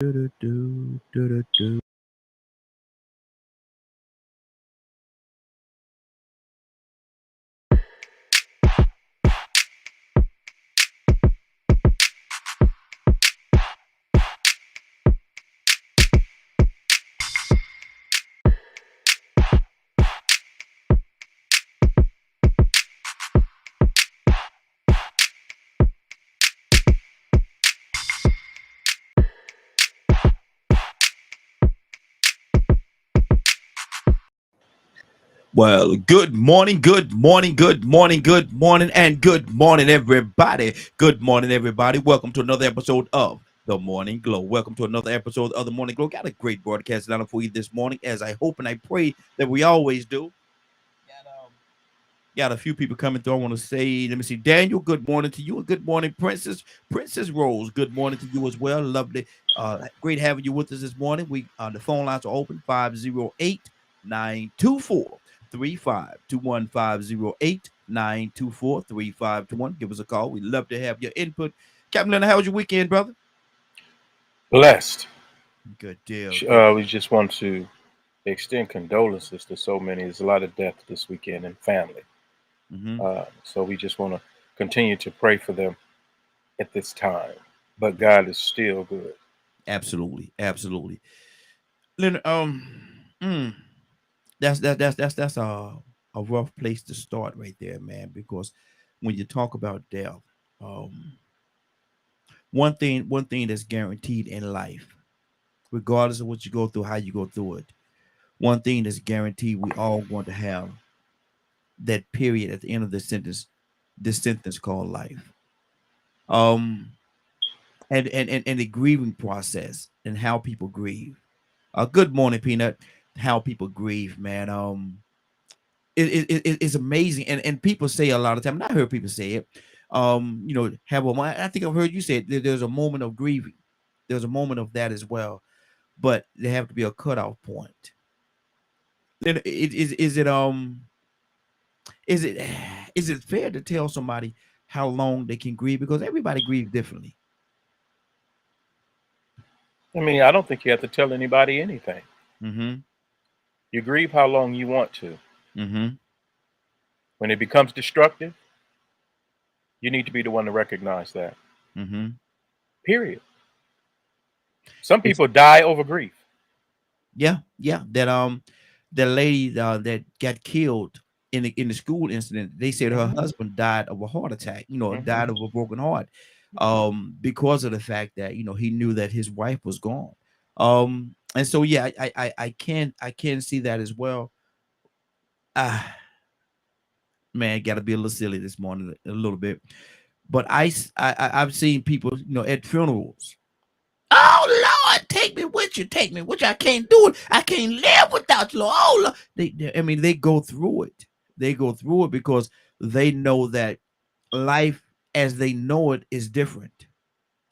Do, do, do, do. Well, good morning, good morning, good morning, good morning, and good morning, everybody. Good morning, everybody. Welcome to another episode of The Morning Glow. Welcome to another episode of The Morning Glow. Got a great broadcast lineup for you this morning, as I hope and I pray that we always do. Got a few people coming through. I want to say, let me see, Daniel, good morning to you. And good morning, Princess Rose, good morning to you as well. Lovely. Great having you with us this morning. The phone lines are open 508-924-3521, 508-924-3521. Give us a call. We'd love to have your input. Captain Leonard, how was your weekend, brother? Blessed. Good deal. We just want to extend condolences to so many. There's a lot of death this weekend in family. So we just want to continue to pray for them at this time. But God is still good. Absolutely, absolutely. Leonard, that's a rough place to start right there, man. Because when you talk about death, um, one thing that's guaranteed in life, regardless of what you go through, how you go through it, one thing that's guaranteed, we all want to have that period at the end of this sentence called life. Um, and the grieving process and how people grieve. Good morning, Peanut. How people grieve, man. It's amazing, and people say a lot of time, and I heard people say it, have a I think I've heard you say it, there's a moment of grieving, there's a moment of that as well, but there have to be a cutoff point. Then is it is it fair to tell somebody how long they can grieve, because everybody grieves differently? I mean, I don't think you have to tell anybody anything. Mm-hmm. You grieve how long you want to. Mm-hmm. When it becomes destructive, you need to be the one to recognize that. Mm-hmm. Period. Some It's, people die over grief. yeah, that lady that got killed in the school incident, they said her Hmm. husband died of a heart attack, Hmm. died of a broken heart, because of the fact that he knew that his wife was gone. And so yeah, I can see that as well. Ah, man, got to be a little silly this morning, a little bit, but I've seen people, at funerals. Oh Lord, take me with you, take me with you. I can't do it. I can't live without you, Lord. Oh Lord. I mean, they go through it. They go through it because they know that life as they know it is different.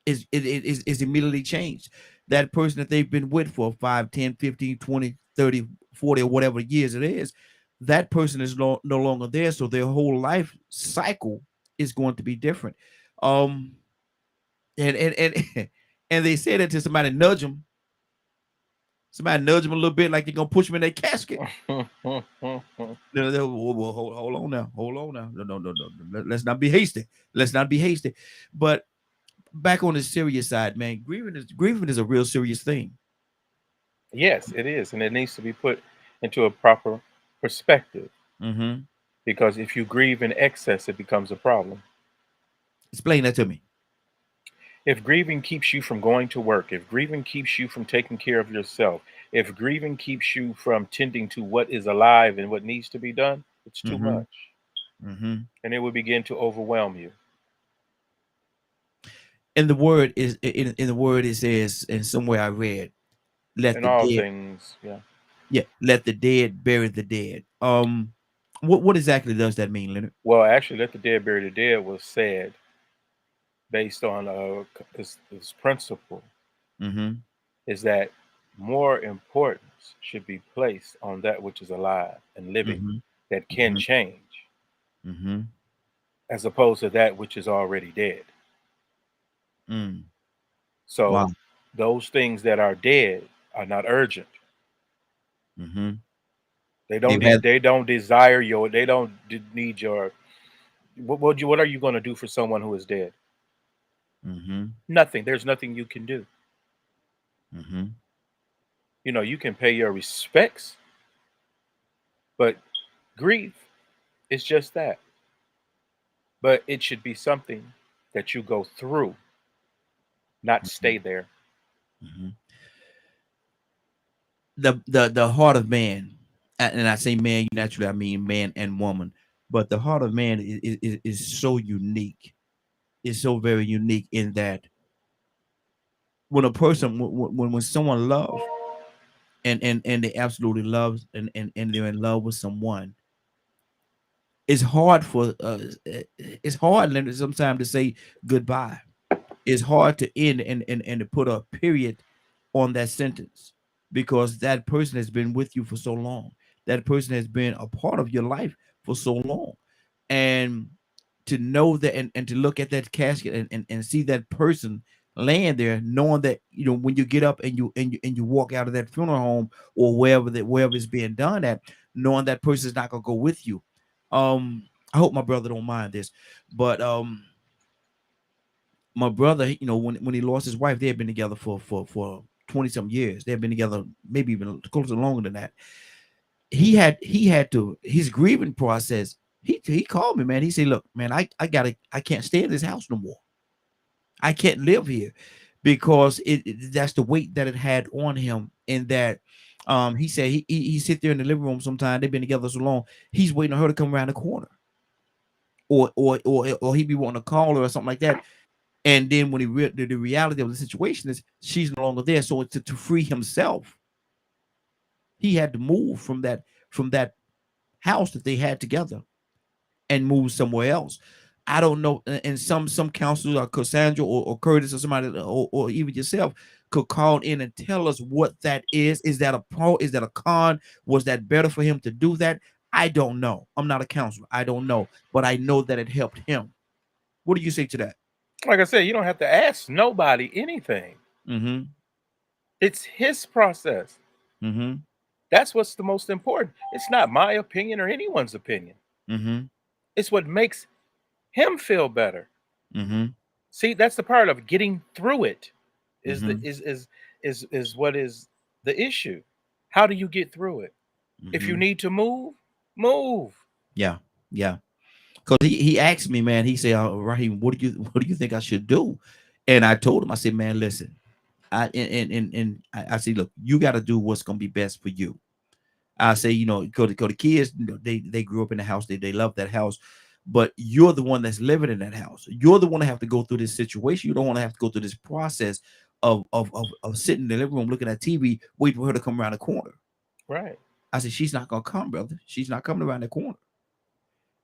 Is immediately changed. That person that they've been with for 5, 10, 15, 20, 30, 40, or whatever years it is, that person is no longer there. So their whole life cycle is going to be different. Um, and and they say that to somebody, nudge them. Somebody nudge them a little bit, like they're gonna push them in their casket. Well, hold on now, hold on now. No. Let's not be hasty. Let's not be hasty. But back on the serious side, man, grieving is a real serious thing. Yes, it is. And it needs to be put into a proper perspective. Mm-hmm. Because if you grieve in excess, it becomes a problem. Explain that to me. If grieving keeps you from going to work, if grieving keeps you from taking care of yourself, if grieving keeps you from tending to what is alive and what needs to be done, it's too Mm-hmm. much. Mm-hmm. And it will begin to overwhelm you. And the word is in the word it says, and somewhere I read, let In the all dead, things, yeah. yeah, let the dead bury the dead. What exactly does that mean, Leonard? Well, actually, let the dead bury the dead was said based on this principle Mm-hmm. is that more importance should be placed on that which is alive and living Mm-hmm. that can Mm-hmm. change Mm-hmm. as opposed to that which is already dead. Mm. So Wow. those things that are dead are not urgent. Mm-hmm. They They've don't had. they don't desire your, they don't need your, what are you going to do for someone who is dead? Mm-hmm. Nothing. There's nothing you can do. Mm-hmm. You know, you can pay your respects, but grief is just that. But it should be something that you go through, not stay there. Mm-hmm. The heart of man, and I say man, naturally I mean man and woman, but the heart of man is so unique. It's so very unique in that when a person when someone loves and they absolutely love and they're in love with someone, it's hard for it's hard sometimes to say goodbye. It's hard to end and to put a period on that sentence because that person has been with you for so long. That person has been a part of your life for so long. And to know that and to look at that casket and see that person laying there, knowing that when you get up and you walk out of that funeral home or wherever it's being done at, knowing that person is not gonna go with you. I hope my brother don't mind this, but my brother, when he lost his wife, they had been together for 20 some years. They had been together maybe even closer longer than that. He had to his grieving process. He called me, man. He said, "Look, man, I can't stay in this house no more. I can't live here because that's the weight that it had on him." And that he said he sit there in the living room sometime. They've been together so long. He's waiting on her to come around the corner, or he'd be wanting to call her or something like that. And then when the reality of the situation is she's no longer there. So to free himself, he had to move from that house that they had together and move somewhere else. I don't know. And some counselors, or Cassandra or Curtis or somebody, or even yourself, could call in and tell us what that is. Is that a pro? Is that a con? Was that better for him to do that? I don't know. I'm not a counselor. I don't know. But I know that it helped him. What do you say to that? Like I said, you don't have to ask nobody anything. Mm-hmm. It's his process. Mm-hmm. That's what's the most important. It's not my opinion or anyone's opinion. Mm-hmm. It's what makes him feel better. Mm-hmm. See, that's the part of getting through it. Is the Mm-hmm. is what is the issue. How do you get through it? If you Mm-hmm. need to move, move. Yeah. Yeah. Because he asked me, man, he said, Raheem, what do you think I should do? And I told him, I said, man, listen, I said, look, you got to do what's gonna be best for you. I say, go the kids, they grew up in the house, they love that house, but you're the one that's living in that house. You're the one that have to go through this situation. You don't want to have to go through this process of sitting in the living room looking at TV, waiting for her to come around the corner. Right. I said, she's not gonna come, brother. She's not coming around the corner.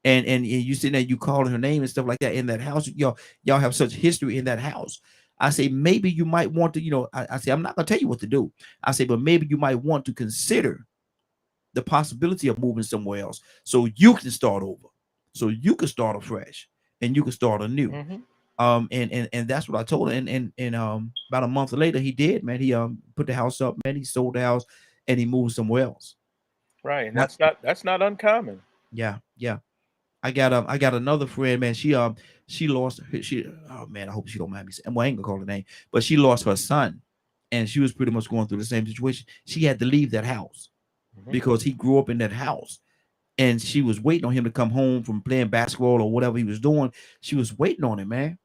And you sitting there, you calling her name and stuff like that in that house. Y'all have such history in that house. I say maybe you might want to, I say I'm not gonna tell you what to do. I say, but maybe you might want to consider the possibility of moving somewhere else so you can start over, so you can start afresh and you can start anew. Hmm. And that's what I told him. And about a month later, he did, man. He put the house up, man. He sold the house and he moved somewhere else. Right. And Not, that's not uncommon. yeah, yeah. I got another friend, man. She lost she oh man, I hope she don't mind me saying, well, I ain't gonna call her name, but she lost her son, and she was pretty much going through the same situation. She had to leave that house Hmm. because he grew up in that house, and she was waiting on him to come home from playing basketball or whatever he was doing. She was waiting on him, man.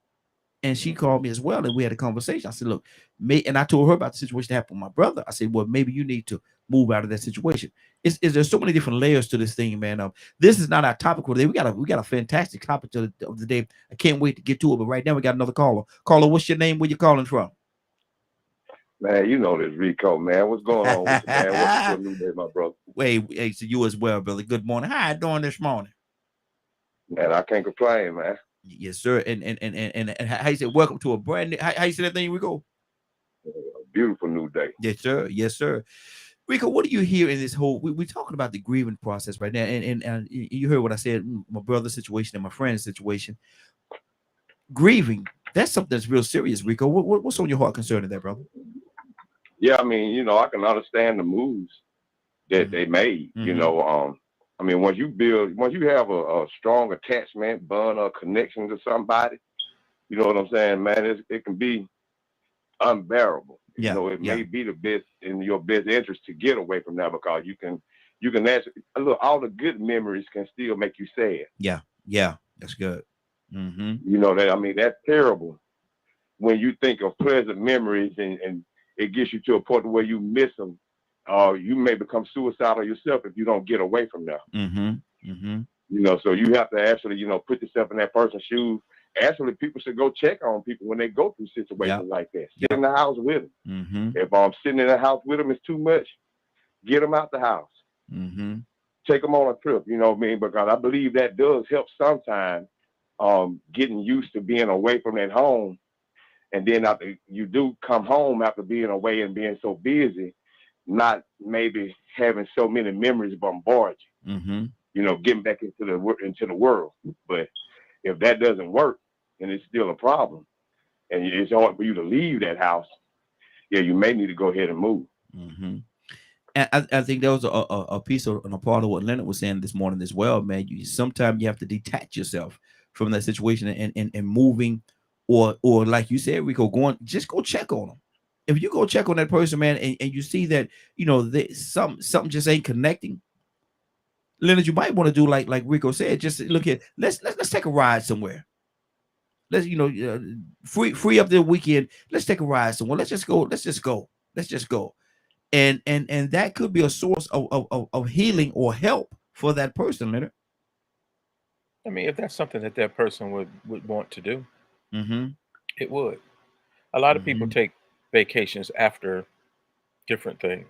And she Hmm. called me as well, and we had a conversation. I said, "Look, and I told her about the situation that happened with my brother. I said, well, maybe you need to move out of that situation. Is there's so many different layers to this thing, man. This is not our topic for today. We got a fantastic topic of the day. I can't wait to get to it. But right now we got another caller. Caller, what's your name? Where you calling from? Man, you know this Rico, man. What's going on with you, man? Welcome to a new day, my brother. Hey, to you as well, brother. Good morning. How you doing this morning? Man, I can't complain, man. Yes, sir. And how you say welcome to a brand new, how you say that thing, Rico? A beautiful new day. Yes, sir. Yes, sir. Rico, what do you hear in this whole? We're talking about the grieving process right now, and you heard what I said. My brother's situation and my friend's situation. Grieving, that's something that's real serious, Rico. What's on your heart concerning that, brother? yeah, I mean, I can understand the moves that they made. I mean, once you have a strong attachment, bond, or connection to somebody, you know what I'm saying, man, it can be unbearable. Yeah, It yeah, may be the best in your best interest to get away from that because you can actually look. All the good memories can still make you sad. yeah, yeah. That's good. Mm-hmm. That, I mean, that's terrible when you think of pleasant memories and it gets you to a point where you miss them. You may become suicidal yourself if you don't get away from them. Mm-hmm. Mm-hmm. So you have to actually, put yourself in that person's shoes. Actually, people should go check on people when they go through Yeah, situations like that. Sit yeah. in the house with them. Mm-hmm. If sitting in the house with them is too much, get them out the house. Mm-hmm. Take them on a trip. You know what I mean? Because I believe that does help sometimes. Getting used to being away from that home, and then after you do come home after being away and being so busy, not maybe having so many memories bombard you. Mm-hmm. Getting back into the world. But if that doesn't work, and it's still a problem, and it's hard for you to leave that house, yeah, you may need to go ahead and move. Mm-hmm. And I think that was a piece of and a part of what Leonard was saying this morning as well, man. You sometimes you have to detach yourself from that situation and moving, or like you said, Rico, just go check on them. If you go check on that person, man, and you see that something just ain't connecting, Leonard, you might want to do like Rico said, just look at let's take a ride somewhere. Let's free up the weekend. Let's take a ride somewhere. Let's just go. Let's just go. Let's just go. And that could be a source of healing or help for that person, Leonard. I mean, if that's something that person would want to do, Mm-hmm. it would. A lot of people Mm-hmm. take vacations after different things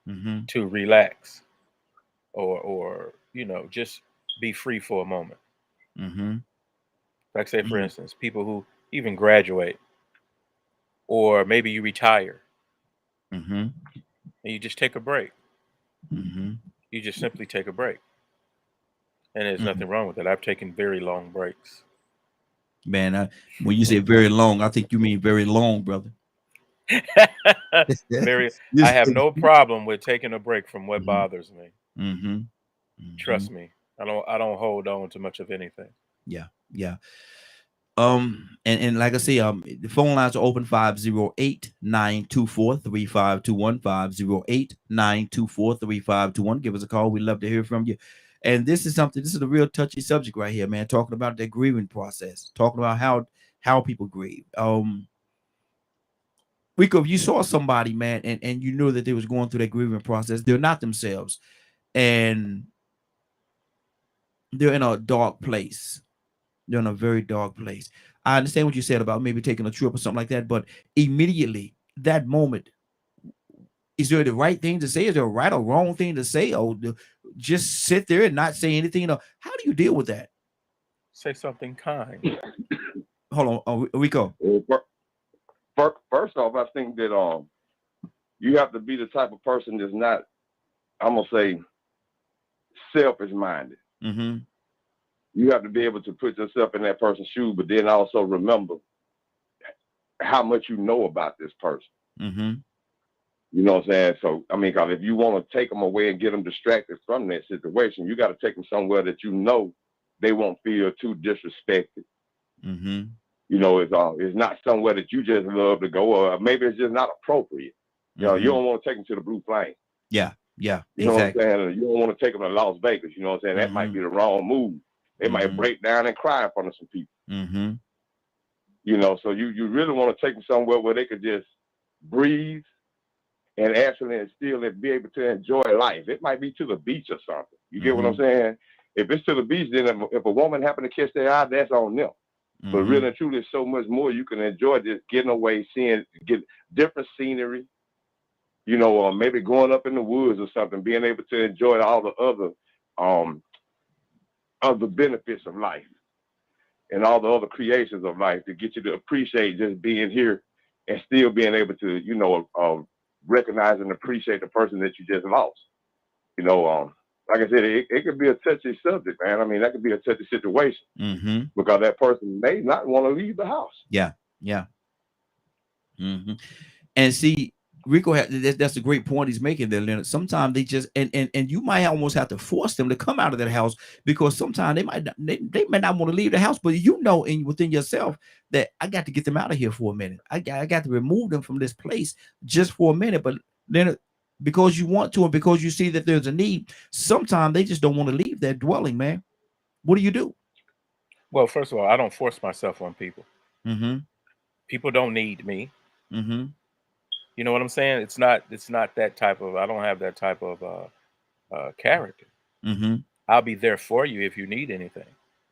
Mm-hmm. to relax or just be free for a moment. Mm-hmm. Like say, for instance, people who even graduate or maybe you retire Mm-hmm. and you just take a break. Mm-hmm. You just simply take a break. And there's Mm-hmm. nothing wrong with it. I've taken very long breaks. Man, when you say very long, I think you mean very long, brother. Very, I Yes. have no problem with taking a break from what Mm-hmm. bothers me. Mm-hmm. Mm-hmm. Trust me. I don't hold on to much of anything. Yeah, yeah. And like I say, the phone lines are open 508-924-3521, 508-924-3521. Give us a call. We'd love to hear from you. And this is a real touchy subject right here, man. Talking about the grieving process, talking about how people grieve. Rico, if you saw somebody, man, and you knew that they was going through that grieving process, they're not themselves, and they're in a dark place. They're in a very dark place. I understand what you said about maybe taking a trip or something like that, but immediately that moment, is there the right thing to say? Is there a right or wrong thing to say? Or just sit there and not say anything? How do you deal with that? Say something kind. Hold on, Rico. First off, I think that you have to be the type of person that's not, I'm gonna say, selfish minded. Mm-hmm. You have to be able to put yourself in that person's shoe, but then also remember how much you know about this person. Mm-hmm. You know what I'm saying? So, I mean, 'cause if you want to take them away and get them distracted from that situation, you got to take them somewhere that you know they won't feel too disrespected. Mm-hmm. It's not somewhere that you just love to go, or maybe it's just not appropriate. You Mm-hmm. don't want to take them to the Blue Flame. Yeah, yeah, You know what I'm exactly. saying? You don't want to take them to Las Vegas. You know what I'm saying? That might Mm-hmm. be the wrong move. They might Mm-hmm. break down and cry in front of some people. Mm-hmm. So you really want to take them somewhere where they could just breathe and actually still be able to enjoy life. It might be to the beach or something. You get what I'm Mm-hmm. saying? If it's to the beach, then if a woman happen to catch their eye, that's on them. But Mm-hmm. really and truly, so much more you can enjoy just getting away, get different scenery, or maybe going up in the woods or something, being able to enjoy all the um other benefits of life and all the other creations of life to get you to appreciate just being here and still being able to, recognize and appreciate the person that you just lost. You know, like I said, it could be a touchy subject, man. I mean, that could be a touchy situation Mm-hmm. because that person may not want to leave the house. Yeah, yeah. Mm-hmm. And see, Rico had that's a great point he's making there, Leonard. Sometimes they just and you might almost have to force them to come out of that house, because sometimes they might not want to leave the house, but you know within yourself that I got to get them out of here for a minute. I got to remove them from this place just for a minute. But Leonard, because you want to and because you see that there's a need, sometimes they just don't want to leave their dwelling, man. What do you do? Well, first of all, I don't force myself on people. Mm-hmm. People don't need me. Mm-hmm. You know what I'm saying? It's not that type of. I don't have that type of character. Mm-hmm. I'll be there for you if you need anything.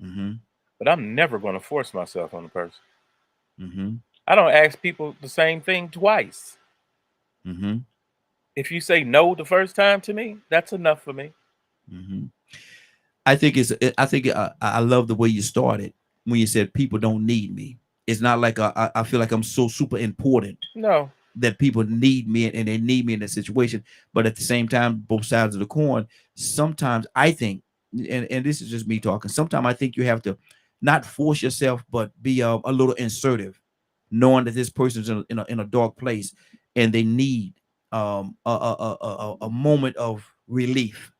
Mm-hmm. But I'm never going to force myself on a person. Mm-hmm. I don't ask people the same thing twice. Mm-hmm. If you say no the first time to me, that's enough for me. Mm-hmm. I think I love the way you started when you said people don't need me. It's not like I feel like I'm so super important No. that people need me and they need me in that situation. But at the same time, both sides of the coin, sometimes I think, and this is just me talking, sometimes I think you have to not force yourself, but be a little assertive, knowing that this person's in a dark place and they need a moment of relief.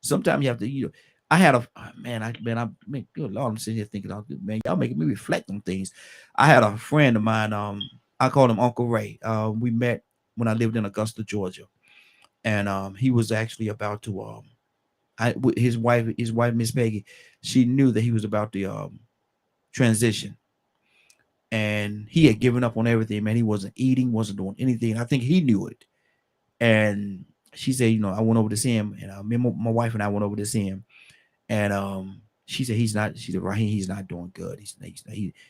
Sometimes you have to, I had a man, good Lord, I'm sitting here thinking, oh, man, y'all making me reflect on things. I had a friend of mine, I called him Uncle Ray. We met when I lived in Augusta, Georgia, and he was actually about to, his wife, Miss Peggy, she knew that he was about to transition, and he had given up on everything. Man, he wasn't eating, wasn't doing anything. I think he knew it, and she said, I went over to see him, and me and my wife and I went over to see him. And she said she said, Raheem, he's not doing good.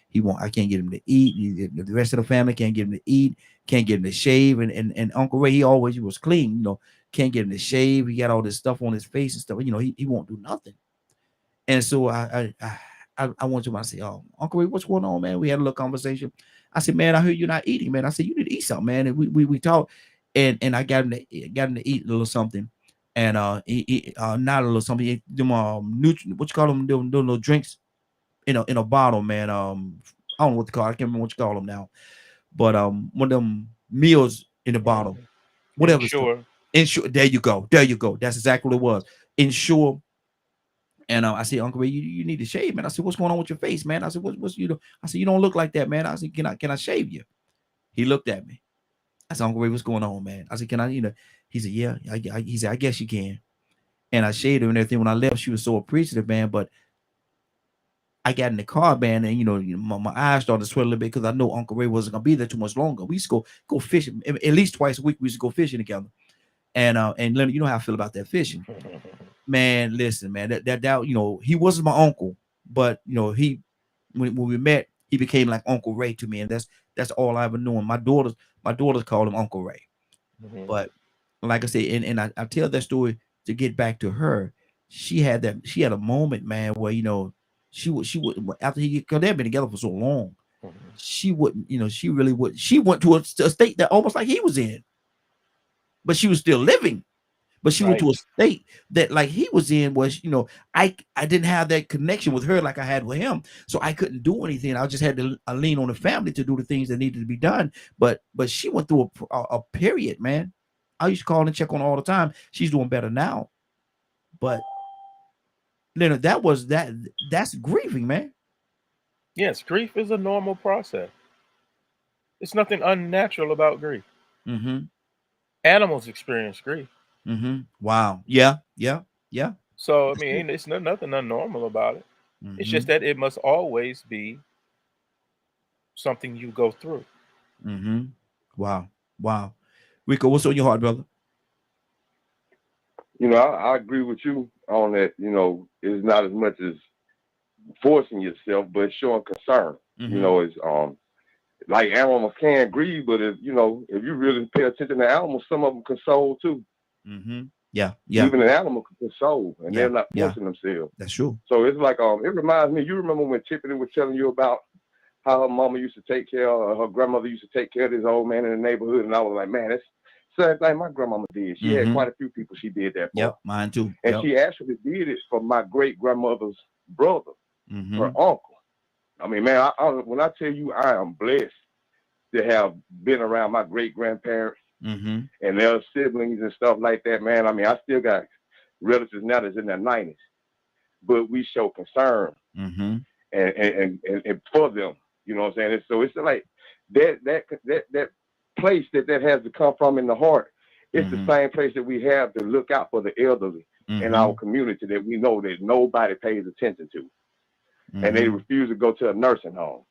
He won't. I can't get him to eat. The rest of the family can't get him to eat. Can't get him to shave. And Uncle Ray, he was clean. Can't get him to shave. He got all this stuff on his face and stuff. He won't do nothing. And so I went to him. I said, "Oh, Uncle Ray, what's going on, man?" We had a little conversation. I said, "Man, I heard you're not eating, man." I said, "You need to eat something, man." And we talked, and I got him to eat a little something, and not a little something. Them what you call them? Them little drinks in a bottle, man. I don't know what to call. I can't remember what you call them now, but one of them meals in the bottle, whatever it's called. Ensure. Ensure. There you go. There you go. That's exactly what it was. Ensure. And I said, Uncle Ray, you need to shave, man. I said, what's going on with your face, man? I said, what's I said, you don't look like that, man. I said, can I shave you? He looked at me. I said, Uncle Ray, what's going on, man? I said, can I, he said, yeah. He said, I guess you can. And I shaved her and everything. When I left, she was so appreciative, man. But I got in the car, man, and my eyes started to sweat a little bit because I know Uncle Ray wasn't gonna be there too much longer. We used to go fishing at least twice a week. We used to go fishing together. And Leonard, you know how I feel about that fishing. Man, listen, man, that he wasn't my uncle, but he when we met, he became like Uncle Ray to me, and that's all I ever knew him. My daughters call him Uncle Ray. Mm-hmm. But like I said, and I tell that story to get back to her. She had a moment, man, where she would after because they've been together for so long, Mm-hmm. she wouldn't, she really would. She went to a state that almost like he was in, but she was still living. But she went Right. to a state that like he was in was, I didn't have that connection with her like I had with him. So I couldn't do anything. I just had to lean on the family to do the things that needed to be done. But she went through a period, man. I used to call and check on her all the time. She's doing better now. But Leonard, that's grieving, man. Yes, grief is a normal process. There's nothing unnatural about grief. Mm-hmm. Animals experience grief. Mm-hmm. Wow. Yeah. Yeah. Yeah. So, I That's true. mean, it's nothing unnormal about it. It's Mm-hmm. just that it must always be something you go through. Mm-hmm. Wow. Wow. Rico, what's on your heart, brother? I agree with you on that. It's not as much as forcing yourself, but showing concern. Mm-hmm. It's like animals can grieve, but if you really pay attention to animals, some of them console too. Mm-hmm. Yeah. Yeah. Even an animal can console, and they're Yeah. not Yeah. forcing themselves. That's true. So it's like it reminds me. You remember when Tiffany was telling you about how her mama used to take care, her grandmother used to take care of this old man in the neighborhood, and I was like, man, that's the same thing my grandmama did. She had Mm-hmm. quite a few people she did that for, Yep. Mine too. and Yep. she actually did it for my great grandmother's brother, her Mm-hmm. uncle. I mean, man, when I tell you I am blessed to have been around my great grandparents, and their siblings and stuff like that, man. I mean, I still got relatives now that's in their 90s, but we show concern and for them. You know what I'm saying? And so it's like that place that has to come from in the heart. It's the same place that we have to look out for the elderly in our community that we know that nobody pays attention to, and they refuse to go to a nursing home.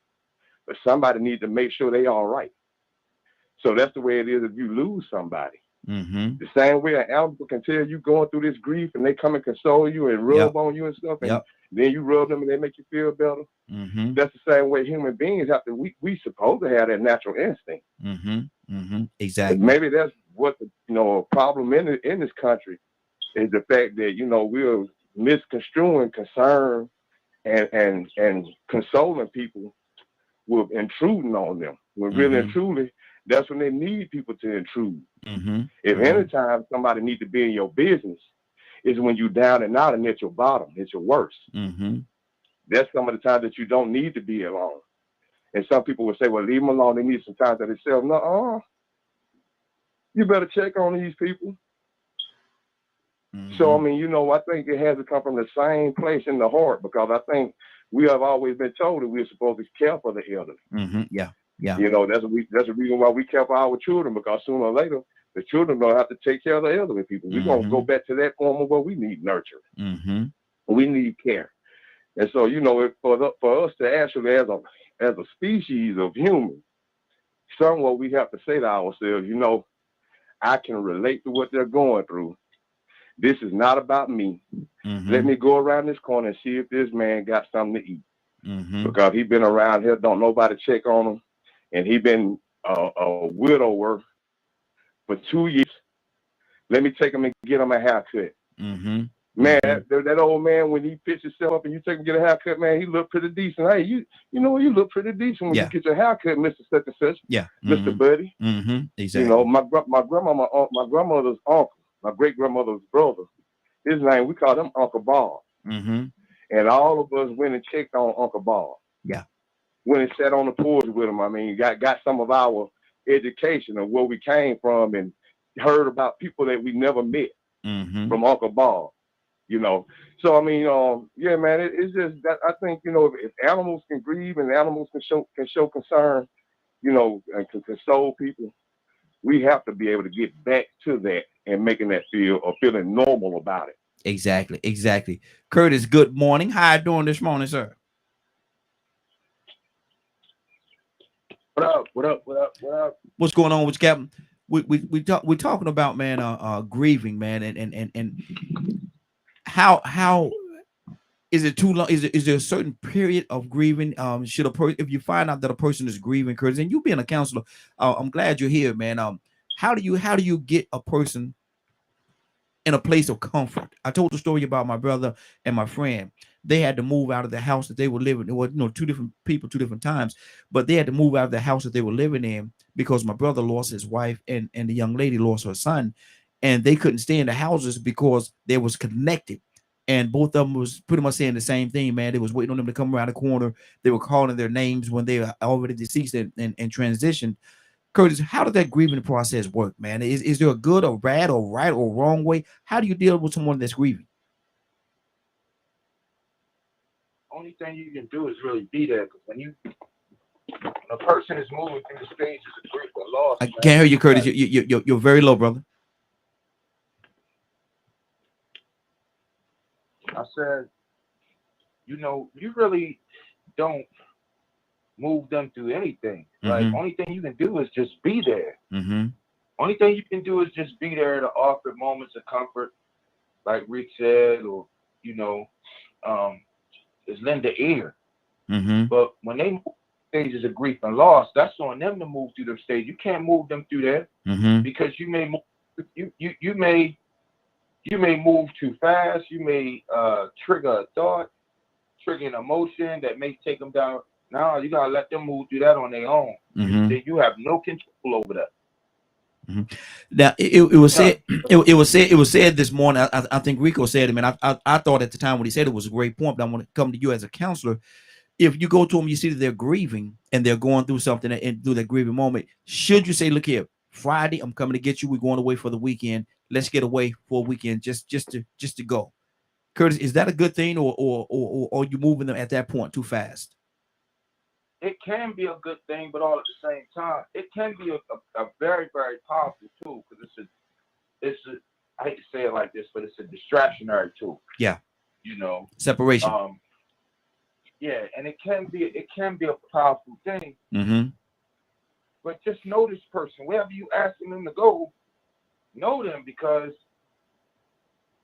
But somebody needs to make sure they all right. So that's the way it is if you lose somebody. The same way an elder can tell you going through this grief, and they come and console you and rub on you and stuff, and then you rub them and they make you feel better. That's the same way human beings have to. We supposed to have that natural instinct. Exactly. And maybe that's what the problem in this country is, the fact that we're misconstruing concern and consoling people with intruding on them. When really and truly, that's when they need people to intrude. If any time somebody needs to be in your business, is when you down and out and at your bottom, at your worst. That's some of the times that you don't need to be alone. And some people would say, well, leave them alone. They need some time to themselves. No, you better check on these people. So, I mean, I think it has to come from the same place in the heart, because I think we have always been told that we're supposed to care for the elderly. Yeah. That's the reason why we care for our children, because sooner or later, the children don't have to take care of the elderly people. We're going to go back to that form of where we need nurturing. We need care. And so, for us to actually, as a species of humans, somewhat we have to say to ourselves, I can relate to what they're going through. This is not about me. Let me go around this corner and see if this man got something to eat. Because he's been around here, don't nobody check on him. And he been a widower for 2 years. Let me take him and get him a haircut. Man, that old man, when he picks himself up and you take him to get a haircut, man, he look pretty decent. Hey, you look pretty decent when you get your haircut, Mr. Such and Such. Mr. Buddy. Exactly. My grandmother's uncle, my great grandmother's brother, his name, we called him Uncle Bob. And all of us went and checked on Uncle Bob. Went and sat on the porch with him. I mean, got some of our education of where we came from, and heard about people that we never met from Uncle Bob. So I mean, yeah, man, it's just that I think if animals can grieve and animals can show concern, and can console people, we have to be able to get back to that and making that feeling normal about it. Exactly. Curtis, good morning. How you doing this morning, sir? What up? What's going on with you, Captain? We're talking about, man, grieving, man, and how is it too long? Is there a certain period of grieving? Should if you find out that a person is grieving, Curtis, and you being a counselor, I'm glad you're here, man. How do you get a person in a place of comfort? I told the story about my brother and my friend. They had to move out of the house that they were living in. Well, two different people, 2 different times, but they had to move out of the house that they were living in because my brother lost his wife and the young lady lost her son, and they couldn't stay in the houses because they was connected. And both of them was pretty much saying the same thing, man. They was waiting on them to come around the corner. They were calling their names when they were already deceased and transitioned. Curtis, how did that grieving process work, man? Is there a good or bad or right or wrong way? How do you deal with someone that's grieving? Only thing you can do is really be there, because when a person is moving through the stages of grief or loss, I can't hear you, Curtis. You're very low, brother. I said, you really don't move them through anything. Like, only thing you can do is just be there. Only thing you can do is just be there to offer moments of comfort, like Rick said, or is lend an ear. But when they move stages of grief and loss, that's on them to move through the stage. You can't move them through there because you may move too fast. You may trigger a thought, trigger an emotion that may take them down. No, you gotta let them move through that on their own. You have no control over that. Now it was said this morning. I think Rico said it, man. I thought at the time when he said it was a great point, but I want to come to you as a counselor. If you go to them, you see that they're grieving and they're going through something and through that grieving moment, should you say, look here, Friday, I'm coming to get you. We're going away for the weekend. Let's get away for a weekend just to go. Curtis, is that a good thing, or are you moving them at that point too fast? It can be a good thing, but all at the same time, it can be a very, very powerful tool because I hate to say it like this, but it's a distractionary tool. Yeah. Separation. Yeah, and it can be a powerful thing. Mm-hmm. But just know this person. Wherever you asking them to go, know them because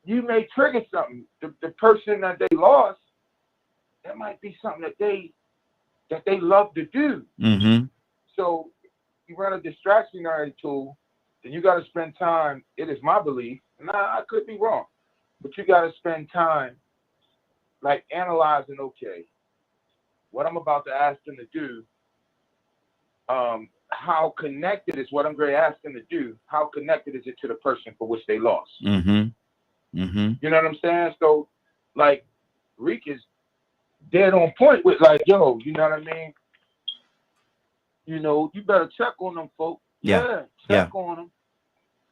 you may trigger something. The person that they lost, that might be something that they love to do. Mm-hmm. So you run a distractionary tool, then you got to spend time. It is my belief, and I could be wrong, but you got to spend time like analyzing. Okay, what I'm about to ask them to do. How connected is what I'm going to ask them to do? How connected is it to the person for which they lost? Mm-hmm. Mm-hmm. You know what I'm saying? So, like, Reek is dead on point with like, yo, you know what I mean? You better check on them, folks. Yeah. Check on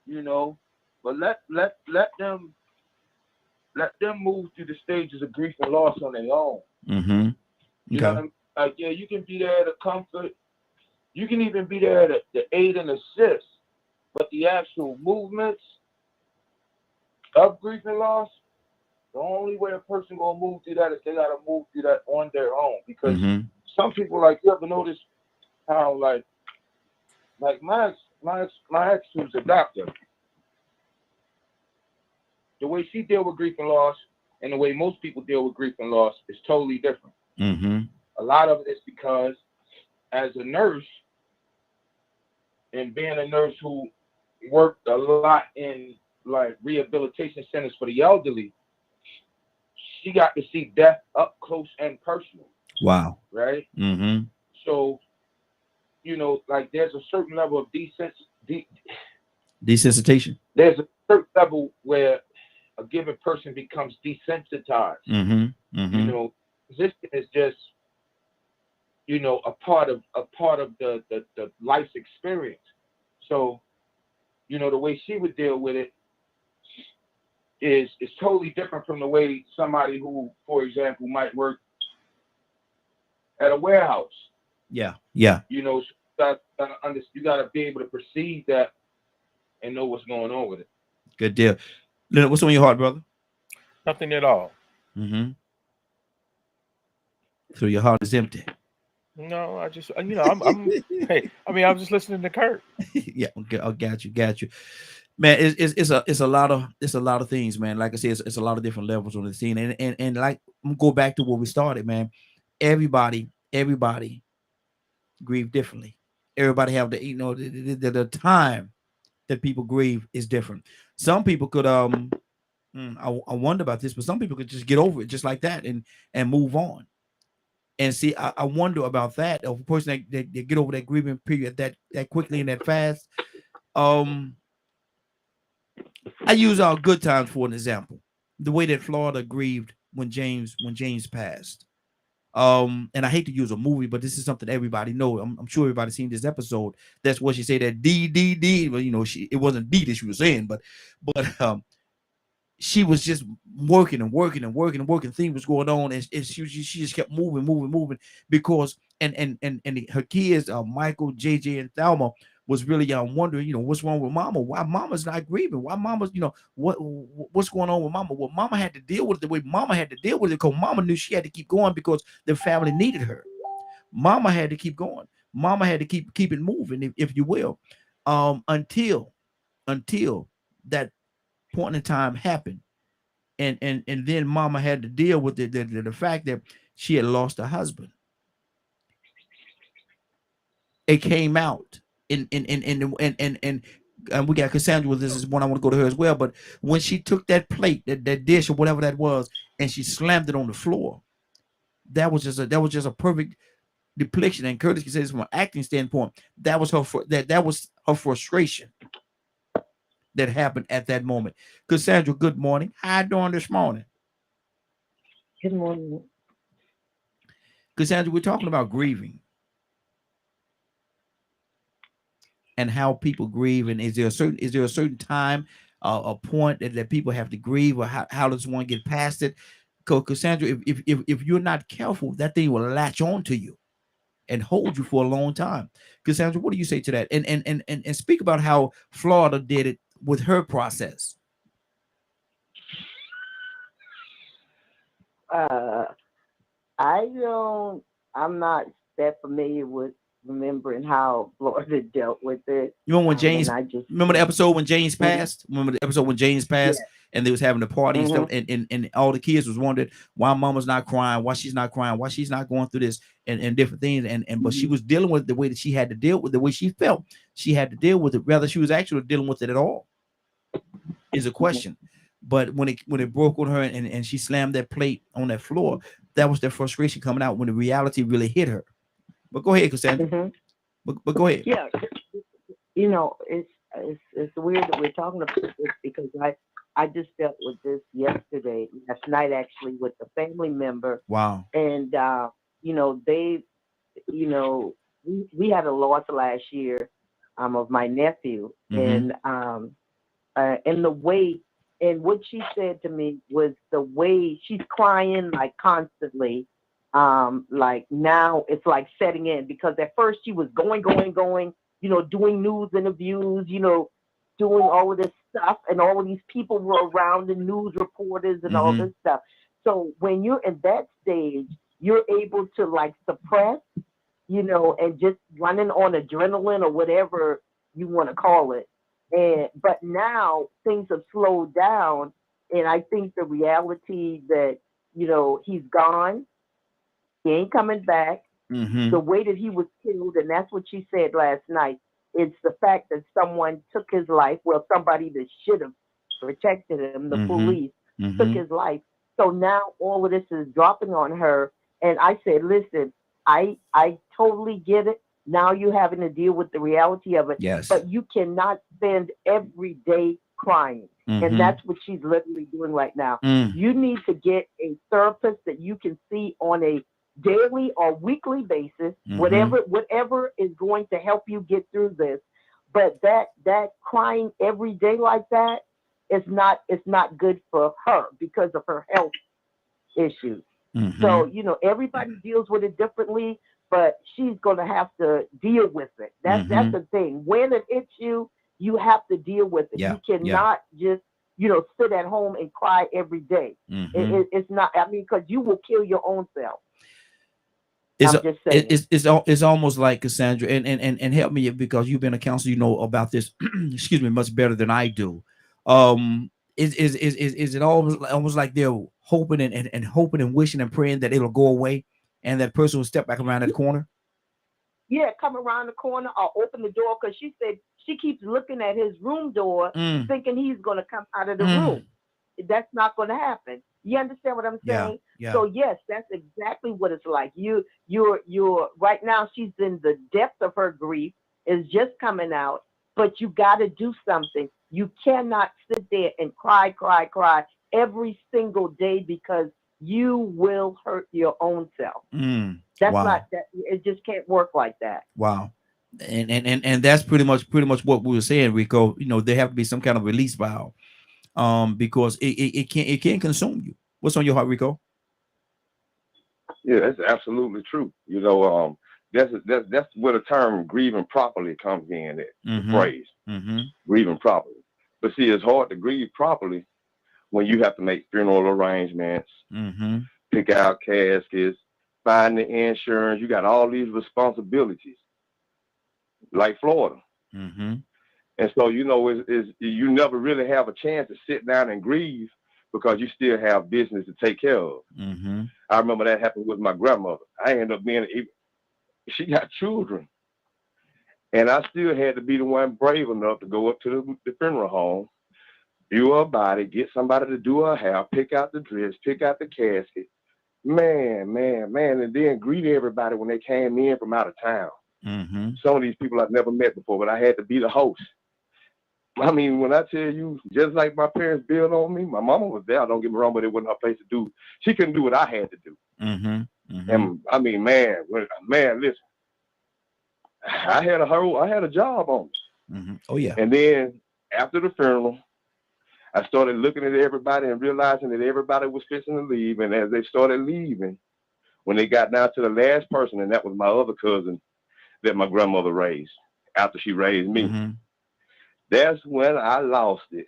them. But let them move through the stages of grief and loss on their own. Mm-hmm. Okay. You know what I mean? Like, yeah, you can be there to comfort. You can even be there to aid and assist. But the actual movements of grief and loss, the only way a person gonna move through that is they gotta move through that on their own. Because some people, like, you ever notice how like my ex who's a doctor, the way she deal with grief and loss and the way most people deal with grief and loss is totally different. Mm-hmm. A lot of it is because as a nurse and being a nurse who worked a lot in like rehabilitation centers for the elderly, she got to see death up close and personal. Wow. Right? Mm-hmm. So, like there's a certain level of desensitization. There's a certain level where a given person becomes desensitized. Mm-hmm. Mm-hmm. Resistance is just, a part of the life's experience. So, the way she would deal with it is totally different from the way somebody who, for example, might work at a warehouse. Yeah. Yeah. You got to be able to perceive that and know what's going on with it. Good deal. Leonard, what's on your heart, brother? Nothing at all. Mm-hmm. So your heart is empty. No, I just, I'm hey, I'm just listening to Kurt. Yeah, okay, I got you. Man, it's a lot of things, man. Like I said, it's a lot of different levels on the scene, and like go back to where we started, man. Everybody grieve differently. Everybody have the time that people grieve is different. Some people could I wonder about this, but some people could just get over it just like that and move on. And see, I wonder about that. Of a person that get over that grieving period that quickly and that fast. I use our good times for an example. The way that Florida grieved when James passed. And I hate to use a movie, but this is something everybody knows. I'm sure everybody's seen this episode. That's what she said, that D. Well, it wasn't D that she was saying, but she was just working and working and working and working. Things was going on, and she just kept moving because and her kids, Michael, JJ, and Thelma, was really wondering, what's wrong with Mama? Why Mama's not grieving? Why Mama's, what's going on with Mama? Well, Mama had to deal with it the way Mama had to deal with it because Mama knew she had to keep going because the family needed her. Mama had to keep going. Mama had to keep it moving, if you will, until that point in time happened, and then Mama had to deal with the fact that she had lost her husband. It came out, and we got Cassandra with this is one I want to go to her as well. But when she took that plate, that dish or whatever that was, and she slammed it on the floor, that was just a perfect depiction. And Curtis can say this from an acting standpoint, that was her frustration that happened at that moment. Cassandra, good morning. How you doing this morning? Good morning. Cassandra, we're talking about grieving. and how people grieve? And is there a certain time, a point that people have to grieve, or how does one get past it? Because Cassandra, if you're not careful, that thing will latch on to you and hold you for a long time. Cassandra, what do you say to that? And speak about how Florida did it with her process. Uh, I'm not that familiar with remembering how Florida dealt with it. You remember when And James? I just Remember the episode when James Mhm. passed? Remember the episode when James Yeah. passed, and they was having a party and stuff, Mhm. and all the kids was wondering why Mama's not crying, why she's not crying, why she's not going through this, and different things, and but she Mhm. was dealing with the way that she had to deal with the way she felt. She had to deal with it. Rather, she was actually dealing with it at all is a question. But when it broke on her and she slammed that plate on that floor, that was the frustration coming out when the reality really hit her. But go ahead, Cassandra. Mhm. But go ahead. Yeah. It's weird that we're talking about this because I just dealt with this yesterday, last night actually, with a family member, Wow. and they, we had a loss last year, of my nephew, Mm-hmm. and the way, and what she said to me was the way she's crying like constantly, like now it's like setting in, because at first she was going, doing news interviews, doing all of this stuff, and all of these people were around, the news reporters and all Mm-hmm. this stuff. So when you're in that stage, you're able to like suppress, and just running on adrenaline or whatever you want to call it. And but now things have slowed down, and I think the reality that he's gone, he ain't coming back. The Mm-hmm. way that he was killed, and that's what she said last night. It's the fact that someone took his life. Well, somebody that should have protected him, the Mm-hmm. police, took Mm-hmm. his life. So now all of this is dropping on her. And I said, listen, I totally get it. Now you're having to deal with the reality of it, Yes. but you cannot spend every day crying. And Mm-hmm. that's what she's literally doing right now. Mm. You need to get a therapist that you can see on a daily or weekly basis, Mm-hmm. whatever is going to help you get through this. But that crying every day like that is not, it's not good for her because of her health issues. So, Mm-hmm. everybody deals with it differently, but she's gonna have to deal with it. That's Mm-hmm. the thing. When it hits you, you have to deal with it. Yeah. You Yeah. cannot just, sit at home and cry every day. Mm-hmm. It's not, I mean, because you will kill your own self. It's I'm a, just saying. it's almost like Cassandra, and help me because you've been a counselor, you know about this. Excuse me, much better than I do. Is it almost like they're hoping and hoping and wishing and praying that it'll go away, and that person will step back around that corner? Yeah, come around the corner or open the door, because she said she keeps looking at his room door, Mm, thinking he's going to come out of the mm, room. That's not going to happen. You understand what I'm yeah, saying? yeah. So yes, that's exactly what it's like. You're right now. She's in the depth of her grief, is just coming out, but you got to do something. You cannot sit there and cry every single day, because you will hurt your own self. That's not Wow, that. It just can't work like that. wow. And that's pretty much what we were saying, Rico. There have to be some kind of release valve, because it can't consume you. What's on your heart, Rico? Yeah, that's absolutely true. That's where the term grieving properly comes in. The Mm-hmm. phrase Mm-hmm. grieving properly. But see, it's hard to grieve properly when you have to make funeral arrangements, Mm-hmm. pick out caskets, find the insurance. You got all these responsibilities, like Florida. Mm-hmm. And so, you never really have a chance to sit down and grieve because you still have business to take care of. Mm-hmm. I remember that happened with my grandmother. I ended up being, she got children. And I still had to be the one brave enough to go up to the funeral home, view her body, get somebody to do her hair, pick out the dress, pick out the casket. Man, and then greet everybody when they came in from out of town. Mm-hmm. Some of these people I've never met before, but I had to be the host. I mean, when I tell you, just like my parents built on me, my mama was there. Don't get me wrong, but it wasn't her place to do. She couldn't do what I had to do. Mm-hmm. Mm-hmm. And I mean, man, listen, I had a job on me. Oh yeah. And then after the funeral, I started looking at everybody and realizing that everybody was fixing to leave. And as they started leaving, when they got down to the last person, and that was my other cousin that my grandmother raised after she raised me, that's when I lost it.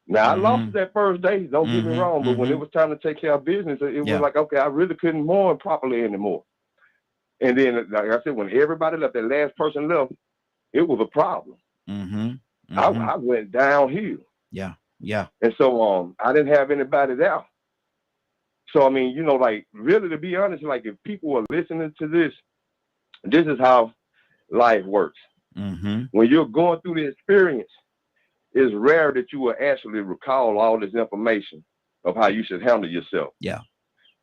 Now, I lost it that first day, don't get me wrong, but when it was time to take care of business, it was like, okay, I really couldn't mourn properly anymore. And then, like I said, when everybody left, that last person left, it was a problem. I went downhill. Yeah. Yeah. And so I didn't have anybody there. So, I mean, you know, like, really, to be honest, like, if people are listening to this, this is how life works. When you're going through the experience, it's rare that you will actually recall all this information of how you should handle yourself. Yeah.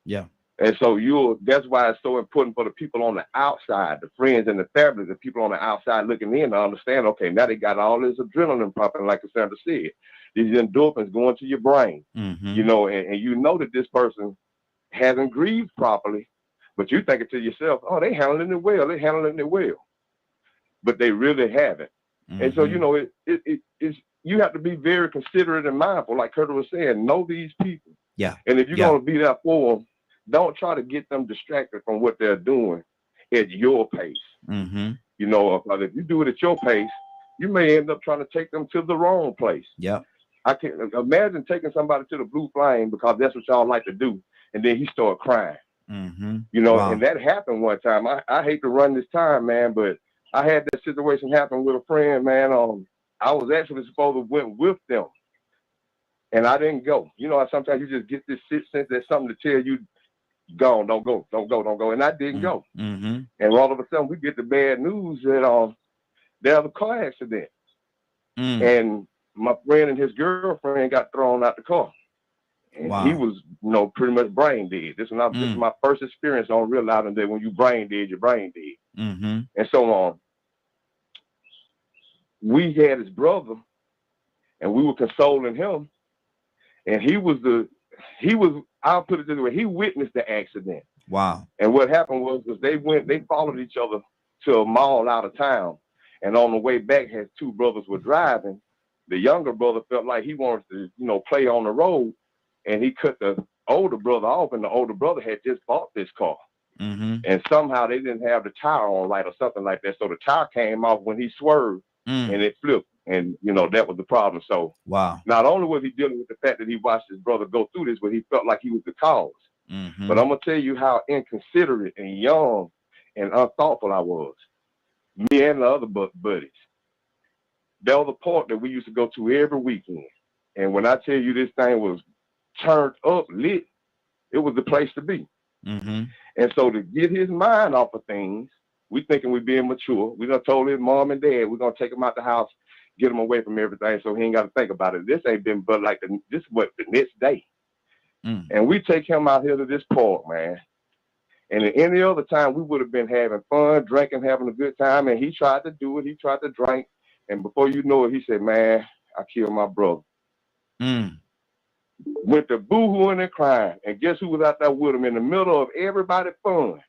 Yeah. And so that's why it's so important for the people on the outside, the friends and the family, the people on the outside looking in to understand, okay, now they got all this adrenaline pumping, like Cassandra said. These endorphins going to your brain, you know, and you know that this person hasn't grieved properly, but you thinking to yourself, oh, they handling it well. But they really haven't. And so, you know, it's you have to be very considerate and mindful, like Curtis was saying, know these people. Yeah. And if you're going to be there for them, don't try to get them distracted from what they're doing at your pace. You know, if you do it at your pace, you may end up trying to take them to the wrong place. Yeah. I can't imagine taking somebody to the Blue Flame because that's what y'all like to do. And then he started crying. You know, and that happened one time. I hate to run this time, man, but I had that situation happen with a friend, man. I was actually supposed to went with them, and I didn't go. You know, sometimes you just get this sense there's something to tell you, go, don't go, and I didn't go. And all of a sudden, we get the bad news that there was a car accident, and my friend and his girlfriend got thrown out the car, and he was, you know, pretty much brain dead. This is my first experience on realizing that when you brain dead, you're brain dead. And so we had his brother, and we were consoling him, and I'll put it this way, he witnessed the accident. Wow. And what happened was they followed each other to a mall out of town, and on the way back, as two brothers were driving, the younger brother felt like he wanted to, you know, play on the road, and he cut the older brother off, and the older brother had just bought this car. And somehow they didn't have the tire on right or something like that, so the tire came off when he swerved, and it flipped. And, you know, that was the problem. So not only was he dealing with the fact that he watched his brother go through this, but he felt like he was the cause. But I'm going to tell you how inconsiderate and young and unthoughtful I was. Me and the other buddies. There was a park that we used to go to every weekend. And when I tell you this thing was turned up, lit, it was the place to be. And so to get his mind off of things, we thinking we being mature. We done told his mom and dad we're going to take him out the house, get him away from everything so he ain't got to think about it. This ain't been but like this what the next day. And we take him out here to this park, man. And at any other time, we would have been having fun, drinking, having a good time. And he tried to do it. He tried to drink. And before you know it, he said, man, I killed my brother. Went to boo-hooing and crying. And guess who was out there with him in the middle of everybody's fun?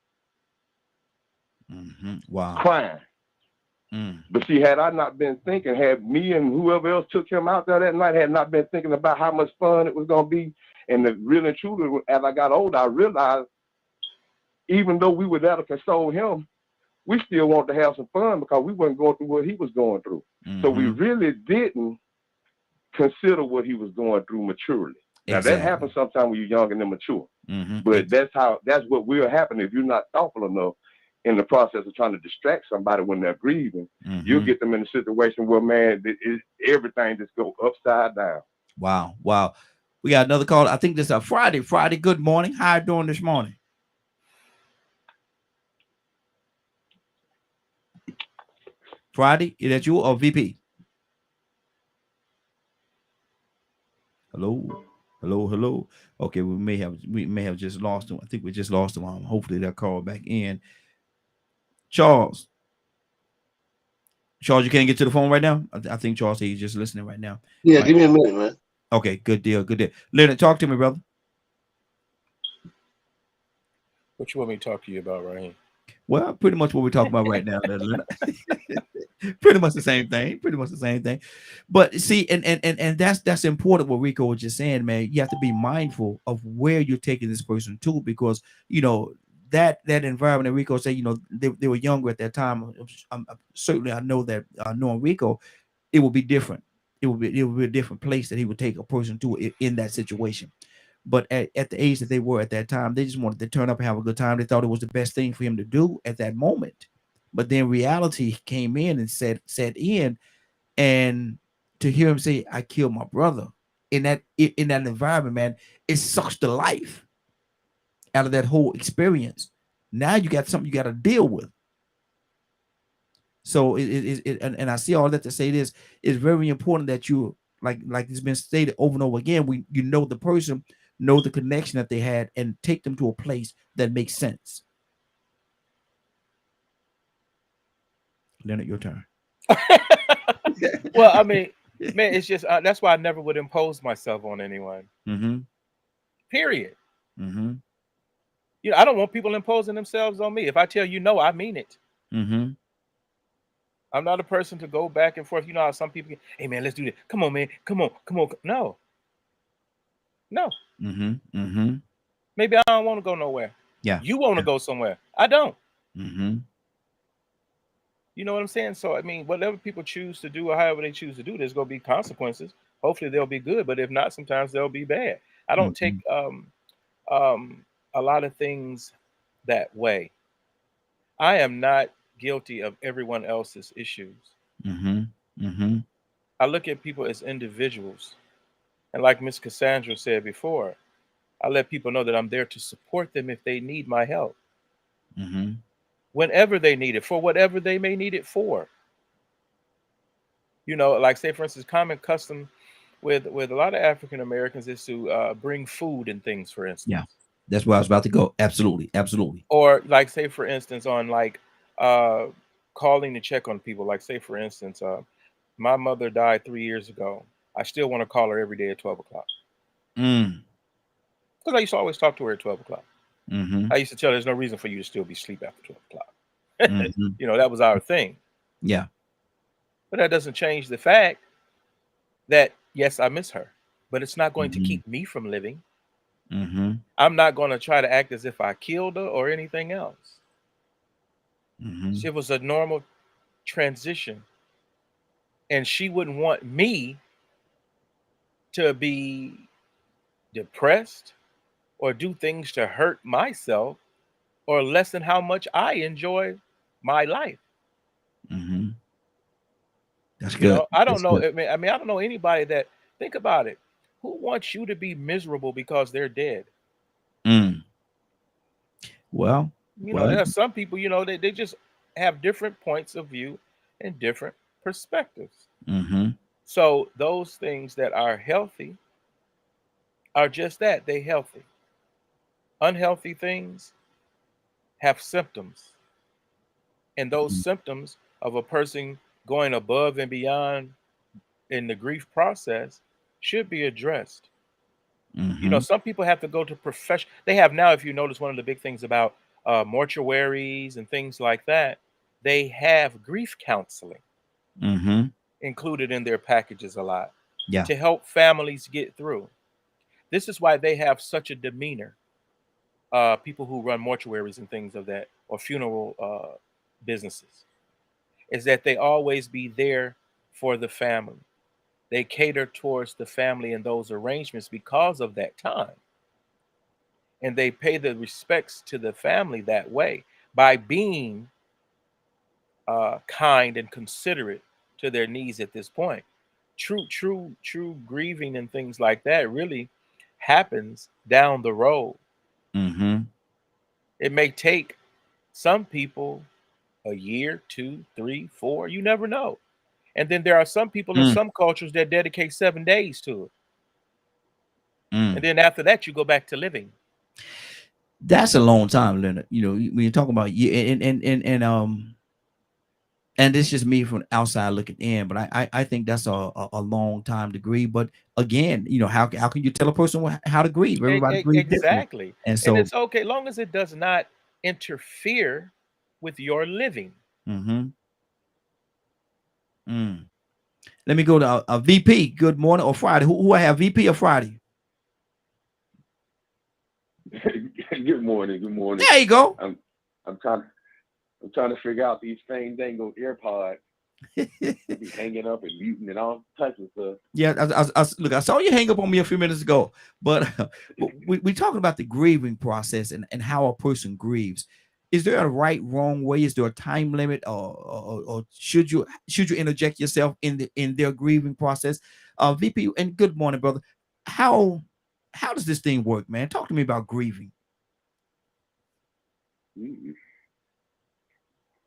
Wow. Crying. But see, had I not been thinking, had me and whoever else took him out there that night, had not been thinking about how much fun it was going to be, and the really and truly, as I got older, I realized even though we were there to console him, we still wanted to have some fun because we weren't going through what he was going through. So we really didn't consider what he was going through maturely. Now, that happens sometimes when you're young and immature. But that's what will happen if you're not thoughtful enough in the process of trying to distract somebody when they're grieving. You'll get them in a situation where, man, everything just go upside down. Wow. Wow. We got another call. I think this is Friday. Friday, good morning. How are you doing this morning? Friday, is that you or VP? Hello. Okay, we may have just lost him. I think we just lost him. Hopefully they'll call back in. Charles, you can't get to the phone right now? I think Charles said he's just listening right now. Yeah, right. Give me a minute, man. Okay, good deal. Leonard, talk to me, brother. What you want me to talk to you about, Raheem? Well, pretty much what we're talking about right now. Pretty much the same thing. Pretty much the same thing. But see, and that's important what Rico was just saying, man. You have to be mindful of where you're taking this person to, because that environment that Rico said, they were younger at that time. Certainly I know that knowing Rico, it will be different. It will be a different place that he would take a person to in that situation. But at the age that they were at that time, they just wanted to turn up and have a good time. They thought it was the best thing for him to do at that moment. But then reality came in and set in, and to hear him say, "I killed my brother," in that environment, man, it sucks the life out of that whole experience. Now you got something you got to deal with. So and I see all that to say this, it's very important that you, like it's been stated over and over again, you know the person, know the connection that they had, and take them to a place that makes sense. Leonard, your turn. Well, I mean, man, it's just that's why I never would impose myself on anyone. Period. I don't want people imposing themselves on me. If I tell you no, I mean it. I'm not a person to go back and forth. You know how some people, hey man, let's do this. Come on, man. Come on. No. Maybe I don't want to go nowhere. Yeah. You want to go somewhere. I don't. You know what I'm saying? So, I mean, whatever people choose to do or however they choose to do, there's going to be consequences. Hopefully they'll be good, but if not, sometimes they'll be bad. I don't take a lot of things that way. I am not guilty of everyone else's issues. I look at people as individuals. And like Miss Cassandra said before, I let people know that I'm there to support them if they need my help. Whenever they need it, for whatever they may need it for. Like say, for instance, common custom with a lot of African Americans is to bring food and things, for instance. Yeah, that's where I was about to go. Absolutely. Or like say, for instance, on like calling to check on people. Like say, for instance, my mother died 3 years ago. I still want to call her every day at 12 o'clock. Because I used to always talk to her at 12 o'clock. I used to tell her there's no reason for you to still be asleep after 12 o'clock. That was our thing. Yeah. But that doesn't change the fact that, yes, I miss her. But it's not going to keep me from living. I'm not going to try to act as if I killed her or anything else. It was a normal transition. And she wouldn't want me to be depressed or do things to hurt myself or lessen how much I enjoy my life. That's good. I don't know. Good. I mean, I don't know anybody that, think about it, who wants you to be miserable because they're dead? Well, there are some people, they just have different points of view and different perspectives. So those things that are healthy are just that, they're healthy. Unhealthy things have symptoms. And those symptoms of a person going above and beyond in the grief process should be addressed. Some people have to go to profession. They have now, if you notice, one of the big things about mortuaries and things like that, they have grief counseling included in their packages a lot to help families get through. This is why they have such a demeanor. People who run mortuaries and things of that, or funeral businesses, is that they always be there for the family. They cater towards the family in those arrangements because of that time. And they pay the respects to the family that way by being kind and considerate to their needs at this point. True grieving and things like that really happens down the road. It may take some people a year, 2, 3, 4, you never know. And then there are some people in some cultures that dedicate 7 days to it. And then after that, you go back to living. That's a long time, Leonard. When you're talking about and this is just me from outside looking in, but I think that's a long time to grieve. But again, how can you tell a person how to grieve? Everybody grieves exactly, different. And it's okay long as it does not interfere with your living. Let me go to a VP. Good morning or Friday. Who I have, VP or Friday? Good morning. Good morning. There you go. I'm trying to figure out these same dangle AirPods. Be hanging up and muting and all types of stuff. Yeah, look, I saw you hang up on me a few minutes ago, but we talking about the grieving process and how a person grieves. Is there a right, wrong way? Is there a time limit, or should you interject yourself in their grieving process? VP, and good morning, brother. How does this thing work, man? Talk to me about grieving.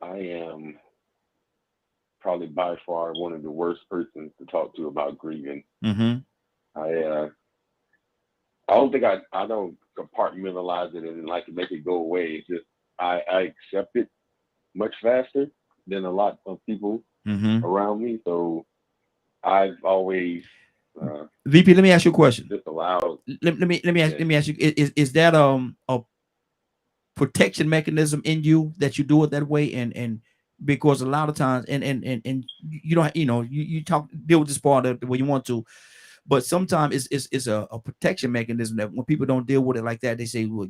I am probably by far one of the worst persons to talk to about grieving. I don't think I don't compartmentalize it and like to make it go away. It's just I accept it much faster than a lot of people around me. So I've always VP, let me ask you a question. Just allowed. Let me ask you. Is that a protection mechanism in you that you do it that way, and because a lot of times and you don't, you deal with this part the way you want to, but sometimes it's a protection mechanism that when people don't deal with it like that, they say, well,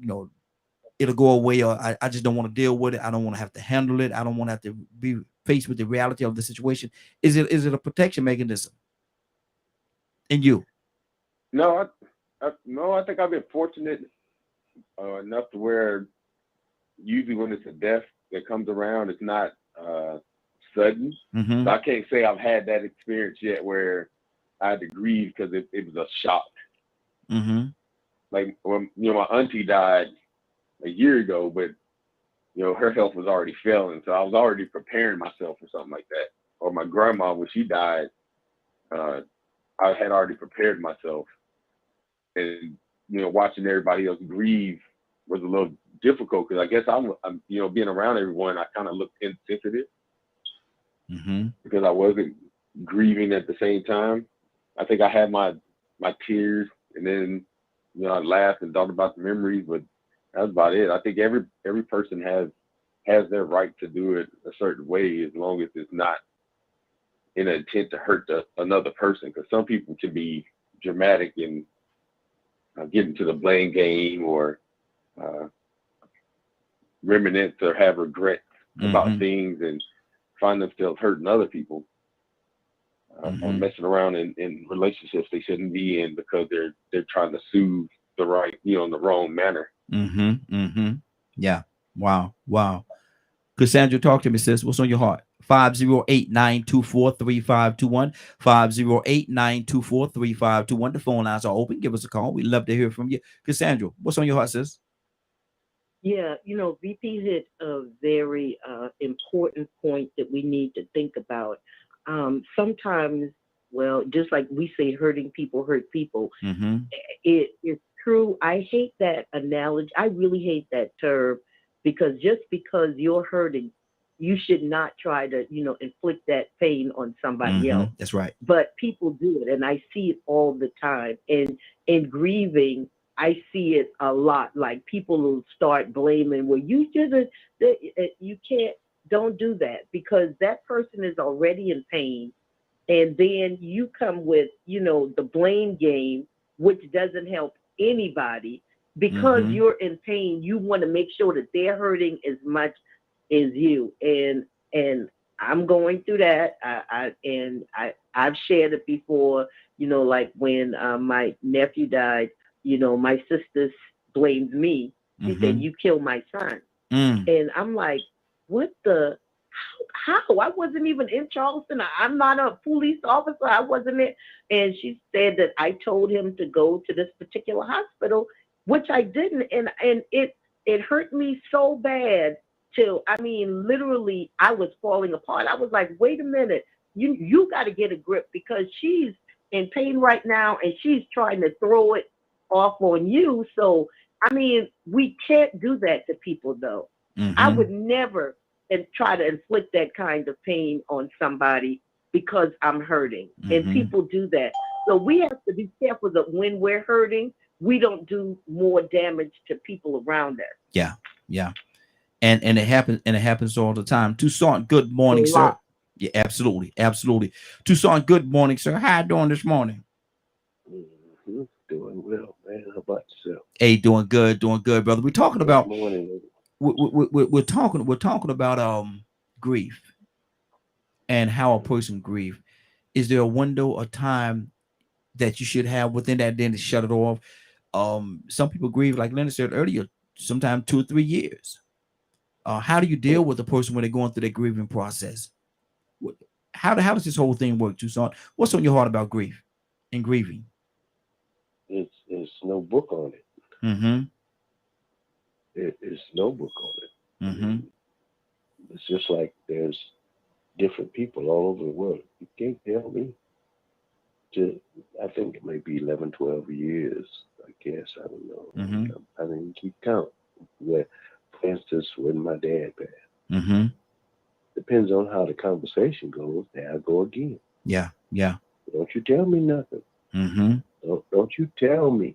it'll go away, or I just don't want to deal with it. I don't want to have to handle it. I don't want to have to be faced with the reality of the situation. Is it a protection mechanism in you? No, I think I've been fortunate enough to where usually when it's a death that comes around, it's not sudden. So I can't say I've had that experience yet where I had to grieve because it was a shock. Like when my auntie died a year ago, but her health was already failing, so I was already preparing myself for something like that. Or my grandma, when she died, I had already prepared myself, and watching everybody else grieve was a little difficult because I guess I'm being around everyone, I kind of looked insensitive because I wasn't grieving at the same time. I think I had my tears, and then I laughed and thought about the memories, but that's about it. I think every person has their right to do it a certain way as long as it's not in an intent to hurt another person. Because some people can be dramatic and get into the blame game or reminisce or have regrets about things and find themselves hurting other people or messing around in relationships they shouldn't be in because they're trying to soothe the right, in the wrong manner. Yeah. Wow. Cassandra, talk to me, sis. What's on your heart? 508-924-3521. 508-924-3521. The phone lines are open. Give us a call. We'd love to hear from you. Cassandra, what's on your heart, sis? Yeah, VP hit a very important point that we need to think about. Sometimes, well, just like we say, hurting people hurt people. It's true. I hate that analogy. I really hate that term because just because you're hurting, you should not try to, inflict that pain on somebody else. That's right. But people do it, and I see it all the time. And in grieving, I see it a lot. Like people will start blaming, well, you shouldn't, you can't, don't do that because that person is already in pain. And then you come with, the blame game, which doesn't help anybody because you're in pain. You want to make sure that they're hurting as much as you. And I'm going through that. I've shared it before, like when my nephew died, my sister blamed me. She said, you killed my son. And I'm like, what the, how? I wasn't even in Charleston. I'm not a police officer. I wasn't there. And she said that I told him to go to this particular hospital, which I didn't. And it hurt me so bad till, literally I was falling apart. I was like, wait a minute, you got to get a grip because she's in pain right now and she's trying to throw it off on you. So, we can't do that to people though. I would never try to inflict that kind of pain on somebody because I'm hurting. And people do that. So we have to be careful that when we're hurting, we don't do more damage to people around us. Yeah. And it happens all the time. Toussaint, good morning, sir. Yeah, absolutely, absolutely. Tucson, good morning, sir. How you doing this morning? Doing well, man. How about yourself? Hey, doing good, brother. We're talking Good about morning. we're talking about grief and how a person grieve. Is there a window or time that you should have within that then to shut it off? Some people grieve, like Leonard said earlier, sometimes 2 or 3 years. How do you deal with a person when they're going through their grieving process? How does this whole thing work, Tucson? What's on your heart about grief and grieving? It's no book on it. Mm-hmm. It's no book on it. I Mm-hmm. mean, it's just like there's different people all over the world. You can't tell me. I think it may be 11, 12 years. I guess I don't know. Mm-hmm. I didn't keep count. Where, for instance, when my dad passed, Mm-hmm. depends on how the conversation goes. There I go again. Yeah. Yeah. Don't you tell me nothing. Mm-hmm. Don't you tell me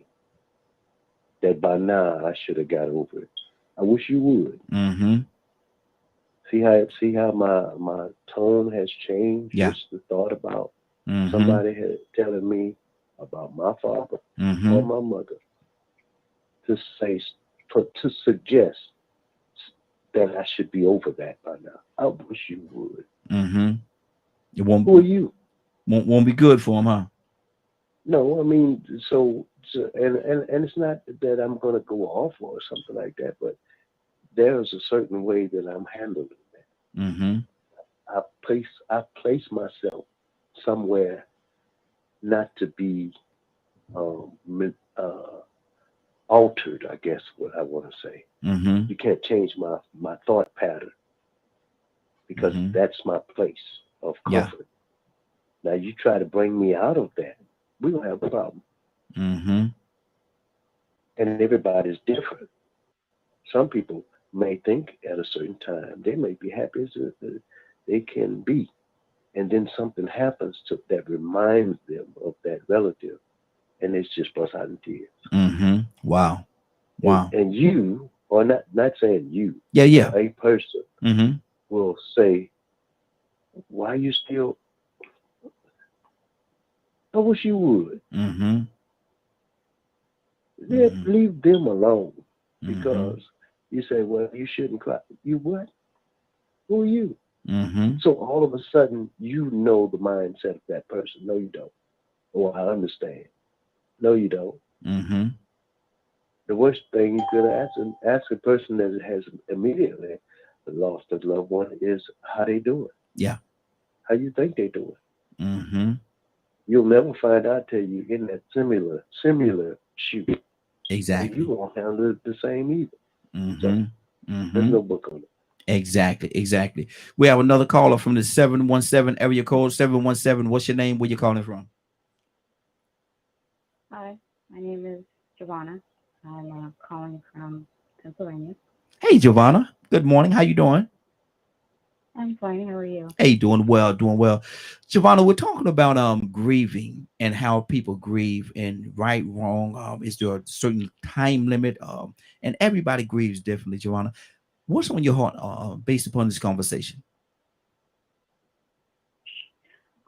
that by now I should have got over it. I wish you would. Mm-hmm. See how my tone has changed. Yeah. Just the thought about Mm-hmm. somebody had telling me about my father Mm-hmm. or my mother to suggest that I should be over that by now. I wish you would. Mm-hmm. It Who are you? won't be good for him, huh? No, I mean, and it's not that I'm going to go off or something like that, but there's a certain way that I'm handling that. Mm-hmm. I place myself somewhere not to be um, altered. I guess what I want to say. Mm-hmm. You can't change my thought pattern because Mm-hmm. that's my place of Yeah. comfort. Now you try to bring me out of that, we don't have a problem. Mm-hmm. And everybody's different. Some people may think at a certain time they may be happy as they can be, and then something happens that reminds them of that relative, and it's just bust out in tears. Mm-hmm. Wow. Wow. And you, or not saying you, Yeah. Yeah. a person Mm-hmm. will say, "Why you still?" I wish you would. Mm-hmm. Mm-hmm. Leave them alone Mm-hmm. because you say, "Well, you shouldn't cry." You what? Who are you? Mm-hmm. So all of a sudden, you know the mindset of that person. No, you don't. Oh, I understand. No, you don't. Mm-hmm. The worst thing you could ask a person that has immediately lost a loved one is how they doing. Yeah. How you think they doing. Mm-hmm. You'll never find out till you in that similar shoe. And you Exactly. won't handle it the same either. So Mm-hmm. there's Mm-hmm. no book on it. Exactly. We have another caller from the 717 area code 717. What's your name? Where you calling from? Hi, my name is Giovanna. I'm calling from Pennsylvania. Hey, Giovanna. Good morning. How you doing? I'm fine. How are you? Hey, doing well, doing well. Giovanna, we're talking about grieving and how people grieve and right, wrong. Is there a certain time limit? And everybody grieves differently, Giovanna. What's on your heart based upon this conversation?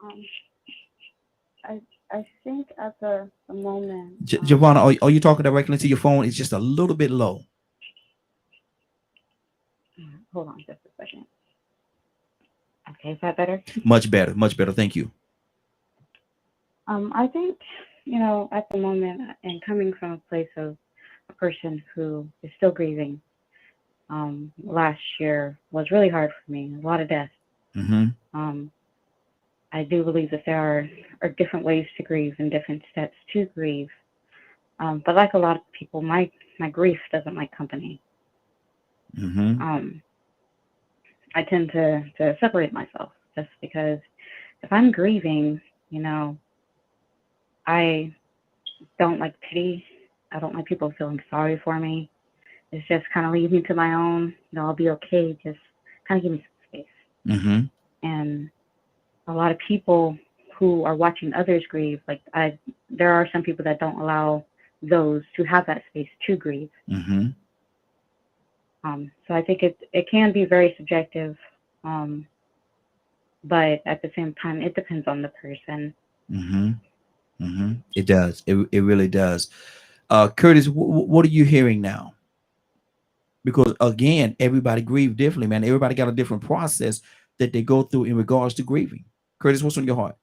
Um, I I think at the moment, Giovanna, are you talking directly into your phone? It's just a little bit low. hold on just a second. Okay, is that better? Much better, much better. Thank you. I think, at the moment, and coming from a place of a person who is still grieving, last year was really hard for me. A lot of death. Mm-hmm. I do believe that there are different ways to grieve and different steps to grieve. But like a lot of people, my grief doesn't like company. Mm-hmm. I tend to separate myself just because if I'm grieving, I don't like pity. I don't like people feeling sorry for me. It's just kind of leave me to my own. I'll be okay. Just kind of give me some space. Mm-hmm. And a lot of people who are watching others grieve, there are some people that don't allow those to have that space to grieve. Mm-hmm. So I think it can be very subjective. but at the same time, it depends on the person. It does. It really does. Curtis, what are you hearing now? Because again, everybody grieve differently, man. Everybody got a different process that they go through in regards to grieving. Curtis, what's on your heart?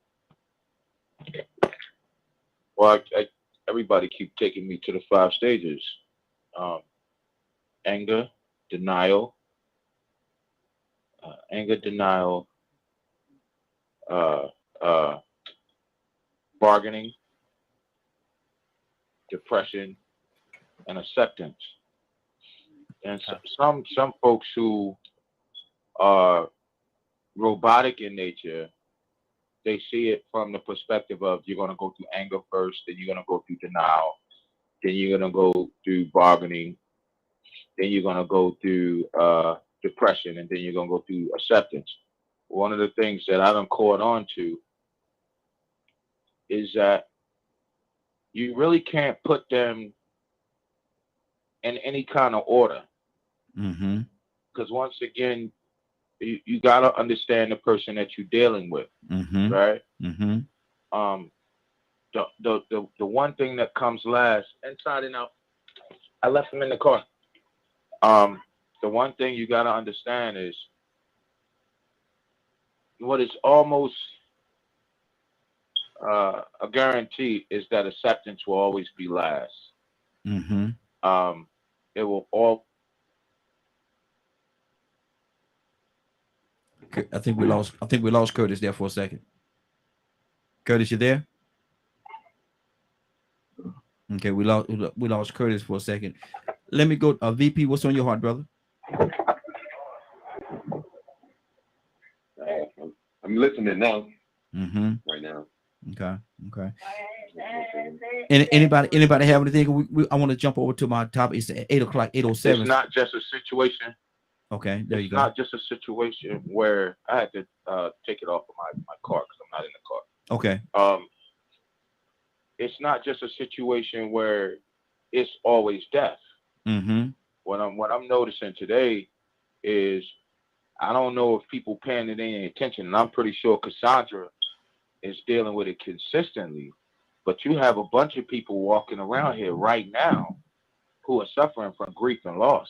Well, everybody keep taking me to the 5 stages: anger, denial, uh, uh, bargaining, depression, and acceptance. And some folks who are robotic in nature, they see it from the perspective of you're going to go through anger first, then you're going to go through denial, then you're going to go through bargaining, then you're going to go through depression, and then you're going to go through acceptance. One of the things that I done caught on to is that you really can't put them in any kind of order. Because once again, you got to understand the person that you're dealing with, right? The one thing that comes last, inside and out, I left him in the car. The one thing you got to understand is what is almost a guarantee is that acceptance will always be last. It will all. I think we lost Curtis there for a second. Curtis, you there? Okay, we lost Curtis for a second. Let me go. VP, what's on your heart, brother? I'm listening now. Right now. Okay. Anybody have anything? I want to jump over to my topic. It's 8 o'clock, 8:07. It's not just a situation. Okay, there you go. It's not just a situation where I had to take it off of my car because I'm not in the car. Okay. It's not just a situation where it's always death. What I'm noticing today is I don't know if people paying it any attention, and I'm pretty sure Cassandra is dealing with it consistently. But you have a bunch of people walking around here right now who are suffering from grief and loss.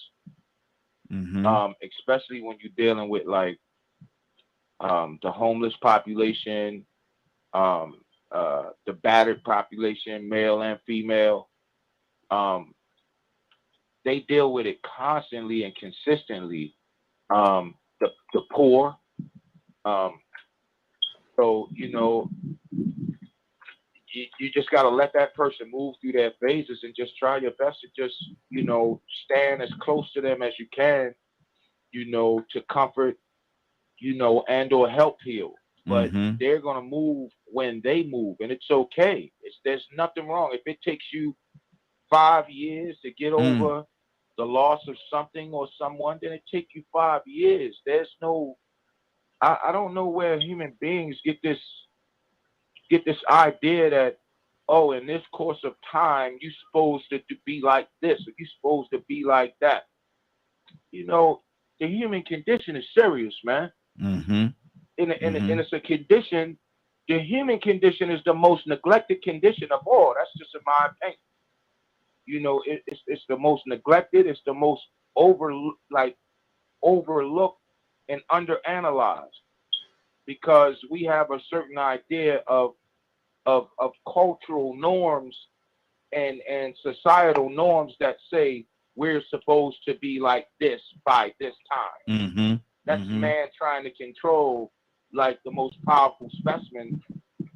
Especially when you're dealing with like the homeless population, the battered population, male and female. They deal with it constantly and consistently. The poor. So, you just got to let that person move through their phases and just try your best to just, stand as close to them as you can, to comfort, and or help heal. But they're going to move when they move, and it's okay. There's nothing wrong. If it takes you 5 years to get over the loss of something or someone, then it takes you 5 years. There's no, I don't know where human beings get this idea that, oh, in this course of time, you're supposed to be like this, or you're supposed to be like that. The human condition is serious, man. And it's a condition. The human condition is the most neglected condition of all. That's just in my opinion. It's the most neglected. It's the most overlooked and underanalyzed, because we have a certain idea of cultural norms and societal norms that say we're supposed to be like this by this time. That's man trying to control like the most powerful specimen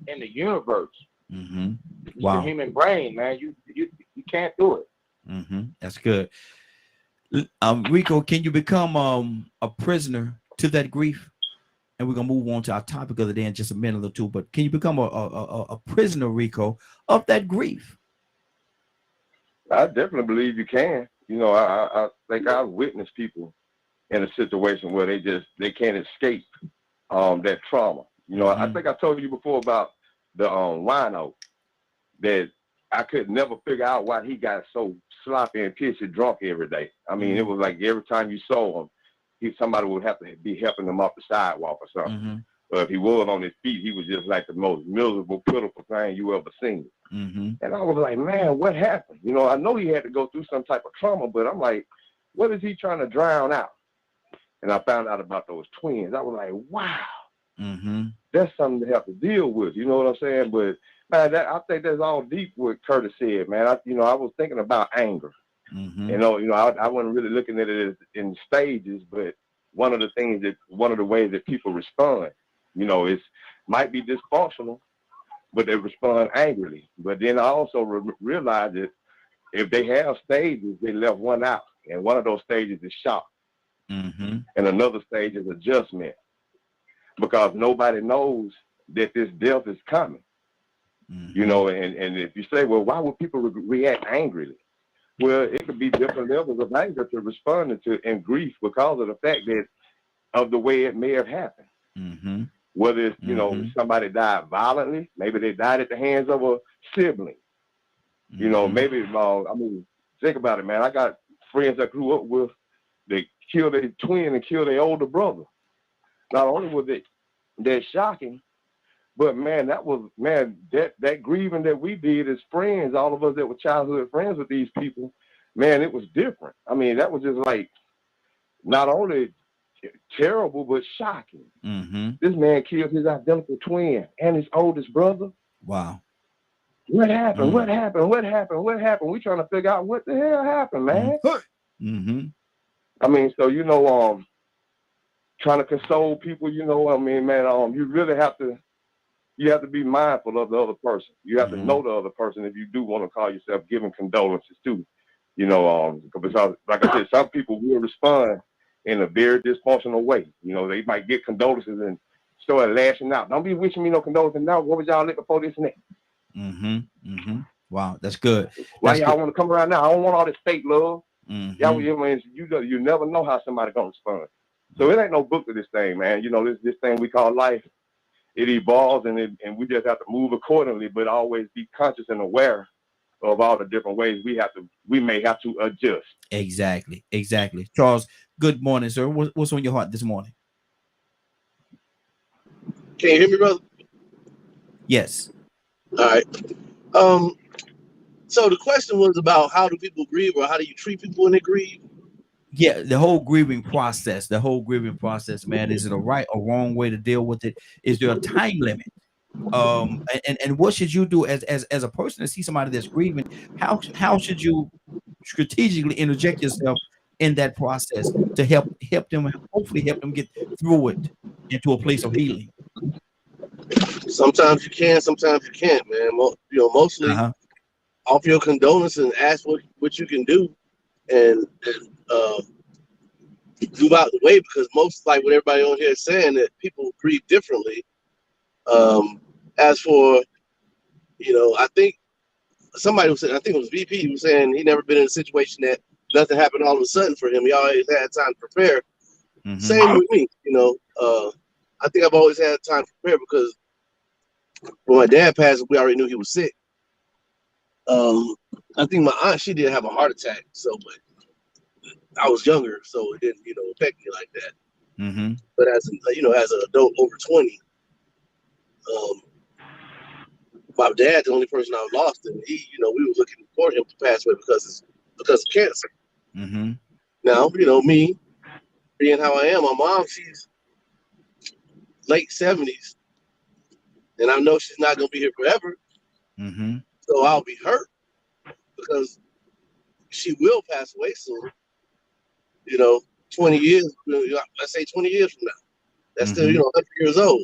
in the universe. It's the human brain, man. You can't do it. That's good. Rico, can you become a prisoner to that grief? And we're gonna move on to our topic of the day in just a minute or two. But can you become a prisoner, Rico, of that grief? I definitely believe you can. I think I've witnessed people in a situation where they can't escape that trauma. I think I told you before about the wino that I could never figure out why he got so sloppy and pissy drunk every day. I mean, it was like every time you saw him, somebody would have to be helping him off the sidewalk or something. If he was on his feet, he was just like the most miserable, pitiful thing you ever seen. And I was like, man, what happened? You know, I know he had to go through some type of trauma, but I'm like, what is he trying to drown out? And I found out about those twins. I was like, wow, that's something to have to deal with. You know what I'm saying? But man, I think that's all deep what Curtis said, man. I was thinking about anger. You know, I wasn't really looking at it as in stages, but one of the ways that people respond, you know, might be dysfunctional, but they respond angrily. But then I also realized that if they have stages, they left one out, and one of those stages is shock, and another stage is adjustment, because nobody knows that this death is coming. You know, and if you say, well, why would people react angrily? Well, it could be different levels of anger to responding to and grief because of the fact that of the way it may have happened. Whether it's, you know, somebody died violently, maybe they died at the hands of a sibling. You know, maybe, I mean, think about it, man. I got friends I grew up with, they killed their twin and killed their older brother. Not only was that shocking, but man, that grieving that we did as friends, all of us that were childhood friends with these people, man, it was different. I mean, that was just like, not only terrible, but shocking. This man killed his identical twin and his oldest brother. Wow. What happened? What happened? What happened? What happened? We trying to figure out what the hell happened, man. I mean, so, you know, trying to console people, you know, I mean, man, you really have to be mindful of the other person. You have to know the other person if you do want to call yourself giving condolences too. You know, because like I said, some people will respond in a very dysfunctional way. You know, they might get condolences and start lashing out. Don't be wishing me no condolences now. What was y'all looking for this and that? Wow, that's good. Why That's y'all good. want to come around now? I don't want all this fake love. Y'all, Mhm. you never know how somebody gonna respond. So it ain't no book to this thing, man. You know, this thing we call life. It evolves, and we just have to move accordingly, but always be conscious and aware of all the different ways we may have to adjust. Exactly. Charles, good morning, sir. What's on your heart this morning? Can you hear me, brother? Yes. All right. So the question was about how do people grieve, or how do you treat people when they grieve? Yeah, the whole grieving process, man. Is it a right or wrong way to deal with it? Is there a time limit? And what should you do as a person to see somebody that's grieving? How should you strategically interject yourself in that process to help them, hopefully help them get through it into a place of healing? Sometimes you can, sometimes you can't, man. Mostly offer your condolences and ask what you can do, and move out the way, because most, like what everybody on here is saying, that people grieve differently. As for, I think somebody was saying, I think it was VP, was saying he never been in a situation that nothing happened all of a sudden for him. He always had time to prepare. Same with me, I think I've always had time to prepare, because when my dad passed, we already knew he was sick. I think my aunt, she did have a heart attack, but I was younger, so it didn't, affect me like that. But as an adult over 20, my dad's the only person I lost, and he, we were looking for him to pass away because of cancer. Now, me being how I am, my mom, she's late 70s, and I know she's not gonna be here forever. So I'll be hurt because she will pass away soon. 20 years, let's say 20 years from now, that's still 100 years old.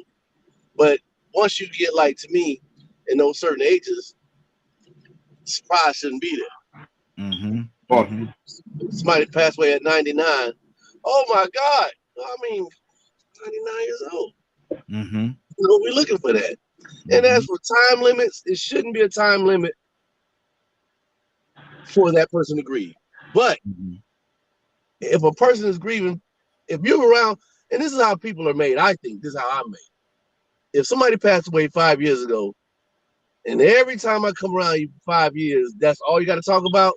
But once you get, like, to me, in those certain ages, surprise shouldn't be there. Somebody passed away at 99. Oh my God! I mean, 99 years old. We're looking for that. And as for time limits, it shouldn't be a time limit for that person to grieve. But if a person is grieving, if you're around, and this is how people are made, I think this is how I'm made. If somebody passed away 5 years ago, and every time I come around you for 5 years, that's all you got to talk about,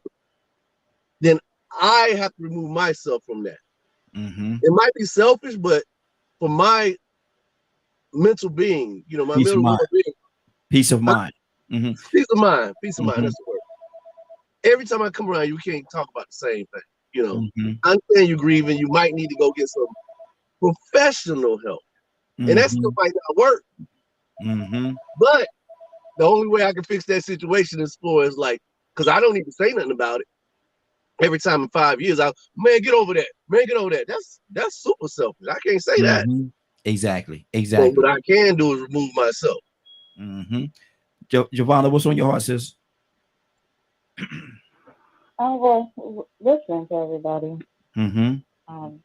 then I have to remove myself from that. It might be selfish, but for my mental being, you know, my Peace of mental mind. well-being. Peace of mind. Mm-hmm. Peace of mind. Peace of mind. Mm-hmm. That's the word. Every time I come around, you can't talk about the same thing. You know, Mm-hmm. I understand you grieving. You might need to go get some professional help, and that still Mm-hmm. might not work. Mm-hmm. But the only way I can fix that situation is like, because I don't need to say nothing about it. Every time in 5 years, man, get over that. Man, get over that. That's super selfish. I can't say that. Mm-hmm. Exactly. So Exactly. what I can do is remove myself. Mm-hmm. Giovanna, what's on your heart, sis? Oh well, listening to everybody. Mm-hmm.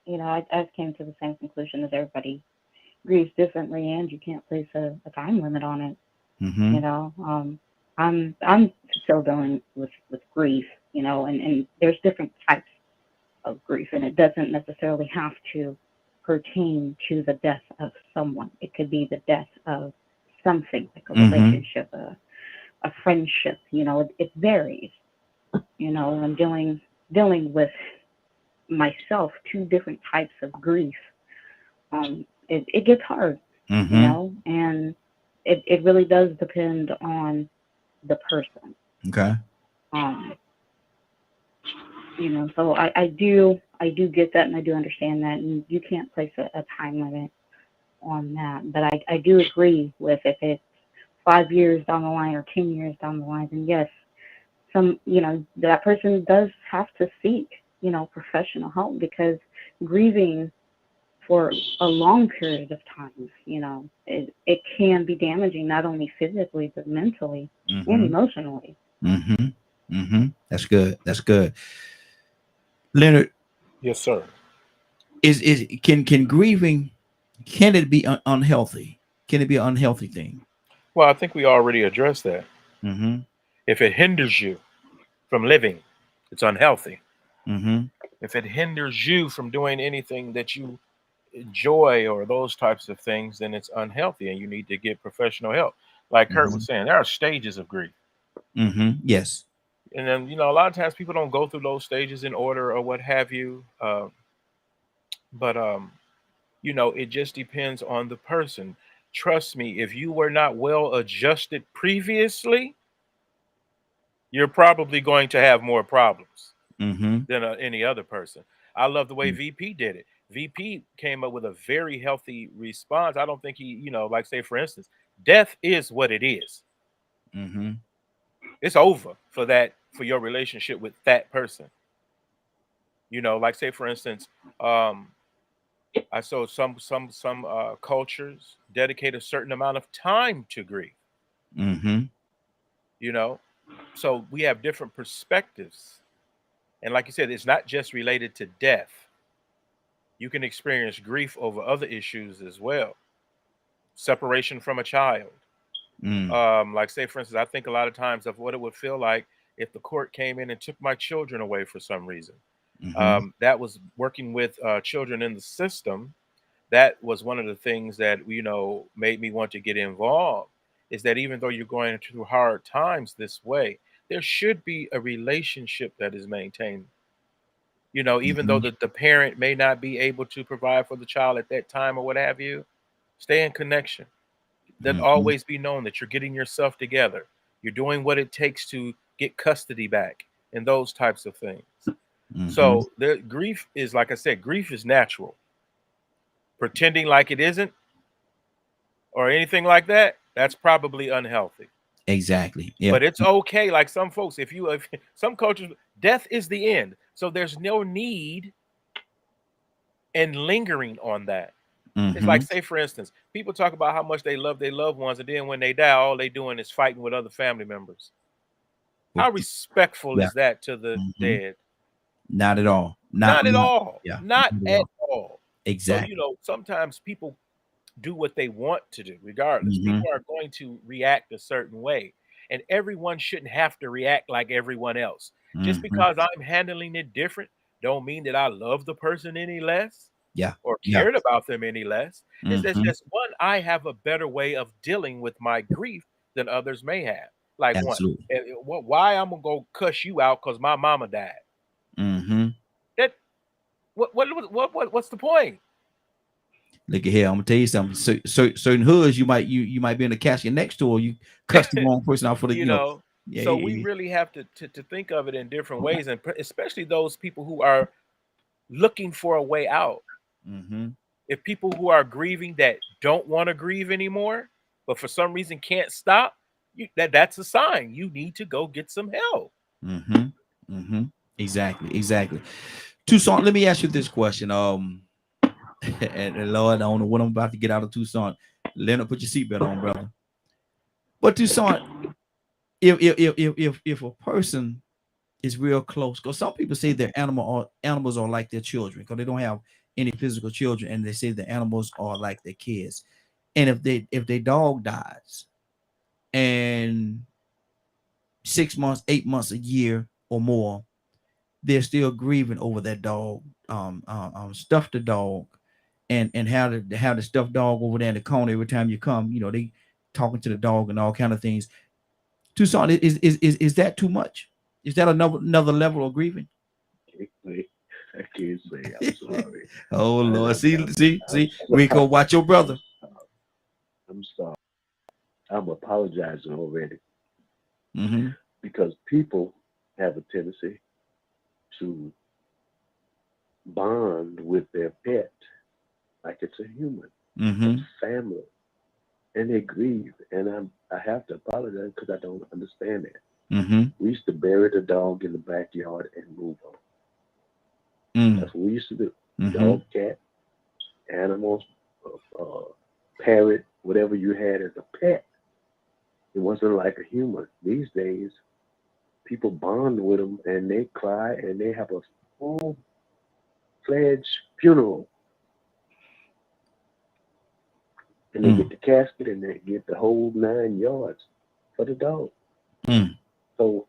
You know, I came to the same conclusion as everybody grieves differently, and you can't place a time limit on it. Mm-hmm. You know, I'm still dealing with grief. You know, and there's different types of grief, and it doesn't necessarily have to pertain to the death of someone. It could be the death of something, like a Mm-hmm. relationship, a friendship. You know, it varies. You know, I'm dealing with myself two different types of grief. It gets hard, you Mm-hmm. know, and it really does depend on the person. Okay. Um, you know, so I do get that and I do understand that, and you can't place a time limit on that. But I do agree with if it's 5 years down the line or 10 years down the line, then yes, that person does have to seek, professional help, because grieving for a long period of time, it can be damaging, not only physically but mentally and Mm-hmm. emotionally. Mm-hmm. Mm-hmm. That's good. That's good. Leonard, Yes, sir. Can grieving, can it be unhealthy? Can it be an unhealthy thing? Well, I think we already addressed that. Mm-hmm. If it hinders you from living, it's unhealthy. Mm-hmm. If it hinders you from doing anything that you enjoy or those types of things, then it's unhealthy and you need to get professional help. Like Kurt Mm-hmm. was saying, there are stages of grief. Mm-hmm. Yes. And then, a lot of times people don't go through those stages in order or what have you. But it just depends on the person. Trust me, if you were not well adjusted previously, you're probably going to have more problems Mm-hmm. than any other person. I love the way VP did it. VP came up with a very healthy response. I don't think he, like say for instance, death is what it is. Mm-hmm. It's over for your relationship with that person. Like say for instance, I saw some cultures dedicate a certain amount of time to grief. Mm-hmm. You know, so we have different perspectives, and like you said, it's not just related to death. You can experience grief over other issues as well. Separation from a child. Mm. Like say for instance, I think a lot of times of what it would feel like if the court came in and took my children away for some reason. Mm-hmm. That was working with children in the system. That was one of the things that made me want to get involved, is that even though you're going through hard times this way, there should be a relationship that is maintained. Even though Mm-hmm. the parent may not be able to provide for the child at that time or what have you, stay in connection. That Mm-hmm. always be known that you're getting yourself together, you're doing what it takes to get custody back, and those types of things. Mm-hmm. So the grief is, like I said, grief is natural. Pretending like it isn't or anything like that, that's probably unhealthy. Exactly. Yeah. But it's okay. Like some folks, if some cultures, death is the end. So there's no need in lingering on that. It's Mm-hmm. like, say, for instance, people talk about how much they love their loved ones, and then when they die, all they doing is fighting with other family members. How respectful Yeah. is that to the Mm-hmm. dead? Not at all. Not at all. Yeah. Not Not at at all. all. So, Exactly. sometimes people do what they want to do, regardless. Mm-hmm. People are going to react a certain way, and everyone shouldn't have to react like everyone else. Just Mm-hmm. because I'm handling it different, don't mean that I love the person any less Yeah. or Yeah. cared about them any less. It's Mm-hmm. just one, I have a better way of dealing with my grief than others may have. Like one, Absolutely. why I'm gonna go cuss you out because my mama died? Mm-hmm. That what's the point? Look at here, I'm gonna tell you something. Certain hoods, you might be in the casket next to, or you cuss the wrong person out for the, you know. yeah, So yeah, we yeah. really have to think of it in different ways, and especially those people who are looking for a way out. If people who are grieving that don't want to grieve anymore, but for some reason can't stop, that's a sign you need to go get some help. Exactly. Tucson, let me ask you this question. And Lord, I don't know what I'm about to get out of Tucson. Leonard, put your seatbelt on, brother. But Tucson, if a person is real close, because some people say their animals are like their children, because they don't have any physical children, and they say the animals are like their kids. And if their dog dies, and 6 months, 8 months, a year or more, they're still grieving over that dog. Stuff the dog, and have the stuffed dog over there in the corner every time you come. They talking to the dog and all kind of things. Tucson, is that too much? Is that another level of grieving? I can't say I'm sorry. Oh Lord, see, we go watch your brother. I'm sorry. I'm apologizing already. Mm-hmm. Because people have a tendency to bond with their pet like it's a human, it's family, and they grieve. And I have to apologize because I don't understand that. We used to bury the dog in the backyard and move on. That's what we used to do. Dog, cat, animals, parrot, whatever you had as a pet. It wasn't like a human. These days, people bond with them and they cry and they have a full-fledged funeral. And they get the casket and they get the whole 9 yards for the dog. So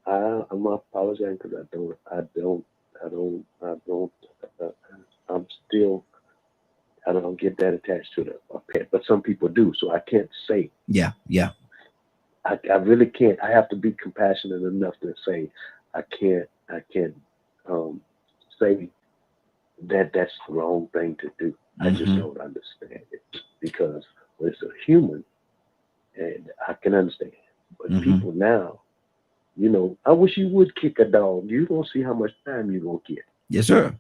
I'm apologizing because I don't get that attached to a pet, but some people do. So I can't say. Yeah. I really can't. I have to be compassionate enough to say I can't say that that's the wrong thing to do. I just don't understand it because it's a human, and I can understand. But people now, I wish you would kick a dog. You don't see how much time you're gonna get. Yes, sir.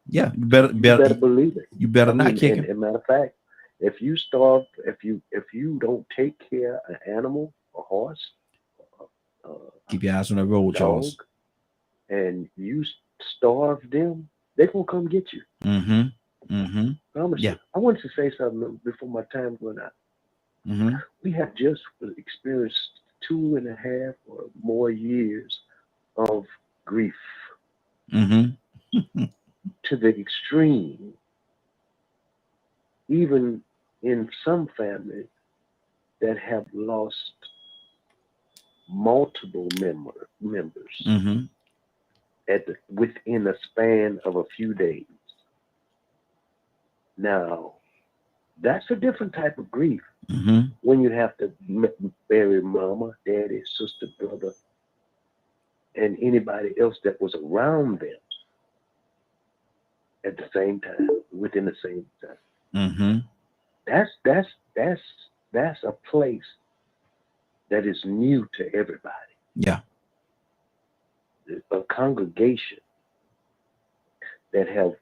Yeah, you better believe it. You better not kick him. As a matter of fact, if you starve, if you don't take care of an animal, a horse, keep your eyes on the road, Charles. And you starve them, they're gonna come get you. Promise you. I wanted to say something before my time went out. We have just experienced 2.5 or more years of grief to the extreme. Even in some families that have lost multiple members within a span of a few days. Now, that's a different type of grief when you have to bury mama, daddy, sister, brother, and anybody else that was around them at the same time, within the same time. That's a place that is new to everybody. Yeah. A congregation that have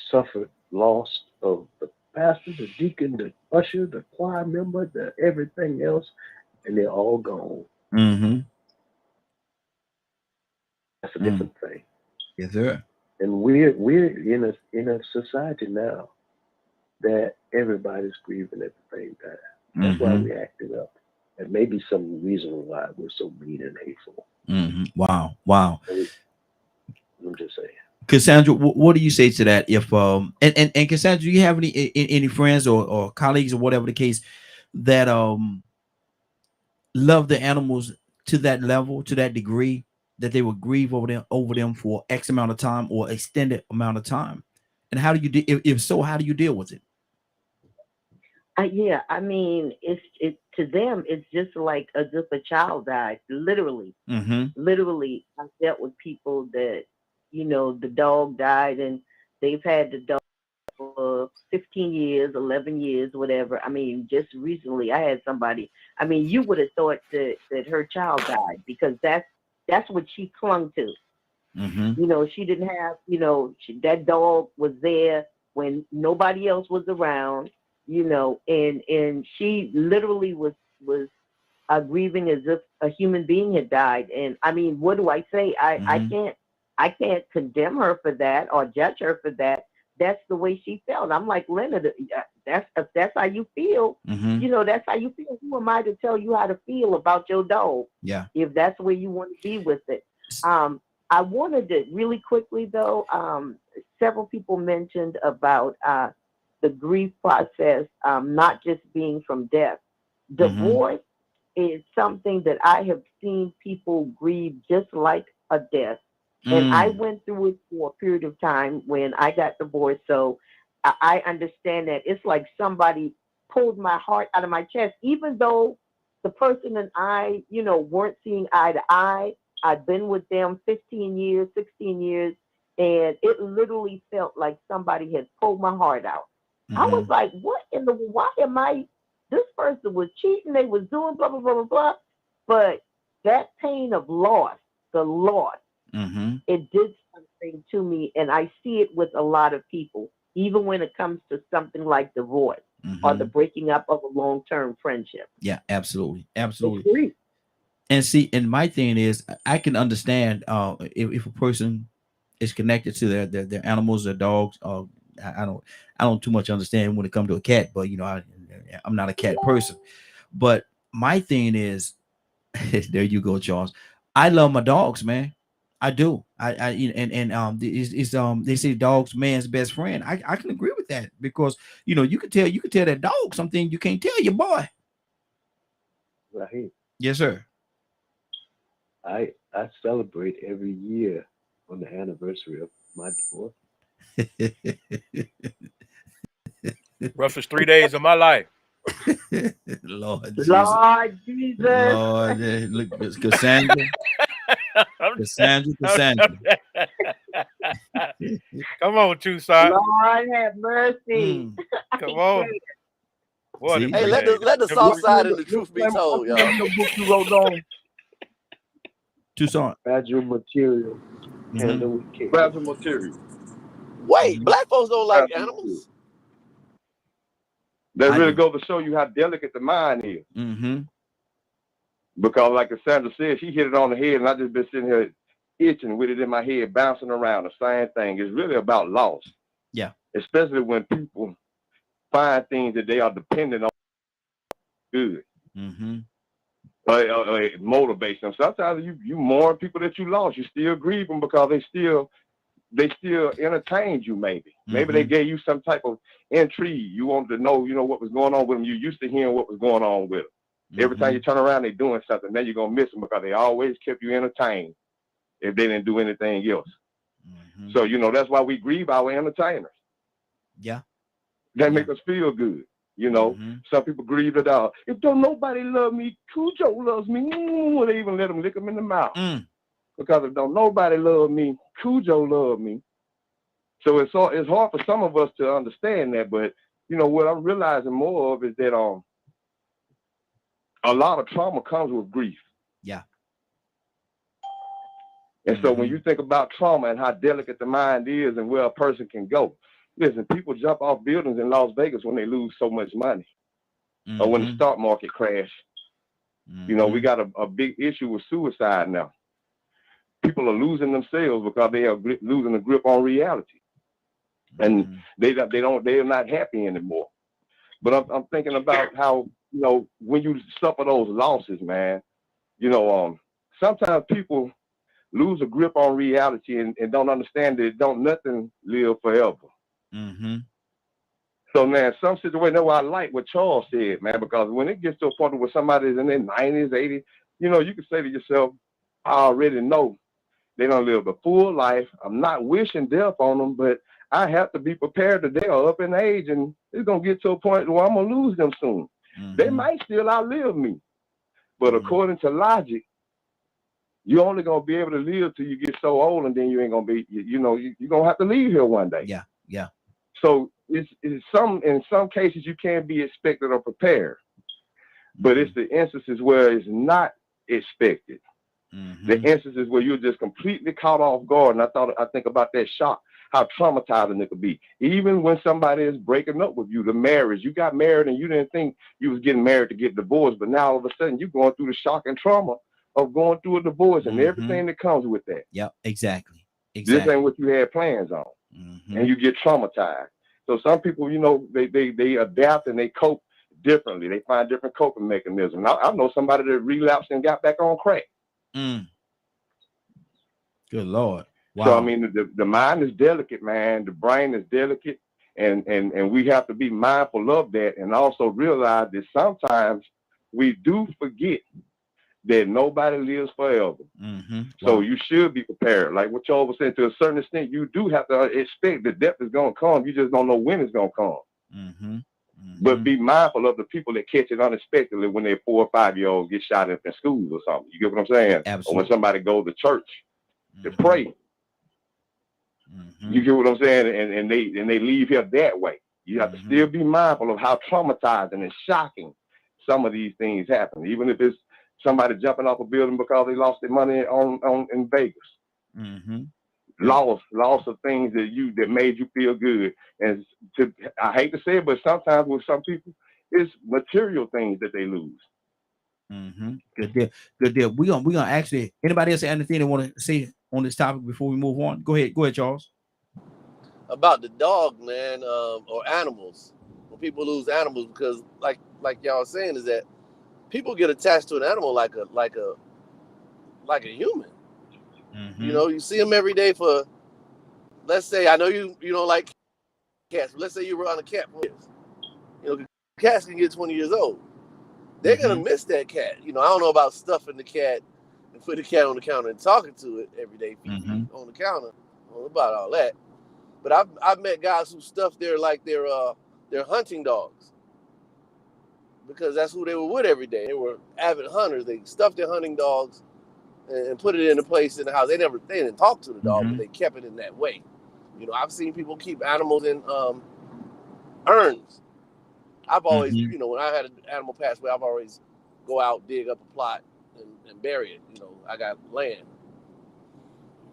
suffered loss of the pastor, the deacon, the usher, the choir member, the everything else, and they're all gone. That's a different thing. Yes, sir. And we're in a society now that everybody's grieving at the same time. That's why we're acting up. And maybe some reason why we're so mean and hateful. Wow. I'm just saying. Cassandra, what do you say to that? If and Cassandra, do you have any friends or colleagues or whatever the case that love the animals to that level, to that degree, that they would grieve over them for X amount of time or extended amount of time? And how do you if so, how do you deal with it? Yeah, I mean, it to them, it's just like as if a child died. Literally, literally, I've dealt with people that, the dog died and they've had the dog for for 15 years, 11 years, whatever. I mean, just recently I had somebody, I mean, you would have thought that her child died because that's what she clung to. You know, she didn't have, you know, that dog was there when nobody else was around, you know, and she literally was grieving as if a human being had died. And I mean, what do I say? I can't condemn her for that or judge her for that. That's the way she felt. I'm like, Leonard, if that's how you feel, you know, that's how you feel. Who am I to tell you how to feel about your dog? Yeah. If that's where you want to be with it. I wanted to really quickly though, several people mentioned about the grief process, not just being from death. Divorce is something that I have seen people grieve just like a death. And I went through it for a period of time when I got divorced. So I understand that it's like somebody pulled my heart out of my chest, even though the person and I, you know, weren't seeing eye to eye. I'd been with them 15 years, 16 years, and it literally felt like somebody had pulled my heart out. I was like, what in the, why am I, this person was cheating, they was doing blah, blah, blah, blah, blah. But that pain of loss, the loss, it did something to me. And I see it with a lot of people, even when it comes to something like divorce or the breaking up of a long-term friendship. Yeah, absolutely. Absolutely. And see, and my thing is, I can understand if a person is connected to their animals, their dogs. I don't too much understand when it comes to a cat, but you know, I'm not a cat person. But my thing is, there you go, Charles. I love my dogs, man. I do. They say dogs man's best friend. I can agree with that because you know you can tell that dog something you can't tell your boy. Right. Yes, sir. I celebrate every year on the anniversary of my divorce. Roughest 3 days of my life. Lord Jesus. Lord Jesus. Lord, look, Cassandra. Cassandra. Come on, Tucson. Lord have mercy. Come on. What Hey, let the soft side and the truth be told, y'all. Book you wrote on. Tucson. Fragile material. Handle with care. Fragile material. Wait, black folks don't like animals? That really goes to show you how delicate the mind is. Because like Cassandra said, she hit it on the head, and I just been sitting here itching with it in my head, bouncing around. The same thing. It's really about loss. Yeah. Especially when people find things that they are dependent on. Good. Motivation. Sometimes you mourn people that you lost. You still grieve them because they still entertained you. Maybe they gave you some type of intrigue. You wanted to know, what was going on with them. You used to hearing what was going on with them. Every time you turn around, they're doing something. Then you're gonna miss them because they always kept you entertained if they didn't do anything else. So that's why we grieve our entertainers. Yeah. That make us feel good. Some people grieve it out. If don't nobody love me, Cujo loves me. They even let them lick them in the mouth. Because if don't nobody love me, Cujo love me. So it's hard for some of us to understand that. But what I'm realizing more of is that a lot of trauma comes with grief. Yeah. And so when you think about trauma and how delicate the mind is and where a person can go, listen, people jump off buildings in Las Vegas when they lose so much money or when the stock market crash. We got a big issue with suicide now. People are losing themselves because they are losing a grip on reality. And they're not happy anymore. But I'm thinking about how, when you suffer those losses, man, sometimes people lose a grip on reality and don't understand that don't nothing live forever. So, man, some situation, that's why I like what Charles said, man, because when it gets to a point where somebody's in their 90s, 80s, you can say to yourself, I already know they don't live a full life. I'm not wishing death on them, but I have to be prepared that they are up in age and it's going to get to a point where I'm going to lose them soon. They might still outlive me. But according to logic, you're only going to be able to live till you get so old and then you ain't going to be, you're going to have to leave here one day. Yeah. So in some cases you can be expected or prepared, but it's the instances where it's not expected. The instances where you're just completely caught off guard. And I think about that shock, how traumatizing it could be. Even when somebody is breaking up with you, the marriage, you got married and you didn't think you was getting married to get divorced, but now all of a sudden you're going through the shock and trauma of going through a divorce and everything that comes with that. Yep, exactly. This ain't what you had plans on. And you get traumatized. So some people, they adapt and they cope differently. They find different coping mechanisms. I know somebody that relapsed and got back on crack. Good Lord. Wow. So I mean, the mind is delicate, man. The brain is delicate, and we have to be mindful of that, and also realize that sometimes we do forget that nobody lives forever. So you should be prepared. Like what y'all was saying, to a certain extent, you do have to expect that death is going to come. You just don't know when it's going to come. But be mindful of the people that catch it unexpectedly when they're 4 or 5 year olds get shot up in schools or something. You get what I'm saying? Absolutely. Or when somebody goes to church to pray. You get what I'm saying? And they leave here that way. You have to still be mindful of how traumatizing and shocking some of these things happen, even if it's somebody jumping off a building because they lost their money in Vegas. Loss of things that made you feel good. And I hate to say it, but sometimes with some people, it's material things that they lose. Good deal. Good deal. We're gonna actually, anybody else have anything they want to say on this topic before we move on? Go ahead, Charles. About the dog, man, or animals. When people lose animals, because like y'all saying, is that people get attached to an animal like a human. You see them every day for, let's say, I know you don't like cats, but let's say you were on a cat for years. Cats can get 20 years old. They're gonna miss that cat. I don't know about stuffing the cat and putting the cat on the counter and talking to it every day on the counter. I don't know about all that. But I've met guys who stuffed their hunting dogs, because that's who they were with every day. They were avid hunters. They stuffed their hunting dogs and put it in a place in the house. They didn't talk to the dog, but they kept it in that way. I've seen people keep animals in urns. I've always, when I had an animal pass away, I've always go out, dig up a plot and bury it. I got land.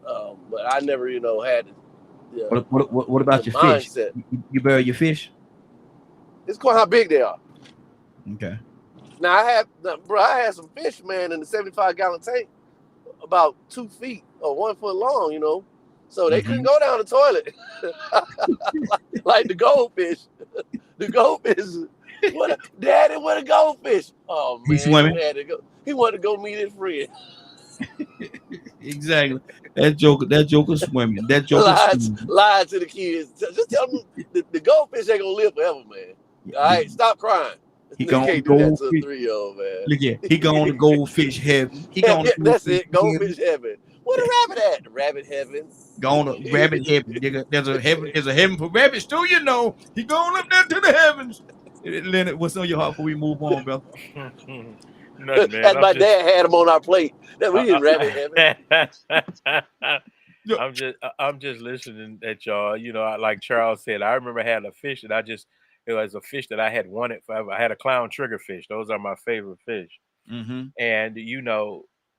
But I never, had what about your mindset. Fish? You bury your fish? It's quite how big they are. Okay. Now I had some fish, man, in the 75-gallon tank, about 2 feet or 1 foot long, so they couldn't go down the toilet like the goldfish. The goldfish, Daddy, what a goldfish! Oh man, He's swimming. He wanted to go meet his friend. Exactly. That joker swimming. That joker lied to the kids. Just tell them the goldfish ain't gonna live forever, man. All right, stop crying. He can't do that to a 3-year-old, man. Look here, he going to goldfish heaven. That's it, goldfish heaven. Where the rabbit at? The rabbit heaven. Going to rabbit heaven, nigga. There's a heaven for rabbits too, He going up there to the heavens. Leonard, what's on your heart before we move on, brother? Nothing, man. As my dad had him on our plate. That we in rabbit heaven. I'm just listening at y'all. Like Charles said, I remember I had a fish that it was a fish that I had wanted forever. I had a clown triggerfish. Those are my favorite fish. And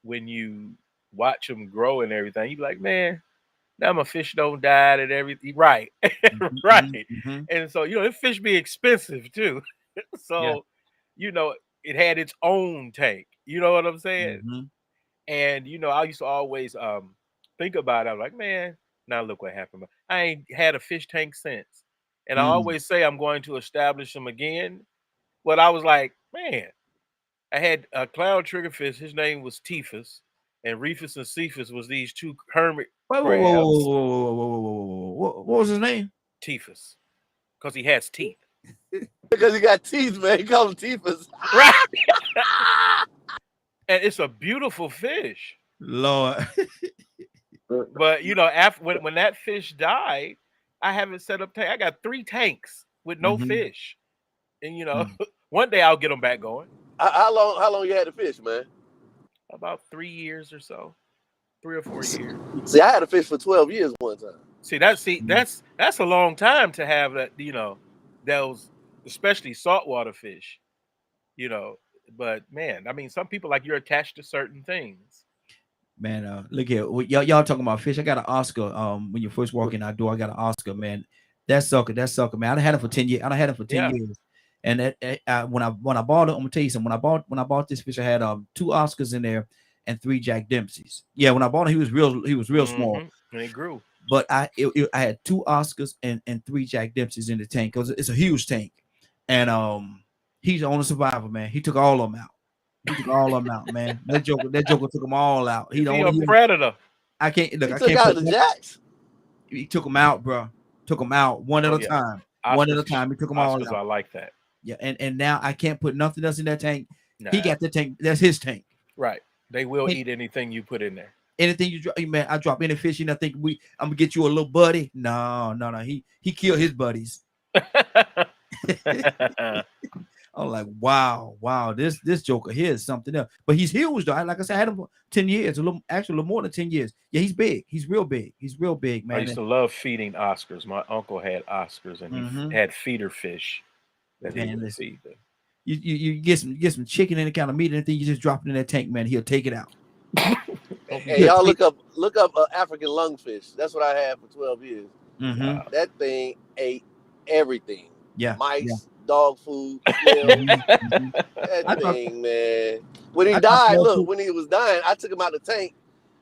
when you watch them grow and everything, you be like, man, now my fish don't die and everything. Right. Right. And so, the fish be expensive too. So, it had its own tank. You know what I'm saying? And, I used to always think about it. I'm like, man, now look what happened. I ain't had a fish tank since. And I always say I'm going to establish them again. But I was like, man, I had a clown triggerfish. His name was Tephus. And Rufus and Cephas was these two hermit crabs. What was his name? Tephus. Because he has teeth. Because he got teeth, man. He called him Tephus. Right. And it's a beautiful fish. Lord. But after when that fish died, I haven't set up tank. I got 3 tanks with no fish. And one day I'll get them back going. How long you had the fish, man? About 3 years or so. 3 or 4 years. See, I had a fish for 12 years one time. that's a long time to have that. Those especially saltwater fish. But man, I mean, some people like you're attached to certain things. Man, look here. Y'all talking about fish. I got an Oscar. When you first walk in our door, I got an Oscar, man. That sucker, man. I had it for 10 years. I had it for 10 years. And when I bought it, I'm gonna tell you something. When I bought this fish, I had 2 Oscars in there and 3 Jack Dempseys. Yeah, when I bought it, he was real small. And he grew. But I had 2 Oscars and 3 Jack Dempseys in the tank because it's a huge tank. And he's the only survivor, man. He took all of them out. He took all of them out, man. That Joker took them all out. He's a predator. I can't look. He I took can't out put the Jacks. He took them out, bro. Took them out one at a time. Oscars, one at a time. He took them all out. I like that. Yeah, and now I can't put nothing else in that tank. Nah. He got the tank. That's his tank. Right. They will eat anything you put in there. Anything you drop, man. I drop any fish, and I think I'm gonna get you a little buddy. No. He killed his buddies. I'm like, wow, this Joker here is something else. But he's huge though. Like I said, I had him for 10 years, a little more than 10 years. Yeah, he's big. He's real big. He's real big, man. I used to love feeding Oscars. My uncle had Oscars, and he had feeder fish that he would feed them. You get some chicken, any kind of meat, anything, you just drop it in that tank, man. He'll take it out. Hey, y'all look up African lungfish. That's what I had for 12 years. That thing ate everything. Yeah, mice, dog food. That thing, man. When he died, when he was dying, I took him out the tank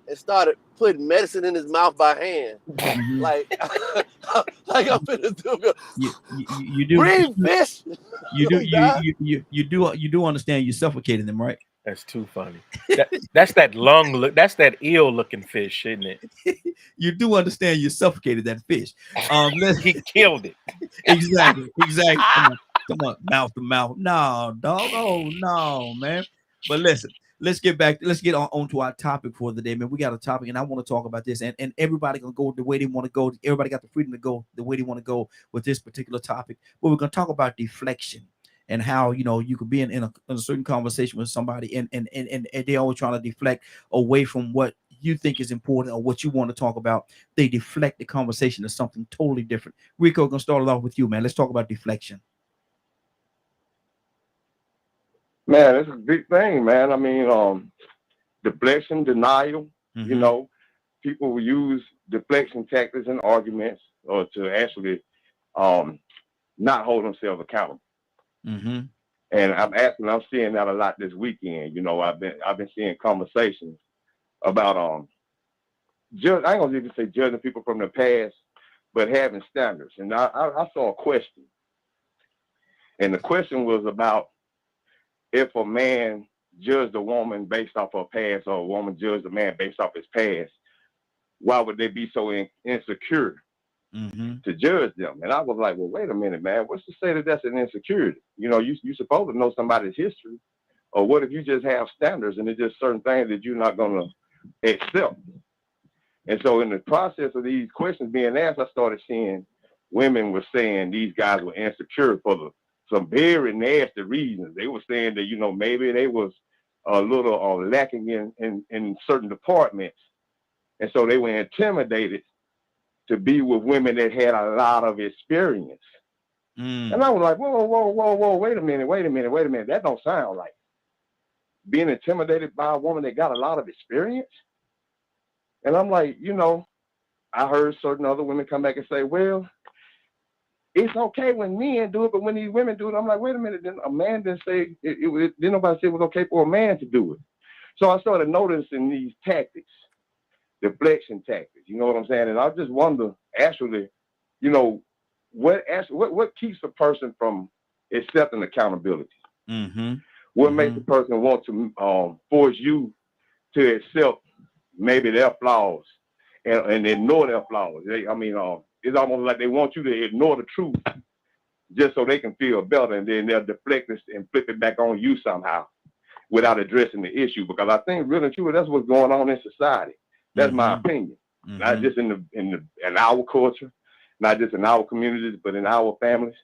and started putting medicine in his mouth by hand, like I'm finna do. You do breathe, fish. You do understand you're suffocating them, right? That's too funny. That's that lung look. That's that eel looking fish, isn't it? You do understand you suffocated that fish. He killed it. Exactly. Come on, mouth to mouth. No, dog. Oh no, man. But listen, let's get on to our topic for the day, man. We got a topic, and I want to talk about this. And everybody gonna go the way they want to go. Everybody got the freedom to go the way they want to go with this particular topic. But we're gonna talk about deflection. And how you could be in a certain conversation with somebody and they always trying to deflect away from what you think is important or what you want to talk about. They deflect the conversation to something totally different. Rico, we're gonna start it off with you, man. Let's talk about deflection. Man, it's a big thing, man. I mean, deflection, denial. People will use deflection tactics in arguments or to actually not hold themselves accountable. And I'm seeing that a lot this weekend. I've been seeing conversations about I ain't gonna even say judging people from the past, but having standards. And I saw a question, and the question was about if a man judged a woman based off her past, or a woman judged a man based off his past, why would they be so insecure to judge them? And I was like, well, wait a minute, man. What's to say that that's an insecurity? You're supposed to know somebody's history. Or what if you just have standards and it's just certain things that you're not going to accept? And so in the process of these questions being asked, I started seeing women were saying these guys were insecure for some very nasty reasons. They were saying that, maybe they was a little lacking in certain departments. And so they were intimidated to be with women that had a lot of experience. And I was like, whoa, wait a minute. That don't sound right. Being intimidated by a woman that got a lot of experience. And I'm like, I heard certain other women come back and say, well, it's okay when men do it, but when these women do it, I'm like, wait a minute, then a man didn't say, didn't nobody say it was okay for a man to do it. So I started noticing these tactics. Deflection tactics, you know what I'm saying? And I just wonder, actually, what keeps a person from accepting accountability? What makes a person want to force you to accept maybe their flaws and ignore their flaws? It's almost like they want you to ignore the truth just so they can feel better, and then they'll deflect this and flip it back on you somehow without addressing the issue. Because I think really and truly that's what's going on in society. That's my opinion. Not just in our culture, not just in our communities, but in our families.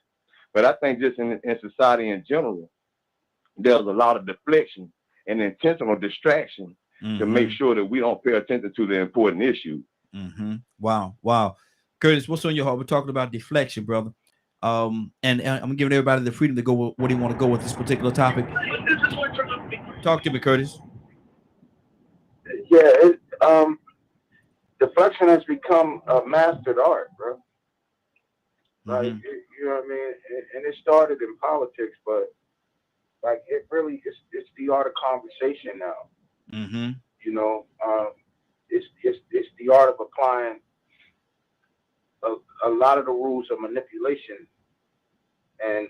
But I think just in society in general, there's a lot of deflection and intentional distraction to make sure that we don't pay attention to the important issue. Wow. Curtis, what's on your heart? We're talking about deflection, brother. And I'm giving everybody the freedom to go with what do you want to go with this particular topic. Talk to me, Curtis. Yeah, deflection has become a mastered art, bro. Like, you know what I mean? And it started in politics, but like it really it's the art of conversation now. You know, it's the art of applying a lot of the rules of manipulation and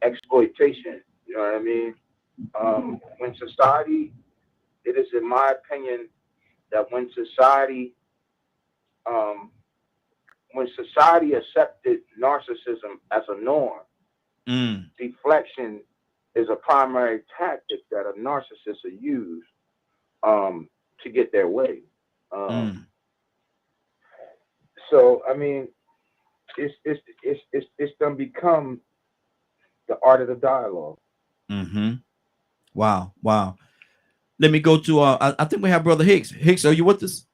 exploitation. You know what I mean? When society, it is in my opinion that when society accepted narcissism as a norm, deflection is a primary tactic that a narcissist will use to get their way. So I mean, it's done become the art of the dialogue. Wow. Let me go to I think we have Brother Hicks. Hicks, are you with us?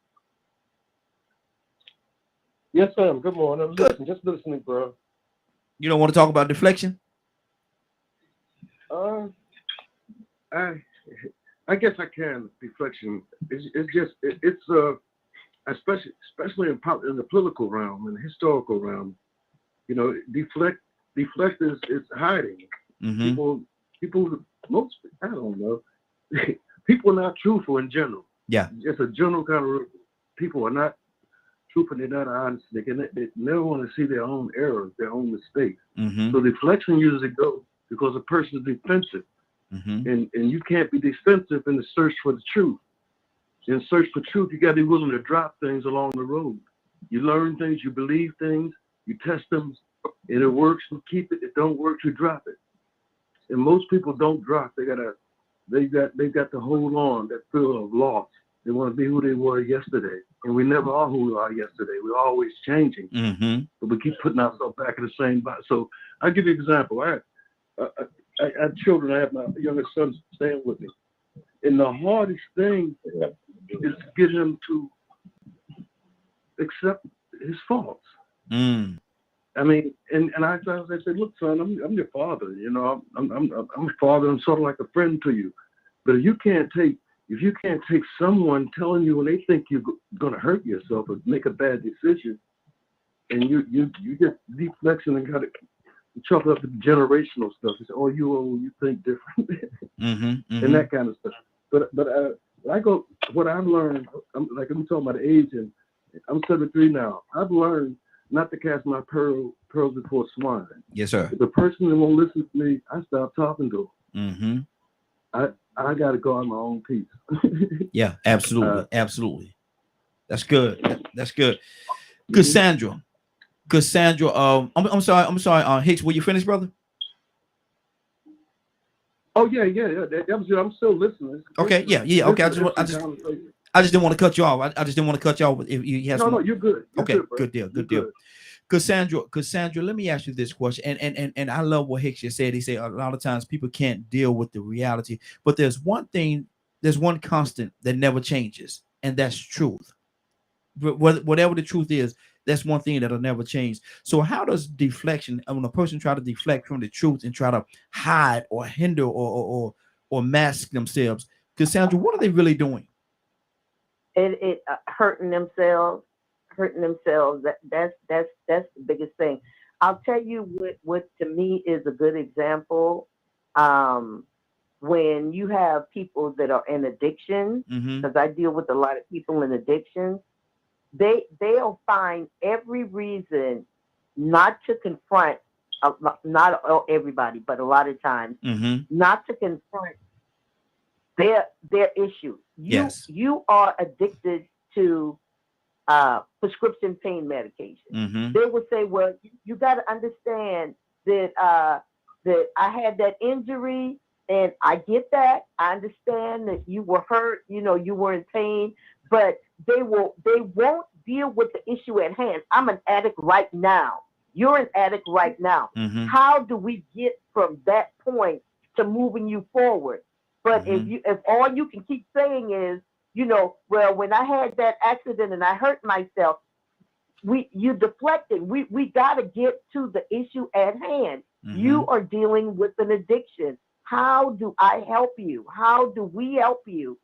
Yes, ma'am. Good morning. I'm just listening, bro. You don't want to talk about deflection? I guess I can. Deflection. It's especially in the political realm and the historical realm. You know, deflect is hiding. People, most, I don't know. People are not truthful in general. Yeah. It's a general kind of rule. People are not truthful, they're not honest. They never want to see their own errors, their own mistakes. So deflection usually goes because a person is defensive. And you can't be defensive in the search for the truth. In search for truth, you got to be willing to drop things along the road. You learn things, you believe things, you test them, and it works, you keep it. It don't work, you drop it. And most people don't drop. They got to hold on, that feel of loss. They want to be who they were yesterday. And we never are who we are yesterday. We're always changing. But we keep putting ourselves back in the same box. So I'll give you an example. I have children. I have my youngest son staying with me. And the hardest thing is to get him to accept his faults. I mean, and I said, look, son, I'm your father. You know, I'm a father. I'm sort of like a friend to you. But if you can't take someone telling you when they think you're going to hurt yourself or make a bad decision, and you get deflection and got to chalk up the generational stuff. You say, oh, you think different, and that kind of stuff. But what I've learned, I'm talking about the age, and I'm 73 now. I've learned not to cast my pearls before swine. Yes, sir. If the person that won't listen to me, I stop talking to them. I got to guard my own peace. Yeah, absolutely, absolutely. That's good. That's good. Cassandra. I'm sorry. Hicks, will you finish, brother? Oh yeah. I'm still listening. Okay, yeah. Okay, I just didn't want to cut you off. I just didn't want to cut you off. If you have no, you're good. Okay, good deal. Cassandra, let me ask you this question. And I love what Hicks just said. He said a lot of times people can't deal with the reality, but there's one constant that never changes, and that's truth. Whatever the truth is, that's one thing that'll never change. So how does deflection, when a person try to deflect from the truth and try to hide or hinder or mask themselves, Cassandra, what are they really doing? It hurting themselves. That's the biggest thing. I'll tell you what to me is a good example. When you have people that are in addiction, because I deal with a lot of people in addiction, they'll find every reason not to confront, not everybody, but a lot of times, not to confront their issues. You are addicted to prescription pain medication. They would say, well, you got to understand that that I had that injury, and I get that. I understand that you were hurt, you were in pain, but they won't deal with the issue at hand. I'm an addict right now. You're an addict right now. How do we get from that point to moving you forward? But if all you can keep saying is, well, when I had that accident and I hurt myself, you deflecting. We got to get to the issue at hand. You are dealing with an addiction. How do I help you? How do we help you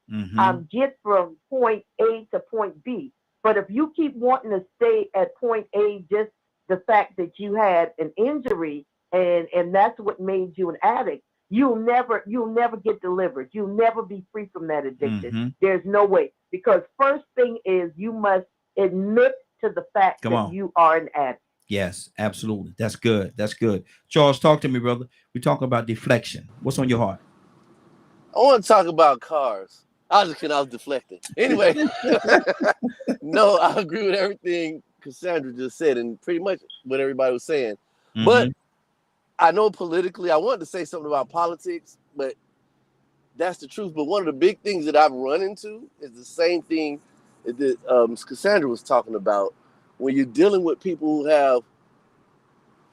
get from point A to point B? But if you keep wanting to stay at point A, just the fact that you had an injury and that's what made you an addict, you'll never get delivered. You'll never be free from that addiction. There's no way. Because first thing is you must admit to the fact that you are an addict. Yes, absolutely. That's good. That's good. Charles, talk to me, brother. We're talking about deflection. What's on your heart? I want to talk about cars. I was deflecting. Anyway, no, I agree with everything Cassandra just said and pretty much what everybody was saying. But I know politically, I wanted to say something about politics, but that's the truth. But one of the big things that I've run into is the same thing that Cassandra was talking about. When you're dealing with people who have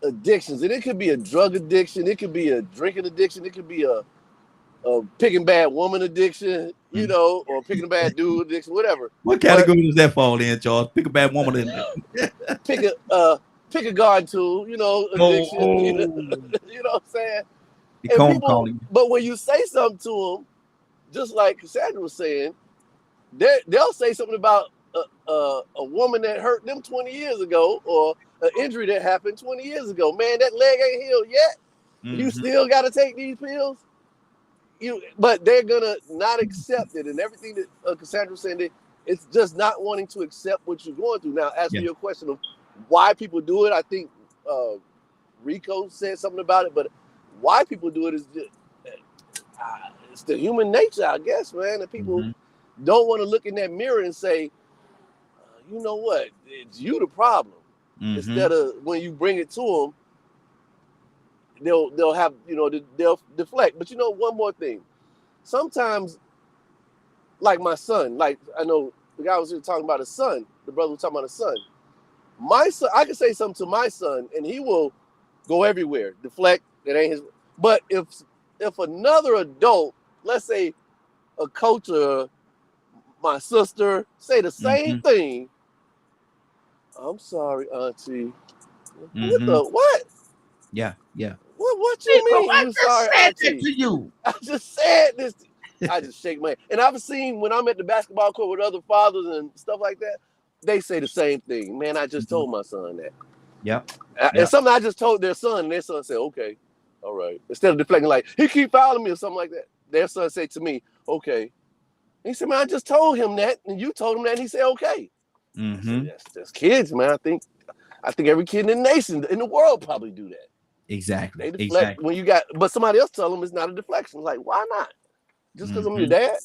addictions, and it could be a drug addiction, it could be a drinking addiction, it could be a picking bad woman addiction, you know, or picking a bad dude addiction, whatever. What category does that fall in, Charles? Pick a bad woman in. pick a guard tool, you know, addiction. You know what I'm saying? And people, but when you say something to them, just like Cassandra was saying, they'll say something about a woman that hurt them 20 years ago, or an injury that happened 20 years ago. Man, that leg ain't healed yet. You still got to take these pills. But they're gonna not accept it, and everything that Cassandra was saying, it's just not wanting to accept what you're going through. Now, as for your question of why people do it, I think Rico said something about it, but why people do it is just, it's the human nature, I guess, man. And people don't want to look in that mirror and say, you know what, it's you the problem. Instead of when you bring it to them, they'll have, you know, they'll deflect. But you know, one more thing. Sometimes, like my son, like I know the guy was here talking about his son, the brother was talking about his son. My son, I can say something to my son and he will go everywhere, deflect, it ain't his. But if another adult, let's say a coach or my sister, say the same thing, I'm sorry, Auntie. What? Yeah. What you mean? I You sorry, Auntie? To you. I just said this. I just shake my hand. And I've seen when I'm at the basketball court with other fathers and stuff like that, they say the same thing. Man, I just told my son that. And something I just told their son, and their son said, okay, all right. Instead of deflecting like, he keep following me or something like that, their son said to me, okay. And he said, man, I just told him that, and you told him that, and he said, okay. I said, that's kids, man. I think every kid in the nation, in the world probably do that. Exactly. They deflect when you got, but somebody else tell them it's not a deflection. Like, why not? Just because I'm your dad?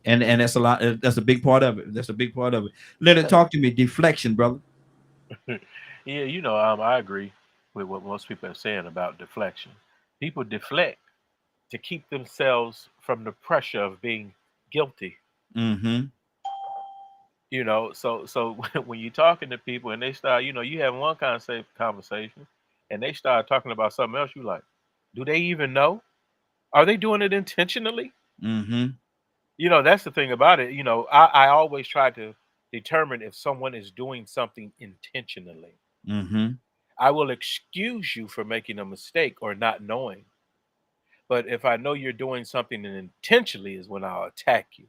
And that's a lot. That's a big part of it. That's a big part of it. Leonard, talk to me. Deflection, brother. Yeah, you know, I agree with what most people are saying about deflection. People deflect to keep themselves from the pressure of being guilty. You know, so when you're talking to people and they start, you know, you have one kind of conversation and they start talking about something else, you like, do they even know? Are they doing it intentionally? You know, that's the thing about it. You know, I always try to determine if someone is doing something intentionally. I will excuse you for making a mistake or not knowing. But if I know you're doing something intentionally is when I'll attack you.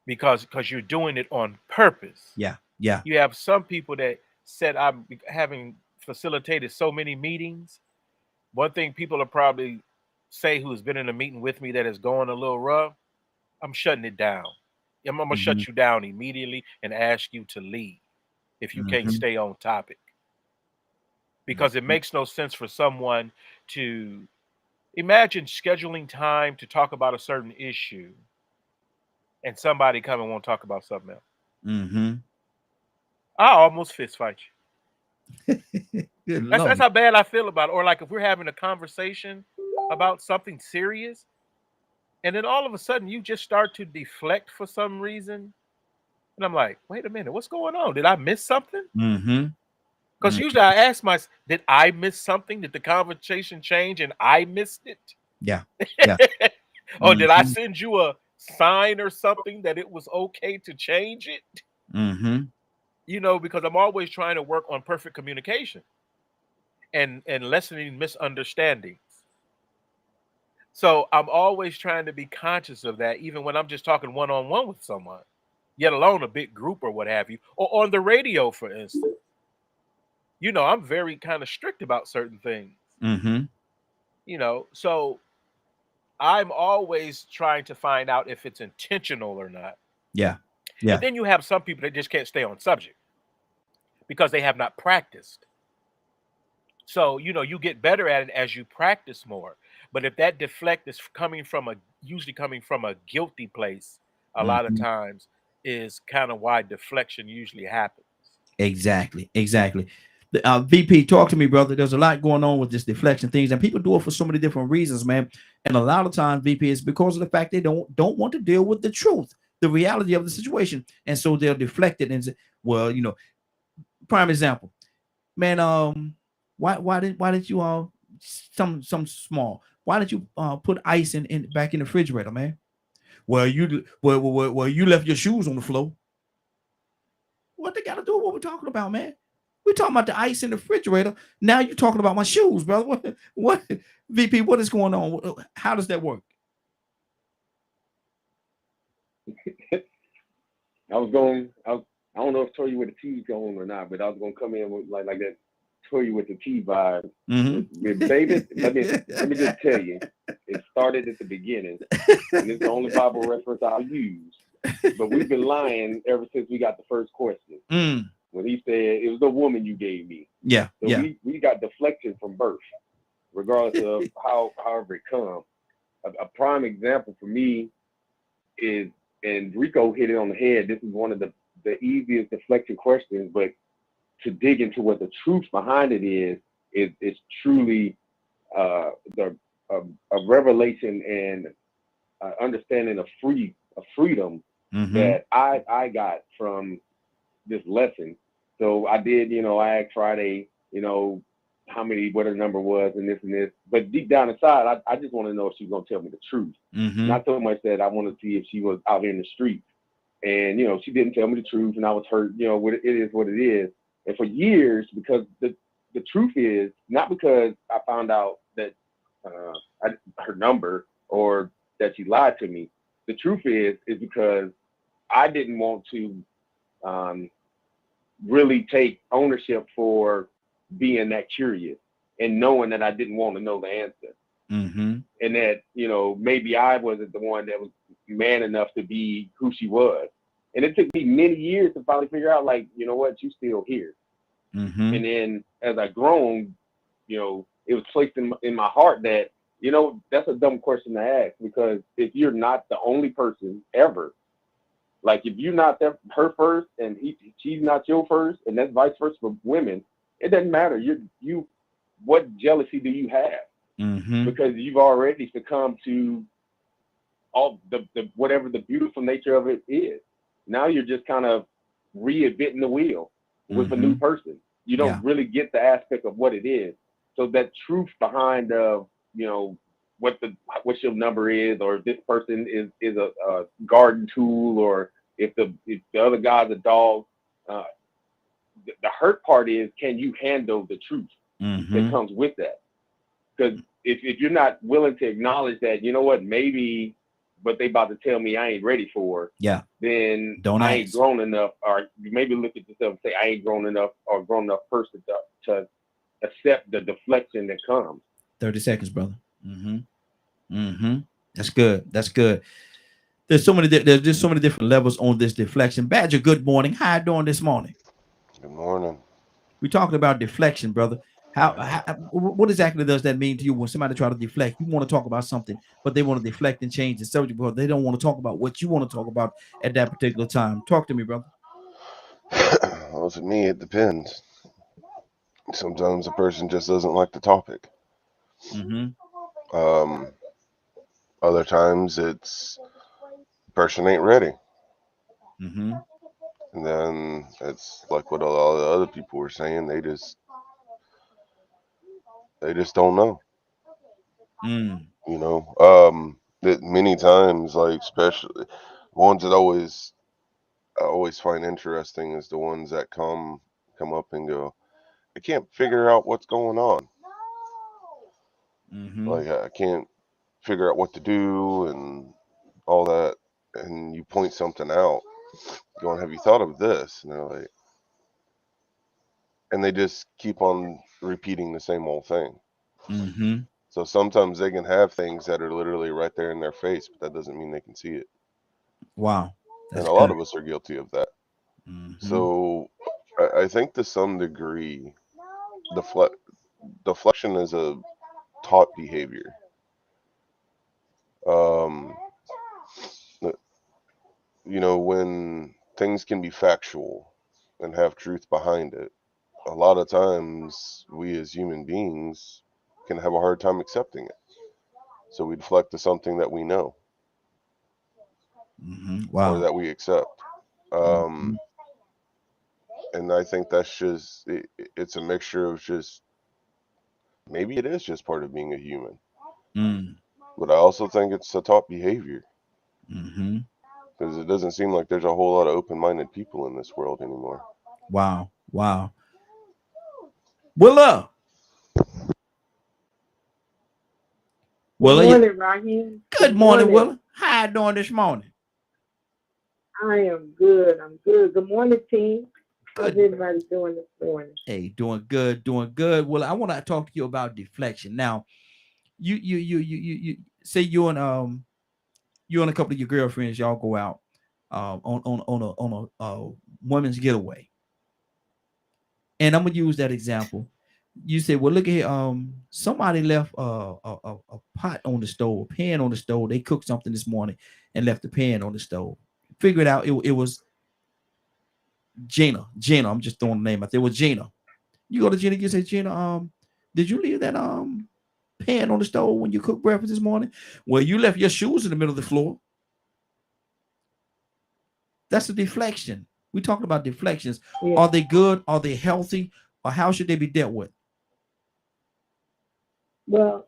Because you're doing it on purpose. Yeah. You have some people that said, I'm having facilitated so many meetings. One thing people will probably say who's been in a meeting with me that is going a little rough, I'm shutting it down. I'm going to shut you down immediately and ask you to leave if you can't stay on topic. Because it makes no sense for someone to imagine scheduling time to talk about a certain issue and somebody come and won't talk about something else. I almost fist fight you. That's how bad I feel about it. Or like if we're having a conversation about something serious, and then all of a sudden you just start to deflect for some reason. And I'm like, wait a minute, what's going on? Did I miss something? Because usually I ask myself, did I miss something? Did the conversation change and I missed it? Yeah. Or did I send you a sign or something that it was okay to change it? You know, because I'm always trying to work on perfect communication and lessening misunderstandings. So I'm always trying to be conscious of that, even when I'm just talking one-on-one with someone, yet alone a big group or what have you, or on the radio, for instance. You know, I'm very kind of strict about certain things. You know, so I'm always trying to find out if it's intentional or not. Yeah. And then you have some people that just can't stay on subject because they have not practiced. So, you know, you get better at it as you practice more. But if that deflect is usually coming from a guilty place, a lot of times is kind of why deflection usually happens. Exactly. VP, talk to me, brother. There's a lot going on with this deflection things, and people do it for so many different reasons, man. And a lot of times, VP, is because of the fact they don't want to deal with the truth, the reality of the situation, and so they'll deflect it and say, well, you know, prime example, man. Why did you some small? Why did you put ice in back in the refrigerator, man? Well, you left your shoes on the floor. What they got to do with what we're talking about, man? We're talking about the ice in the refrigerator. Now you're talking about my shoes, brother. What VP? What is going on? How does that work? I don't know if Toy You with the T's going or not, but I was gonna come in with like that Toy You with the T vibe. Baby, let me just tell you, it started at the beginning, and it's the only Bible reference I'll use. But we've been lying ever since we got the first question. When he said it was the woman you gave me. Yeah. So we got deflection from birth, regardless of however it comes. A prime example for me is, and Rico hit it on the head, this is one of the easiest deflection questions, but to dig into what the truth behind it is truly a revelation and understanding of freedom that I got from this lesson. So I did, I asked Friday, what her number was and this, but deep down inside, I just want to know if she's gonna tell me the truth. Not so much that I want to see if she was out here in the streets. And she didn't tell me the truth, and I was hurt. It is what it is. And for years, because the truth is not because I found out that her number or that she lied to me. The truth is because I didn't want to really take ownership for being that curious and knowing that I didn't want to know the answer. And that, maybe I wasn't the one that was man enough to be who she was. And it took me many years to finally figure out, like, you know what, you're still here. And then as I grown, it was placed in my heart that, that's a dumb question to ask, because if you're not the only person ever, like if you're not her first and she's not your first, and that's vice versa for women, it doesn't matter. What jealousy do you have? Because you've already succumbed to all the whatever the beautiful nature of it is. Now you're just kind of reinventing the wheel with a new person. You don't really get the aspect of what it is. So that truth behind what your number is, or if this person is a garden tool, or if the other guy's a dog. The hurt part is, can you handle the truth that comes with that? Because if you're not willing to acknowledge that, you know what, maybe what they about to tell me I ain't ready for, then I ain't grown enough, or maybe look at yourself and say, I ain't grown enough or grown enough person to accept the deflection that comes. 30 seconds, brother. That's good. There's just so many different levels on this deflection. Badger, good morning. How you doing this morning? Good morning. We're talking about deflection, brother. What exactly does that mean to you when somebody try to deflect? You want to talk about something, but they want to deflect and change the subject, because they don't want to talk about what you want to talk about at that particular time. Talk to me, brother. Well, to me, it depends. Sometimes a person just doesn't like the topic. Other times it's the person ain't ready. And then it's like what a lot of the other people were saying. They just don't know. That many times, like especially ones that always I always find interesting is the ones that come up and go, I can't figure out what's going on. Like I can't figure out what to do and all that. And you point something out, going, have you thought of this? And they're like, and they just keep on repeating the same old thing. So sometimes they can have things that are literally right there in their face, but that doesn't mean they can see it. Wow. And a lot of us are guilty of that. So I think to some degree, deflection is a taught behavior. You know, when things can be factual and have truth behind it, a lot of times we as human beings can have a hard time accepting it. So we deflect to something that we know or that we accept. And I think that's just, it's a mixture of just, maybe it is just part of being a human. But I also think it's a taught behavior. Because it doesn't seem like there's a whole lot of open-minded people in this world anymore. Wow. Willa. Good morning, Raheem. Good morning, Willa. How you doing this morning? I am good. I'm good. Good morning, team. How's everybody doing this morning? Hey, doing good. Well, I want to talk to you about deflection. Now, you say you and a couple of your girlfriends, y'all go out on a women's getaway. And I'm gonna use that example. You say, well, look at here, somebody left a pot on the stove, a pan on the stove. They cooked something this morning and left the pan on the stove. Figured out it was Gina. I'm just throwing the name out there. It was Gina. You go to Gina, you say, Gina, did you leave that pan on the stove when you cooked breakfast this morning? Well, you left your shoes in the middle of the floor. That's a deflection. We talking about deflections. Yeah. Are they good? Are they healthy? Or how should they be dealt with? Well,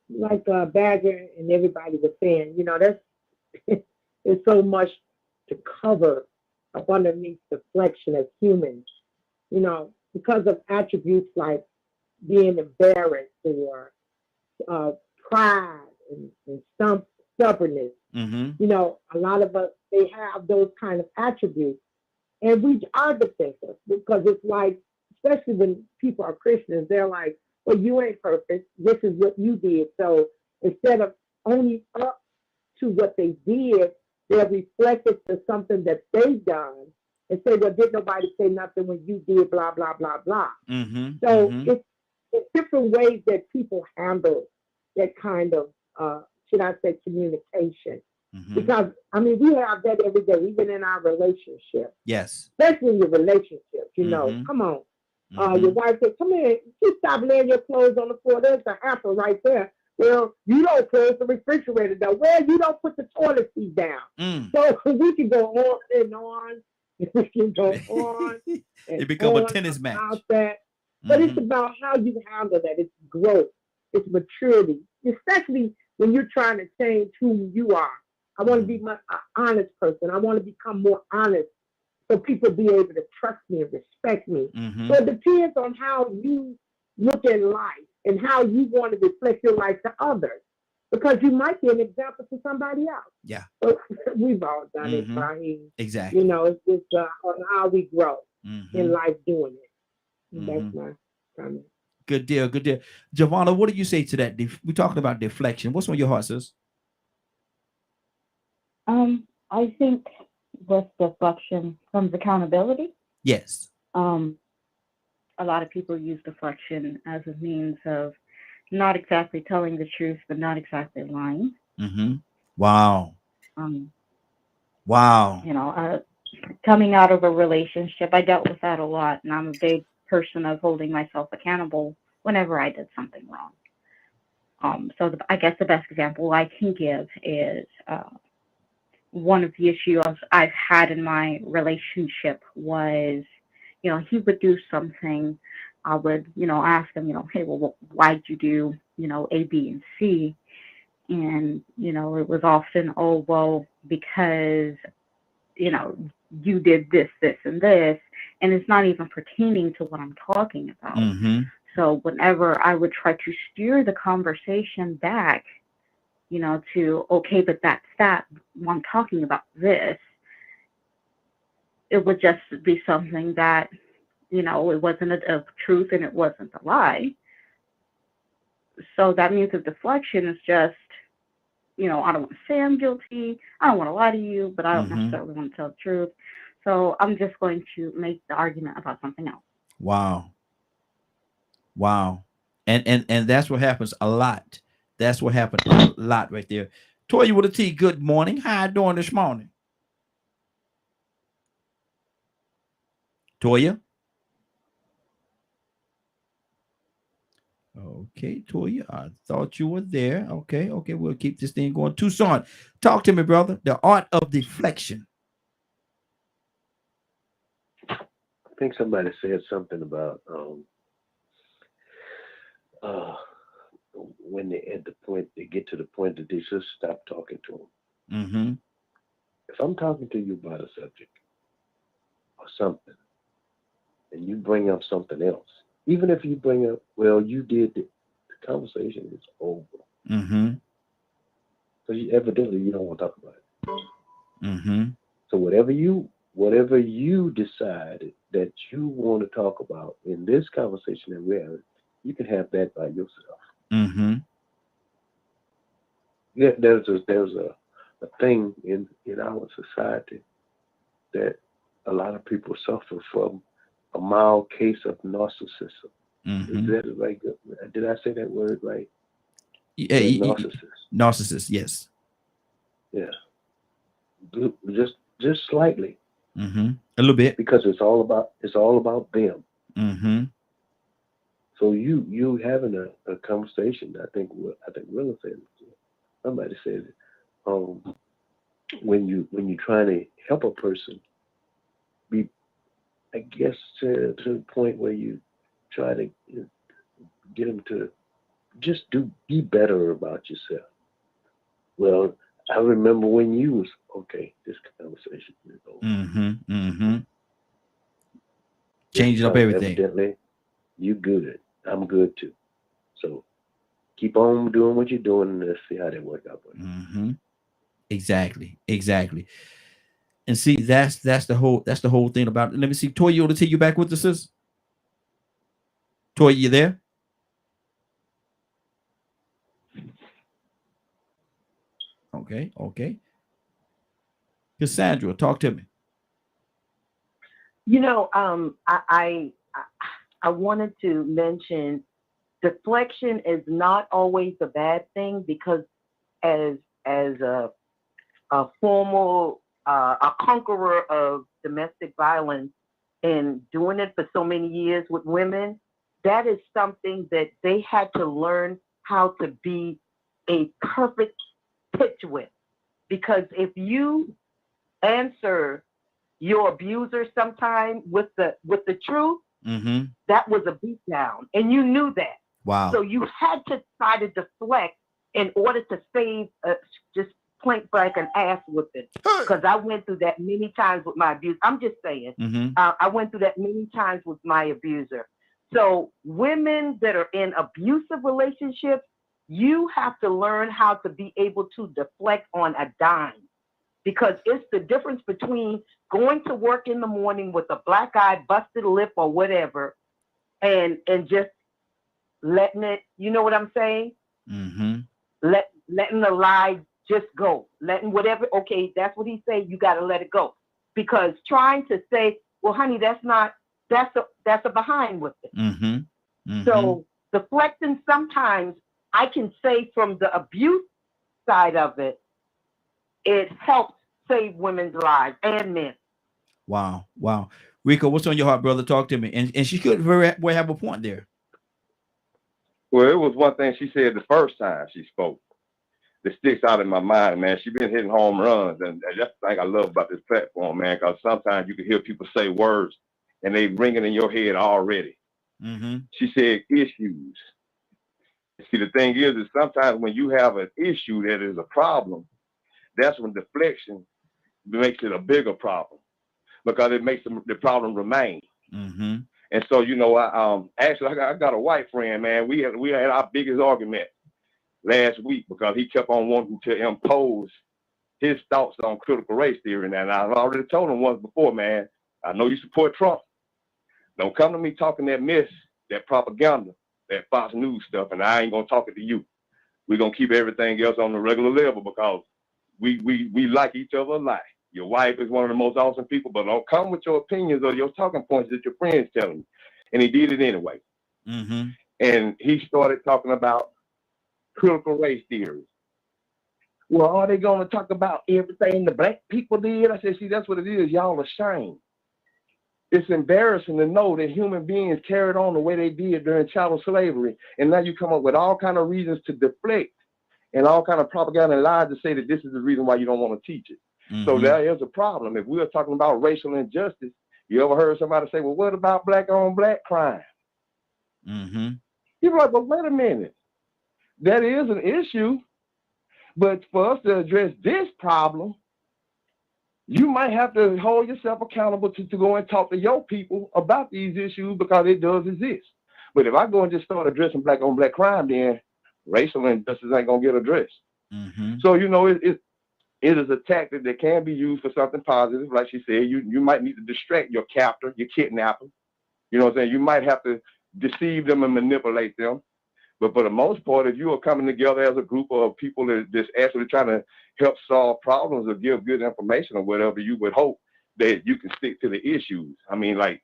like Badger and everybody was saying, you know, there's so much to cover up underneath deflection as humans, you know, because of attributes like being embarrassed or pride and stubbornness. You know, a lot of us, they have those kind of attributes. And we are defensive because it's like, especially when people are Christians, they're like, well, you ain't perfect. This is what you did. So instead of owning up to what they did, they'll reflect it to something that they've done and say, well, did nobody say nothing when you did blah, blah, blah, blah. So it's different ways that people handle that kind of, should I say, communication. Because, I mean, we have that every day, even in our relationship. Yes. Especially in your relationship, you know. Come on. Your wife said, come here, you stop laying your clothes on the floor. There's a hamper right there. Well, you don't close the refrigerator down. Well, you don't put the toilet seat down. So we can go on and on. We can go on. It becomes a tennis match. That. But it's about how you handle that. It's growth. It's maturity. Especially when you're trying to change who you are. I want to be an honest person. I want to become more honest so people be able to trust me and respect me. So it depends on how you look at life and how you want to reflect your life to others. Because you might be an example to somebody else. Yeah. So we've all done it, Raheem. Exactly. You know, it's just on how we grow in life doing it. That's my comment. Good deal. Giovanna, what do you say to that? We're talking about deflection. What's on your heart, sis? I think with deflection comes accountability. Yes. A lot of people use deflection as a means of not exactly telling the truth, but not exactly lying. Wow. Wow. You know, coming out of a relationship, I dealt with that a lot, and I'm a big person of holding myself accountable whenever I did something wrong. So I guess the best example I can give is one of the issues I've had in my relationship was, you know, he would do something. I would, you know, ask him, you know, hey, well, why'd you do, you know, A, B, and C? And, you know, it was often, oh, well, because you know, you did this, this, and this, and it's not even pertaining to what I'm talking about. Mm-hmm. So whenever I would try to steer the conversation back, you know, to, okay, but that's that, I'm talking about this, it would just be something that, you know, it wasn't a truth and it wasn't a lie. So that means the deflection is just, you know, I don't want to say I'm guilty. I don't want to lie to you, but I don't necessarily want to tell the truth. So I'm just going to make the argument about something else. Wow. Wow. And that's what happens a lot. That's what happened a lot right there. Toya with a T, good morning. How you doing this morning? Toya? Okay, Toya, I thought you were there. Okay, we'll keep this thing going. Tucson, talk to me, brother. The art of deflection. I think somebody said something about when they at the point they get to the point that they just stop talking to them. Mm-hmm. If I'm talking to you about a subject or something, and you bring up something else, even if you bring up, well, you did the conversation is over. Mm-hmm. Because evidently you don't want to talk about it. Mm-hmm. So whatever you decide that you want to talk about in this conversation that we're having, you can have that by yourself. Mm-hmm. Yeah, there's a thing in our society that a lot of people suffer from, a mild case of narcissism. Mm-hmm. Is that right? Did I say that word right? Yeah, narcissist. Narcissist, yes. Yeah. Just slightly. Mm-hmm. A little bit. Because it's all about them. Mm-hmm. So you having a conversation, I think Willa said it. Somebody said it. When you're trying to help a person be, I guess, to the point where you try to get them to just be better about yourself. Well, I remember when you was okay. This conversation is over. Mm-hmm. Mm-hmm. Changing up everything. Evidently, you good. I'm good too. So keep on doing what you're doing, and let's see how that work out for you. Mm-hmm. Exactly. And see, that's the whole thing about it. Let me see. Toya, to take you back with the sis. Toya, you there? Okay. Cassandra, talk to me. You know, I wanted to mention deflection is not always a bad thing, because as a formal a conqueror of domestic violence and doing it for so many years with women, that is something that they had to learn how to be a perfect pitch with. Because if you answer your abuser sometime with the truth, mm-hmm. that was a beat down, and you knew that. Wow. So you had to try to deflect in order to save just point blank an ass whipping. Because I went through that many times with my abuser. I'm just saying. Mm-hmm. I went through that many times with my abuser. So women that are in abusive relationships, you have to learn how to be able to deflect on a dime. Because it's the difference between going to work in the morning with a black eye, busted lip, or whatever, and just letting it, you know what I'm saying? Mm-hmm. Letting the lie just go. Letting whatever, okay, that's what he said, you got to let it go. Because trying to say, well, honey, that's a behind with it. Mm-hmm. Mm-hmm. So deflecting, sometimes I can say from the abuse side of it, it helps save women's lives and men. Wow. Rico, what's on your heart, brother? Talk to me. And she could very well have a point there. Well, it was one thing she said the first time she spoke that sticks out in my mind, man. She been hitting home runs, and that's the thing I love about this platform, man, because sometimes you can hear people say words and they ring it in your head already. Mm-hmm. She said issues. See, the thing is sometimes when you have an issue that is a problem, that's when deflection makes it a bigger problem because it makes the problem remain. Mm-hmm. And so, you know, I got a white friend, man. We had our biggest argument last week because he kept on wanting to impose his thoughts on critical race theory. And I've already told him once before, man, I know you support Trump. Don't come to me talking that mess, that propaganda, that Fox News stuff, and I ain't gonna talk it to you. We're gonna keep everything else on the regular level because we like each other a lot. Your wife is one of the most awesome people, but don't come with your opinions or your talking points that your friends telling you. And he did it anyway. Mm-hmm. And he started talking about critical race theory. Well, are they going to talk about everything the black people did? I said, see, that's what it is. Y'all ashamed. It's embarrassing to know that human beings carried on the way they did during chattel slavery. And now you come up with all kind of reasons to deflect and all kind of propaganda and lies to say that this is the reason why you don't want to teach it. Mm-hmm. So there is a problem. If we are talking about racial injustice, you ever heard somebody say, well, what about black on black crime? Mm-hmm. You're like, but wait a minute. That is an issue. But for us to address this problem, you might have to hold yourself accountable to go and talk to your people about these issues because it does exist. But if I go and just start addressing black on black crime, then racial injustice ain't going to get addressed. Mm-hmm. So, you know, it is a tactic that can be used for something positive. Like she said, you might need to distract your captor, your kidnapper. You know what I'm saying? You might have to deceive them and manipulate them. But for the most part, if you are coming together as a group of people that's actually trying to help solve problems or give good information or whatever, you would hope that you can stick to the issues. I mean, like,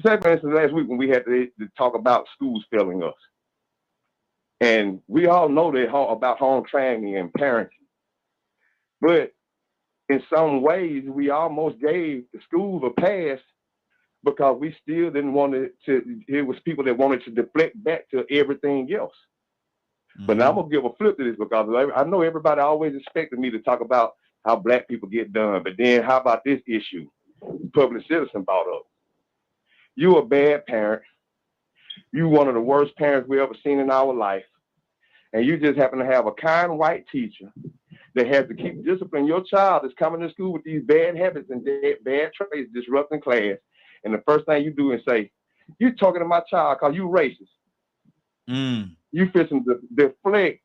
say for instance, last week when we had to talk about schools failing us. And we all know that about home training and parenting. But in some ways, we almost gave the schools a pass because we still didn't want it was people that wanted to deflect back to everything else. Mm-hmm. But now I'm going to give a flip to this because I know everybody always expected me to talk about how black people get done. But then how about this issue? Public citizen brought up. You a bad parent. You one of the worst parents we ever seen in our life. And you just happen to have a kind white teacher that has to keep disciplining your child that's coming to school with these bad habits and bad traits, disrupting class. And the first thing you do is say, you're talking to my child because you racist. Mm. You fixing to deflect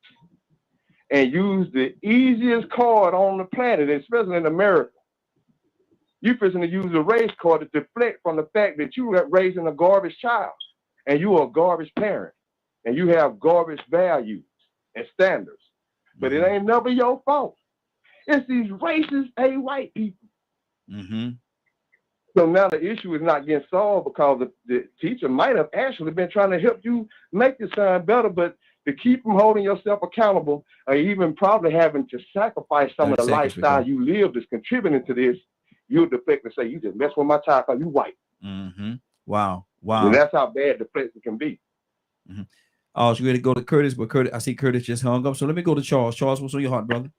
and use the easiest card on the planet, especially in America. You fixing to use the race card to deflect from the fact that you are raising a garbage child and you are a garbage parent and you have garbage values and standards. But it ain't never your fault. It's these racist white people. Mm-hmm. So now the issue is not getting solved because the teacher might have actually been trying to help you make your son better, but to keep from holding yourself accountable or even probably having to sacrifice some of the lifestyle you live that's contributing to this, you'll deflect and say, you just mess with my child because you white. Mm-hmm. Wow. Wow. And that's how bad deflection can be. Mm-hmm. Oh, so we're going to go to Curtis, but I see Curtis just hung up. So let me go to Charles. Charles, what's on your heart, brother?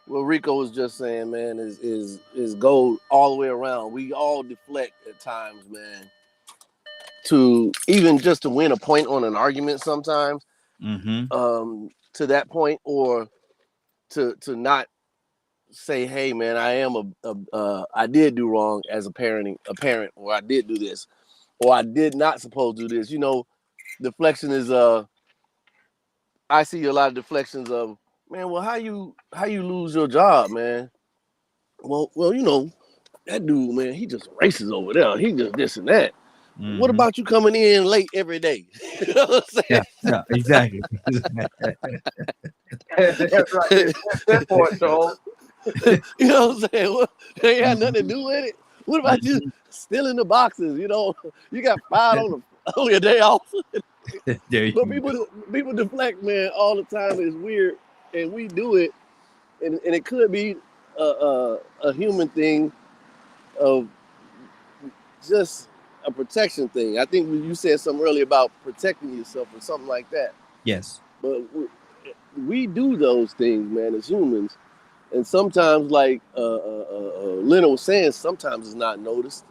What Rico was just saying, man, is gold all the way around. We all deflect at times, man, to even just to win a point on an argument sometimes, to that point, or to not say, hey, man, I am I did do wrong as a parent, or I did do this, or I did not supposed to do this. You know, deflection is I see a lot of deflections of, man, well, how you lose your job, man? Well, you know, that dude, man, he just racist over there. He just this and that. Mm-hmm. What about you coming in late every day? You know what I'm saying? Yeah, exactly. That's right. That point, Charles. You know what I'm saying? Well, they ain't had nothing to do with it. What about you stealing the boxes? You know, you got fired on your day off. But people deflect, man, all the time. It's weird, and we do it, and it could be a human thing of just a protection thing. I think you said something earlier about protecting yourself or something like that. Yes. But we do those things, man, as humans. And sometimes, like Leonard was saying, sometimes it's not noticed.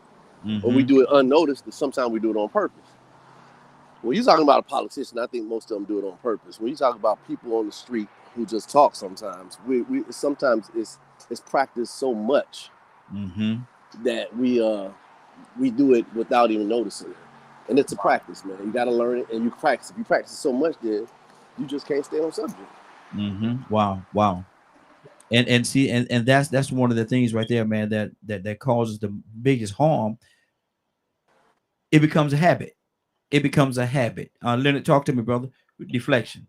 Or we do it unnoticed, and sometimes we do it on purpose. When you're talking about a politician, I think most of them do it on purpose. When you talk about people on the street who just talk sometimes. We sometimes it's practiced so much that we do it without even noticing it. And it's a practice, man. You got to learn it, and you practice. If you practice so much, then you just can't stay on subject. Wow. And see, and that's one of the things right there, man, that causes the biggest harm. It becomes a habit. Leonard, talk to me, brother. Deflection.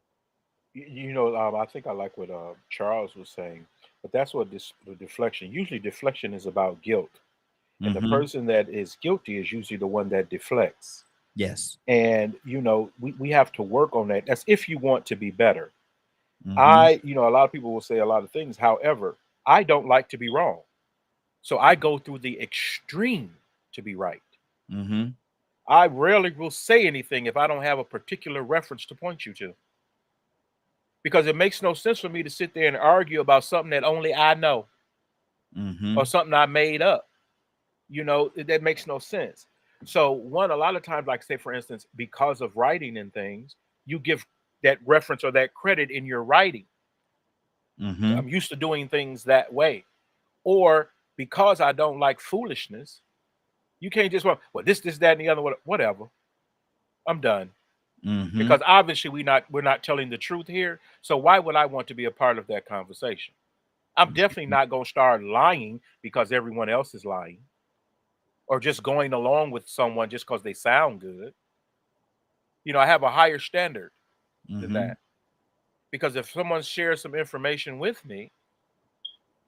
I think I like what Charles was saying, but that's what the deflection. Usually, deflection is about guilt, and the person that is guilty is usually the one that deflects. Yes. And we have to work on that. That's if you want to be better. A lot of people will say a lot of things. However, I don't like to be wrong, so I go through the extreme to be right. I rarely will say anything if I don't have a particular reference to point you to. Because it makes no sense for me to sit there and argue about something that only I know or something I made up. That makes no sense. So a lot of times, like say, for instance, because of writing and things, you give that reference or that credit in your writing. I'm used to doing things that way. Or because I don't like foolishness, you can't just, well, this, that, and the other, whatever. I'm done. Because obviously we're not telling the truth here. So why would I want to be a part of that conversation? I'm definitely not going to start lying because everyone else is lying, or just going along with someone just because they sound good. I have a higher standard than that, because if someone shares some information with me,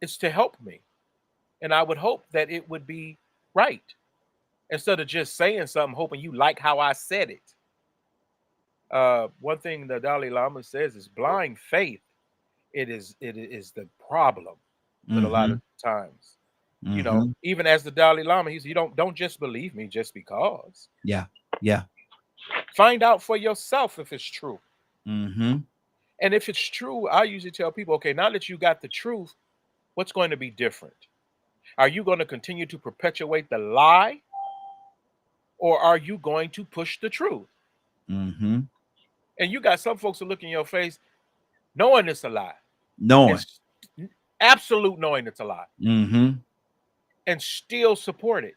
it's to help me, and I would hope that it would be right instead of just saying something hoping you like how I said it. One thing the Dalai Lama says is blind faith. It is the problem with a lot of times. Even as the Dalai Lama, he said, you don't just believe me just because. Yeah. Find out for yourself if it's true. And if it's true, I usually tell people, okay, now that you got the truth, what's going to be different? Are you going to continue to perpetuate the lie, or are you going to push the truth? And you got some folks who look in your face knowing it's a lie. Absolute knowing it's a lie. And still support it.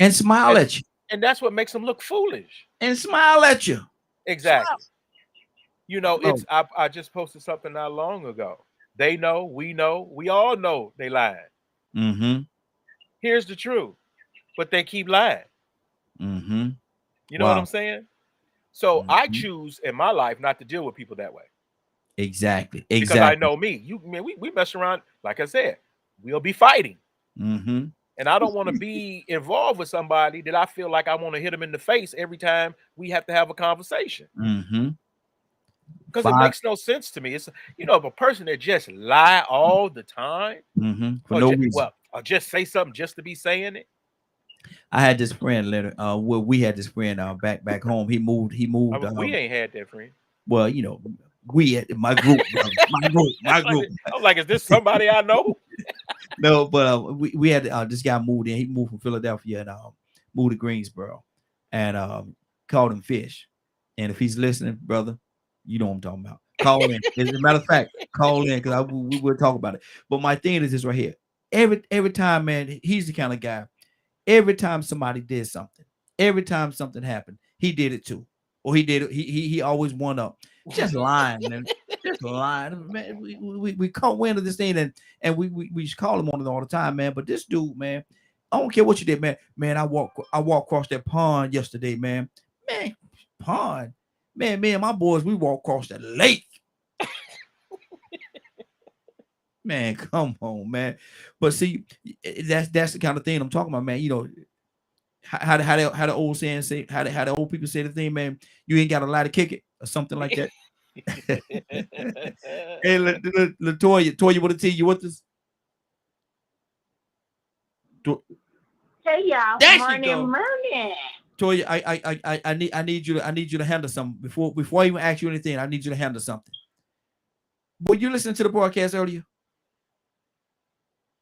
And smile at you. And that's what makes them look foolish. And smile at you. Exactly. I just posted something not long ago. They know, we all know they lied. Here's the truth, but they keep lying. You know what I'm saying? So I choose in my life not to deal with people that way. Exactly. Because I know me. We mess around. Like I said, we'll be fighting. And I don't want to be involved with somebody that I feel like I want to hit them in the face every time we have to have a conversation. Because it makes no sense to me. It's if a person that just lie all the time, for no reason. Or just say something just to be saying it. I had this friend, Leonard. We had this friend back home. He moved. We ain't had that friend. Well, we at my group, my group. I'm like, is this somebody I know? No, but we had this guy moved in. He moved from Philadelphia and moved to Greensboro, and called him Fish. And if he's listening, brother, you know what I'm talking about. Call in. As a matter of fact, call in because we will talk about it. But my thing is this right here. Every time, man, he's the kind of guy. Every time somebody did something, every time something happened, he did it too, or he did it. He always won up. Just lying, man. Just lying, man. We caught wind of this thing, and we call him on it all the time, man. But this dude, man, I don't care what you did, man. Man, I walked across that pond yesterday, man. Man, pond, man. Me and my boys, we walked across that lake. Man, come on, man. But see, that's the kind of thing I'm talking about, man. How the old saying say, how the old people say the thing, man. You ain't got a lie to kick it or something like that. Hey, Latoya, what to tell you? What this? Hey y'all, morning. Toya, I need you to handle something before I even ask you anything. I need you to handle something. Were you listening to the broadcast earlier?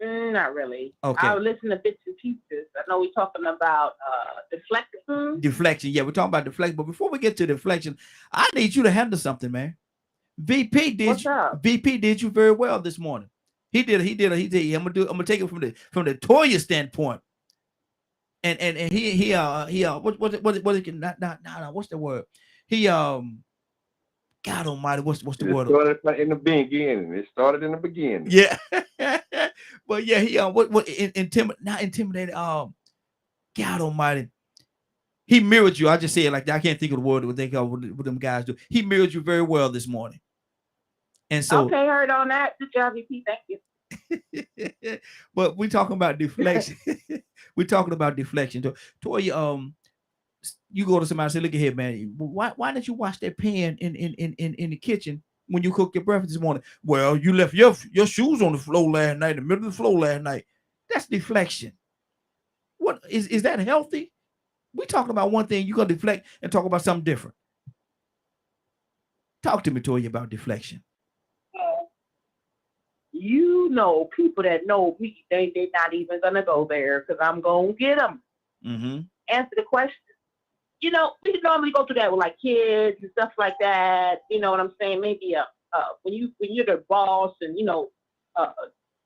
Not really. Okay. I was listening to bits and pieces. I know we're talking about deflection. Deflection. Yeah, we're talking about deflection. But before we get to deflection, I need you to handle something, man. VP What's up? VP did you very well this morning. He did. I'm gonna take it from the Toya standpoint. And he what what's the word? He God Almighty, what's the word? Started in the beginning. It started in the beginning. Yeah. But yeah, he what intimidated. God Almighty, he mirrored you. I just say it like that. I can't think of the word. What they call what them guys do. He mirrored you very well this morning. And so, okay, heard on that. Good job, VP. Thank you. but we're talking about deflection. We're talking about deflection. Toya, you go to somebody and say, "Look at here, man. Why didn't you wash that pan in the kitchen when you cooked your breakfast this morning?" Well, you left your shoes on the floor last night, in the middle of the floor last night. That's deflection. What is that healthy? We talking about one thing, you gonna deflect and talk about something different. Talk to me, Toya, about deflection. You know, people that know me, they're not even gonna go there because I'm gonna get them. Mm-hmm. Answer the question. You know, we normally go through that with like kids and stuff like that. You know what I'm saying? Maybe when you're the boss and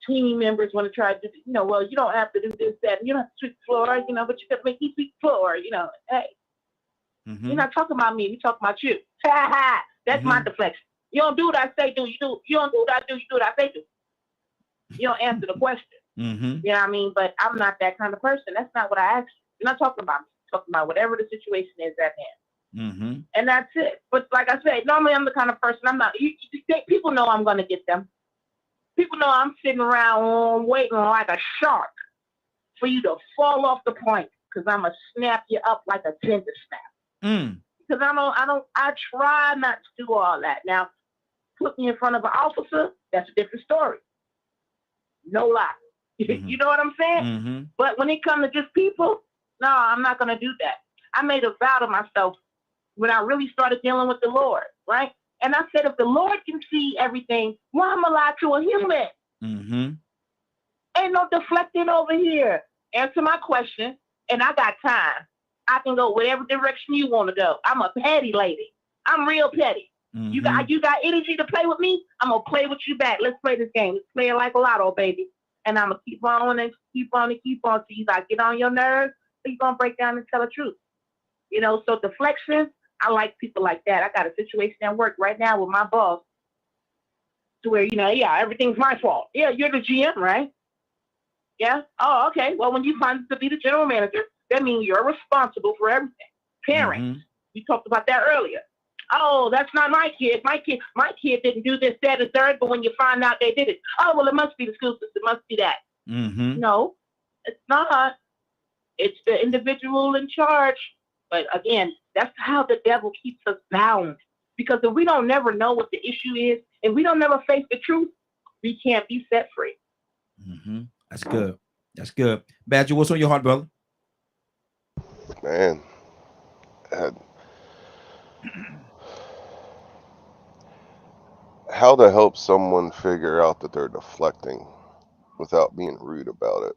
team members want to try to do, well, you don't have to do this, that, and you don't have to sweep the floor, but you got to make me sweep the floor, hey. Mm-hmm. You're not talking about me, we're talking about you. That's my deflection. You don't do what I say, do. You don't do what I do, you do what I say, do. You don't answer the question. Mm-hmm. You know what I mean? But I'm not that kind of person. That's not what I asked you. You're not talking about me. You're talking about whatever the situation is at hand. Mm-hmm. And that's it. But like I said, normally I'm the kind of person, I'm not, people know I'm going to get them. People know I'm sitting around waiting like a shark for you to fall off the plank because I'm going to snap you up like a ginger snap. Because I try not to do all that. Now, put me in front of an officer, that's a different story. No lie. Mm-hmm. You know what I'm saying? Mm-hmm. But when it comes to just people, no, I'm not going to do that. I made a vow to myself when I really started dealing with the Lord, right? And I said, if the Lord can see everything, why am I allowed to a human? Mm-hmm. Ain't no deflecting over here. Answer my question, and I got time. I can go whatever direction you want to go. I'm a petty lady. I'm real petty. Mm-hmm. You got energy to play with me? I'm going to play with you back. Let's play this game. Let's play it like a lotto, baby. And I'm going to keep on and keep on and keep on till you got get on your nerves, so you're going to break down and tell the truth. So deflection, I like people like that. I got a situation at work right now with my boss to where, everything's my fault. Yeah, you're the GM, right? Yeah? Oh, okay. Well, when you find to be the general manager, that means you're responsible for everything. Parents, mm-hmm. We talked about that earlier. Oh, that's not my kid. My kid didn't do this, that, and third, but when you find out they did it, oh, well, it must be the school system. It must be that. Mm-hmm. No, it's not. It's the individual in charge. But again, that's how the devil keeps us bound. Because if we don't never know what the issue is, and we don't never face the truth, we can't be set free. Mm-hmm. That's good. That's good. Badger, what's on your heart, brother? Man. How to help someone figure out that they're deflecting without being rude about it.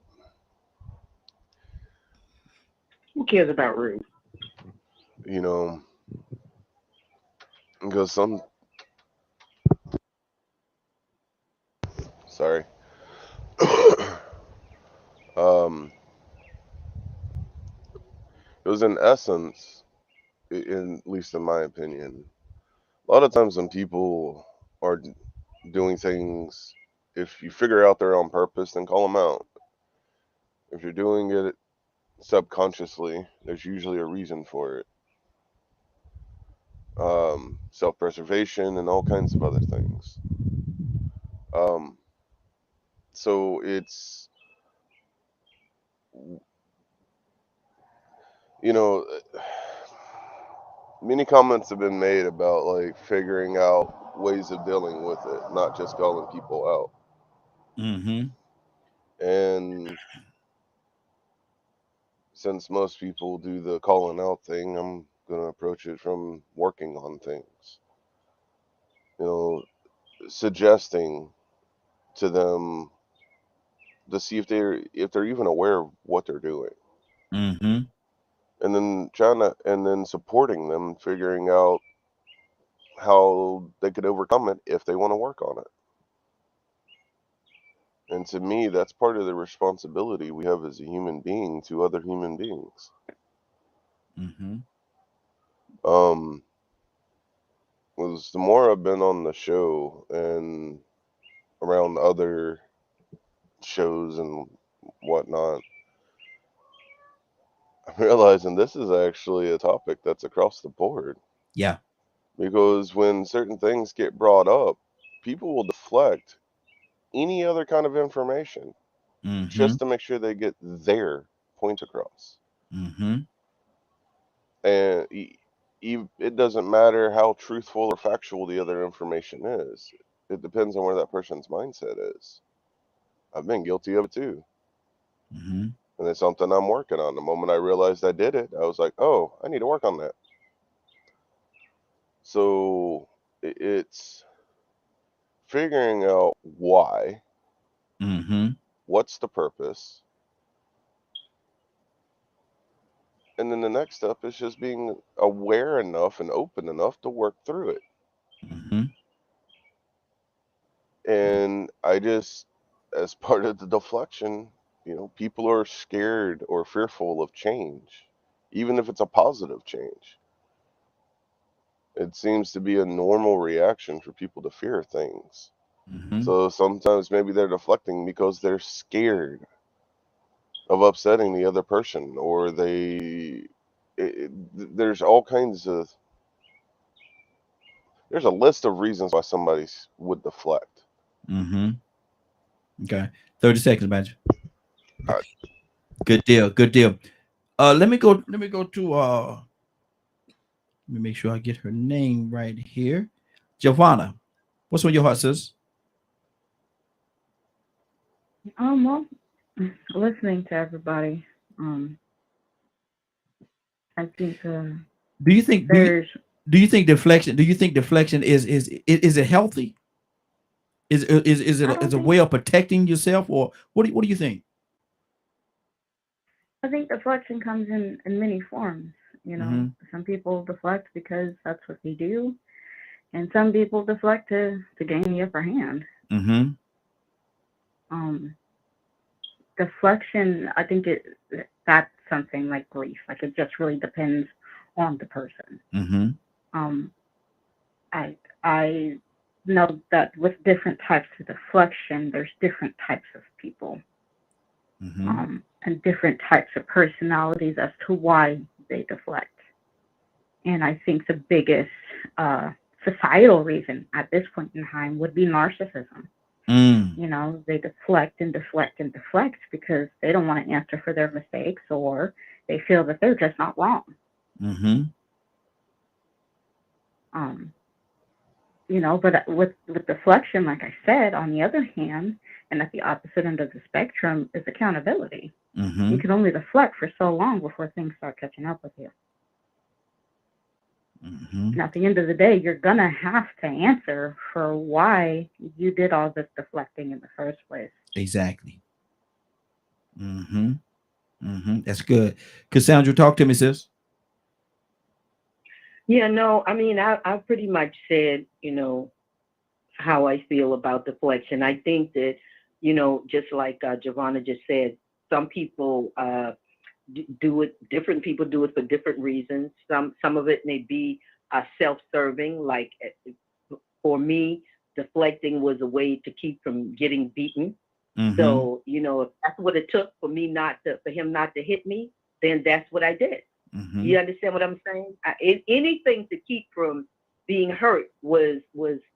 Who cares about rude? Because sorry. Because in essence, at least in my opinion, a lot of times when people are doing things, if you figure out they're on purpose, then call them out. If you're doing it subconsciously, there's usually a reason for it. Self-preservation and all kinds of other things. So it's, many comments have been made about like figuring out ways of dealing with it, not just calling people out. Mm-hmm. And since most people do the calling out thing, I'm going to approach it from working on things. Suggesting to them to see if they're even aware of what they're doing. Mm-hmm. And then supporting them, figuring out how they could overcome it if they want to work on it. And to me, that's part of the responsibility we have as a human being to other human beings. Was the more I've been on the show and around other shows and whatnot, I'm realizing this is actually a topic that's across the board. Yeah. Because when certain things get brought up, people will deflect any other kind of information just to make sure they get their point across. And it doesn't matter how truthful or factual the other information is. It depends on where that person's mindset is. I've been guilty of it too. And it's something I'm working on. The moment I realized I did it, I was like, oh, I need to work on that. So it's figuring out why, what's the purpose, and then the next step is just being aware enough and open enough to work through it. And I just, as part of the deflection, people are scared or fearful of change, even if it's a positive change. It seems to be a normal reaction for people to fear things. So sometimes maybe they're deflecting because they're scared of upsetting the other person, or there's all kinds of, there's a list of reasons why somebody would deflect. Okay. 30 seconds, Magic. All right. Good deal. Good deal. Let me go to let me make sure I get her name right here. Giovanna. What's on your heart, sis? Well, listening to everybody, I think Do you think deflection? Do you think deflection is it healthy? Is it a way of protecting yourself, or what do you think? I think deflection comes in many forms. Some people deflect because that's what they do, and some people deflect to gain the upper hand. Deflection, I think that's something like grief. Like, it just really depends on the person. I know that with different types of deflection, there's different types of people, and different types of personalities as to why they deflect. And I think the biggest societal reason at this point in time would be narcissism. They deflect and deflect and deflect because they don't want to answer for their mistakes, or they feel that they're just not wrong. But with deflection, like I said, on the other hand, and at the opposite end of the spectrum, is accountability. You can only deflect for so long before things start catching up with you. And at the end of the day, you're going to have to answer for why you did all this deflecting in the first place. Exactly. That's good. Cassandra, talk to me, sis. Yeah, no, I mean, I pretty much said, how I feel about deflection. I think that, just like Giovanna just said, some people do it, different people do it for different reasons. Some of it may be self-serving, like for me, deflecting was a way to keep from getting beaten. So, if that's what it took for him not to hit me, then that's what I did. You understand what I'm saying? Anything to keep from being hurt was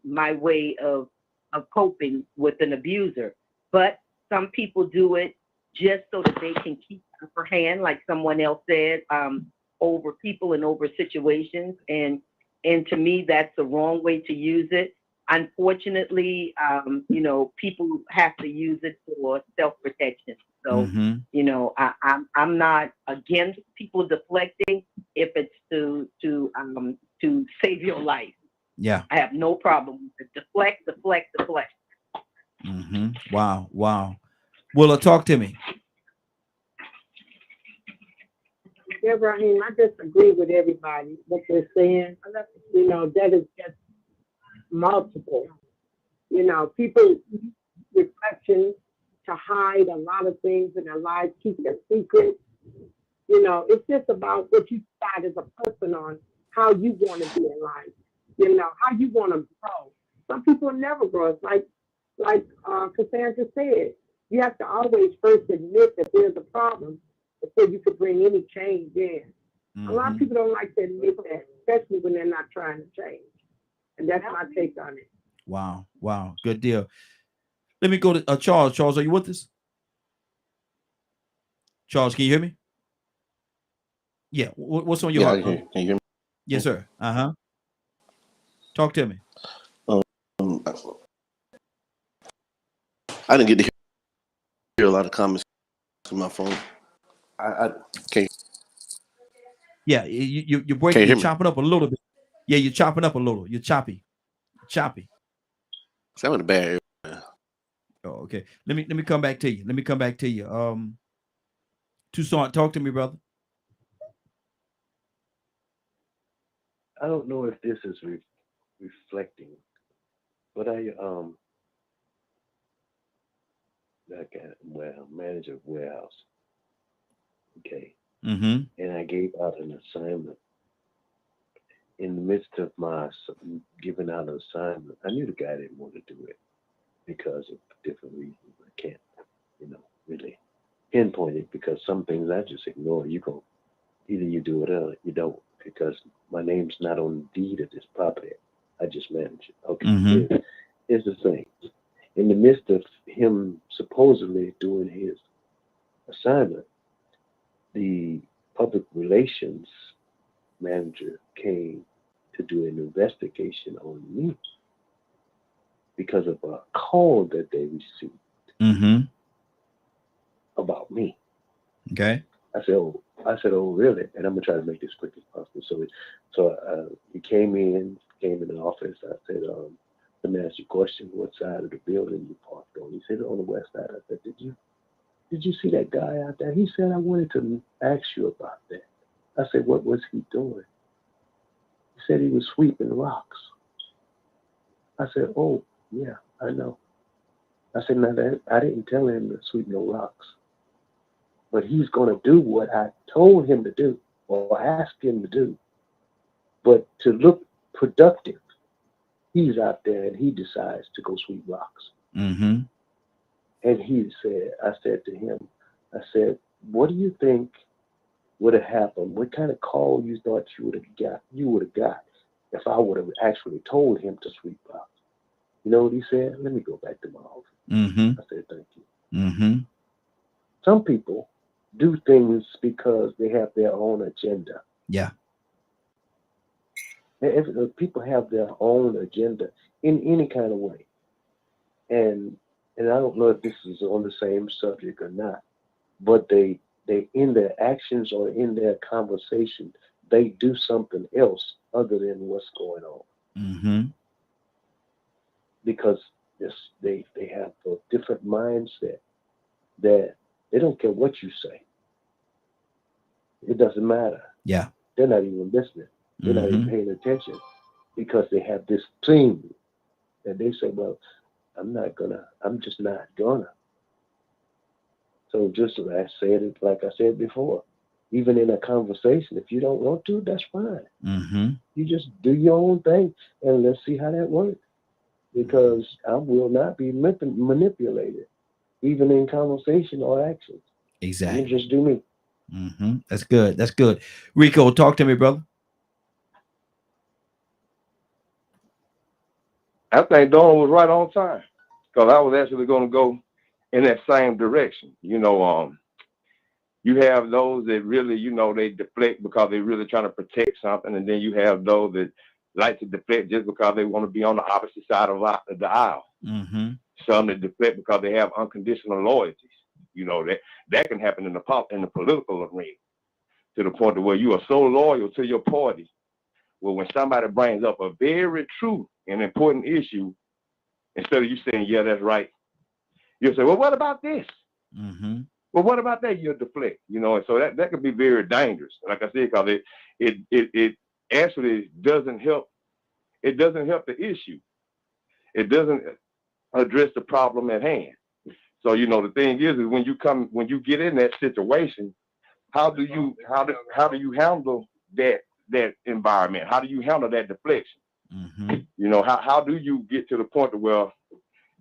my way of coping with an abuser. But some people do it just so that they can keep the upper hand, like someone else said, over people and over situations. And to me, that's the wrong way to use it. Unfortunately, people have to use it for self-protection. So, I'm not against people deflecting if it's to save your life. Yeah. I have no problem with it. Deflect. Wow. Willa, talk to me. Ibrahim, I just agree with everybody what they're saying. That is just multiple. You know, people reflection to hide a lot of things in their lives, keep their secrets. You know, it's just about what you decide as a person on how you want to be in life. You know, how you want to grow. Some people never grow. It's like Cassandra said, you have to always first admit that there's a problem before you could bring any change in. A lot of people don't like to admit that, especially when they're not trying to change. And that's my take on it. Wow. Wow. Good deal. Let me go to Charles. Charles, are you with us? Charles, can you hear me? Yeah. What's on your heart? Can you hear me? Yes, sir. Talk to me. I didn't get to hear a lot of comments on my phone. I can't. Yeah, you're breaking. You're chopping up a little bit. Yeah, you're chopping up a little. You're choppy. Sound in a bad area. Oh, okay. Let me come back to you. Toussaint, talk to me, brother. I don't know if this is reflecting, but I manager of warehouse. Okay. And I gave out an assignment. In the midst of my giving out an assignment, I knew the guy didn't want to do it because of different reasons. I can't, really pinpoint it because some things I just ignore. Either you do it or you don't, because my name's not on the deed of this property. I just manage it. Okay. Here's the thing. In the midst of him supposedly doing his assignment, the public relations manager came to do an investigation on me because of a call that they received about me. Okay. I said, oh, really? And I'm gonna try to make this quick as possible. So he came in the office. I said, let me ask you a question. What side of the building you parked on? He said, on the west side. I said, did you see that guy out there? He said, I wanted to ask you about that. I said, what was he doing? He said he was sweeping rocks. I said, oh, yeah, I know. I said, now that I didn't tell him to sweep no rocks, but he's going to do what I told him to do or asked him to do. But to look productive, he's out there and he decides to go sweep rocks. And I said to him, what do you think would have happened? What kind of call you thought you would have got if I would have actually told him to sweep rocks? You know what he said? Let me go back to my office. I said, thank you. Some people do things because they have their own agenda. Yeah. If people have their own agenda in any kind of way. And I don't know if this is on the same subject or not, but they in their actions or in their conversation, they do something else other than what's going on. Because they have a different mindset that they don't care what you say. It doesn't matter. Yeah. They're not even listening. They're not even paying attention because they have this thing and they say, well, I'm just not gonna. So just like I said before, even in a conversation, if you don't want to, that's fine. You just do your own thing and let's see how that works. Because I will not be manipulated, even in conversation or actions. Exactly. You just do me. That's good. That's good. Rico, talk to me, brother. I think Dawn was right on time because I was actually going to go in that same direction. You have those that really, they deflect because they're really trying to protect something. And then you have those that like to deflect just because they want to be on the opposite side of the aisle. Some that deflect because they have unconditional loyalties. That can happen in the political arena to the point where you are so loyal to your party. Well, when somebody brings up a very true and important issue, instead of you saying, yeah, that's right, you'll say, well, what about this? Well, what about that? You'll deflect, and so that could be very dangerous. Like I said, because it actually doesn't help. It doesn't help the issue. it doesn't address the problem at hand. So, you know, the thing is when you get in that situation, how do you handle that environment? How do you handle that deflection? You know, how do you get to the point where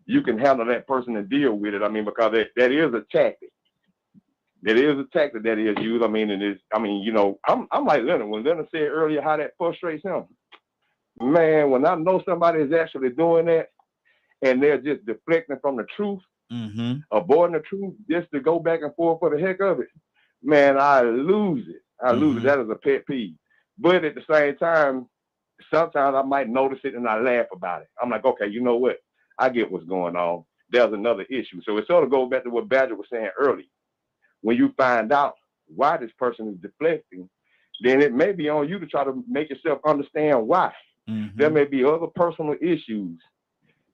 you can handle that person and deal with it? I mean, because that is a tactic. It is a tactic that is used. I mean, you know, I'm like Leonard. When Leonard said earlier how that frustrates him, man, when I know somebody is actually doing that and they're just deflecting from the truth, avoiding the truth just to go back and forth for the heck of it, man, I lose it. Lose it. That is a pet peeve. But at the same time, sometimes I might notice it and I laugh about it. I'm like, okay, you know what? I get what's going on. There's another issue. So it sort of goes back to what Badger was saying earlier. When you find out why this person is deflecting, then it may be on you to try to make yourself understand why. There may be other personal issues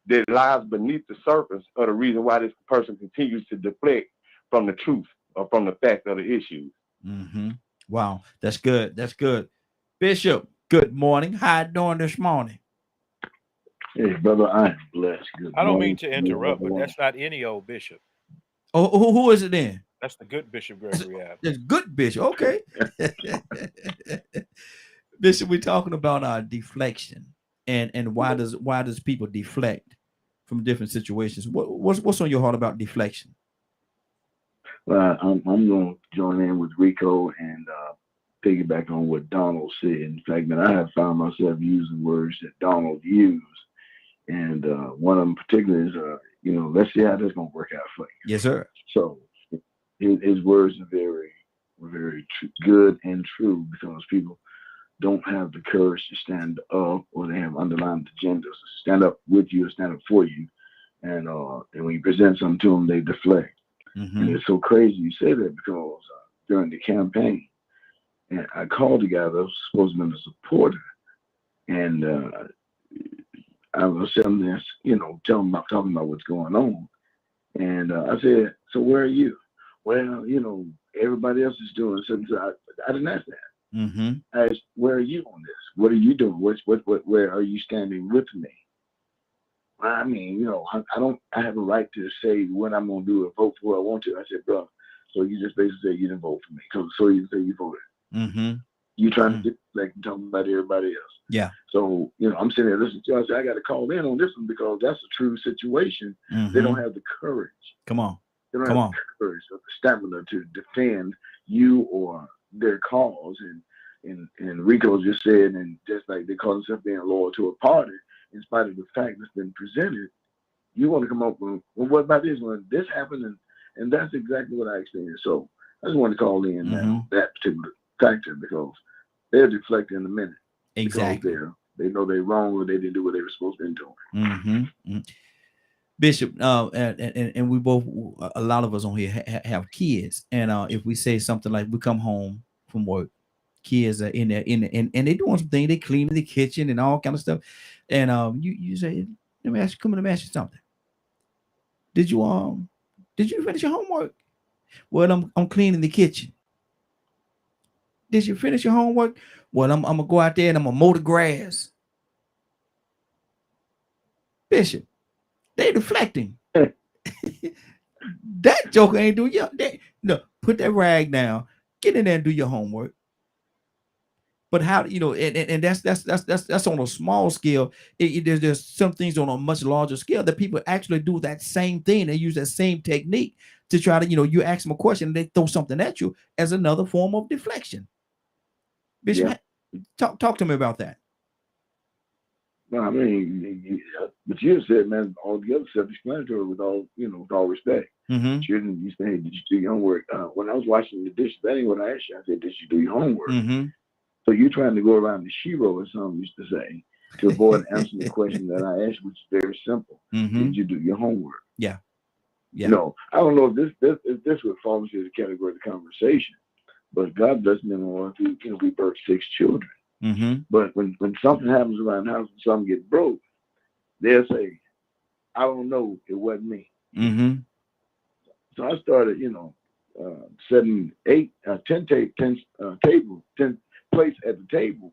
that lies beneath the surface of the reason why this person continues to deflect from the truth or from the fact of the issues. Wow, that's good. That's good. Bishop, good morning. How you doing this morning? Hey, brother, I'm blessed. Good I don't morning mean to interrupt, but that's not any old bishop. Oh, who is it then? That's the good Bishop Gregory Abbott. That's good Bishop. Okay. Bishop, we're talking about deflection and why does people deflect from different situations? What's on your heart about deflection? Well, I'm going to join in with Rico and piggyback on what Donald said. In fact, man, I have found myself using words that Donald used, and one of them particularly is, you know, let's see how this going to work out for you. Yes, sir. So his words are very good and true, because people don't have the courage to stand up, or they have underlying agendas to stand up with you or stand up for you. And when you present something to them, they deflect. And it's so crazy you say that, because during the campaign, and I called the guy that was supposed to be a supporter, and I was telling this, you know, talking about what's going on. And I said, so where are you? Well, you know, everybody else is doing something. So I didn't ask that. I asked, where are you on this? What are you doing? Where are you standing with me? I mean, you know, I have a right to say what I'm going to do and vote for who I want to. I said, bro, so you just basically say you didn't vote for me. So you say you voted. You trying to get like talking about everybody else. Yeah. So, you know, I'm sitting there listening to you. I said, I got to call in on this one, because that's a true situation. They don't have the courage. Come on. They don't have the courage or the stamina to defend you or their cause. And Rico just said, and just like they call themselves being loyal to a party, in spite of the fact that's been presented, you want to come up with, well, what about this one? This happened, and that's exactly what I experienced. So I just wanted to call in that particular factor, because they're deflecting in a minute. Exactly. Because they know they're wrong, or they didn't do what they were supposed to be doing. Bishop, and we both, a lot of us on here have kids, and if we say something like we come home from work, kids are in there and they doing some things, they cleaning the kitchen and all kind of stuff, and you say, let me ask you something. Did you finish your homework? Well, I'm cleaning the kitchen. Did you finish your homework? Well, I'm gonna go out there and I'm gonna mow the grass. Bishop, they deflecting. That joker ain't doing your. No, put that rag down. Get in there and do your homework. But how, you know, and that's on a small scale. There's some things on a much larger scale that people actually do that same thing. They use that same technique to try to, you know, you ask them a question and they throw something at you as another form of deflection. Bishop, talk to me about that. No, I mean, but you said, man, all the other self-explanatory with all, you know, with all respect. Children, you say, hey, did you do your homework? When I was washing the dishes, that ain't what I asked you. I said, did you do your homework? So you're trying to go around the shiro, as some used to say, to avoid answering the question that I asked, which is very simple. Did you do your homework? Yeah. No, I don't know if this would fall into the category of the conversation, but God bless me, Lord, you know, we birthed 6 children. But when something happens around the house and something gets broke, they'll say, I don't know, it wasn't me. So I started, you know, 10 plates at the table,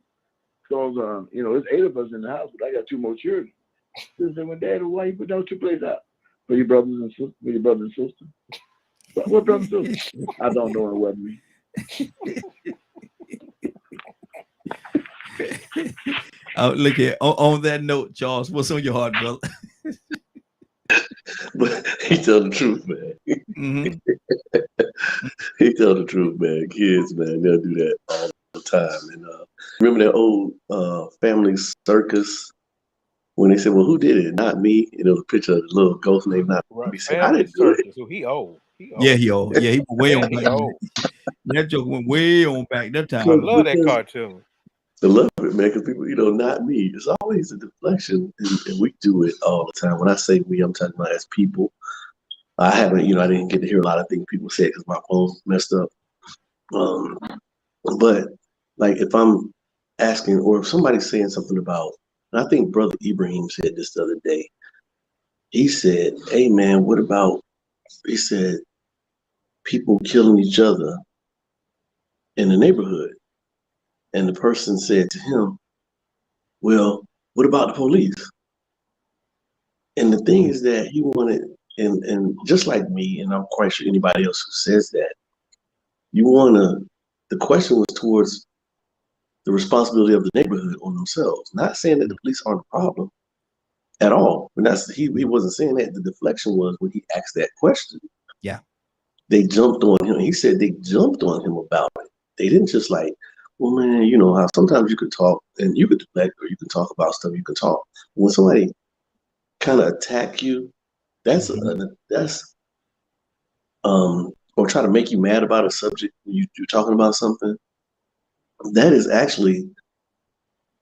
because you know, there's 8 of us in the house, but I got 2 more children. She said, "Well, Daddy, why you put those two plates out for your brothers and sisters? For your brothers and sisters? What brothers and sisters? I don't know. It wasn't me." Look here. On that note, Charles, what's on your heart, brother? But he tell the truth, man. He tell the truth, man. Kids, man, they'll do that all the time. And remember that old family circus when they said, "Well, who did it? Not me." And there was a picture of the little ghost named not me. Said, "I Family didn't do it." circus. So he old. Yeah, he old. Yeah, he went way on He back. old. That joke went way on back that time. I love that cartoon. I love it, man, because people, not me. It's always a deflection, and we do it all the time. When I say we, I'm talking about as people. I haven't, I didn't get to hear a lot of things people said because my phone messed up. But like if I'm asking, or if somebody's saying something about, and I think Brother Ibrahim said this the other day. He said, "Hey, man, what about?" He said, "People killing each other in the neighborhood." And the person said to him, "Well, what about the police?" And the thing is that he wanted, and just like me, and I'm quite sure anybody else who says that, the question was towards the responsibility of the neighborhood on themselves. Not saying that the police aren't a problem at all. And he wasn't saying that. The deflection was when he asked that question. Yeah. They jumped on him. He said they jumped on him about it. They didn't just like, "Well, man, you know how sometimes you could talk and you could deflect or you can talk about stuff, you can talk." When somebody kind of attack you, that's or try to make you mad about a subject when you're talking about something, that is actually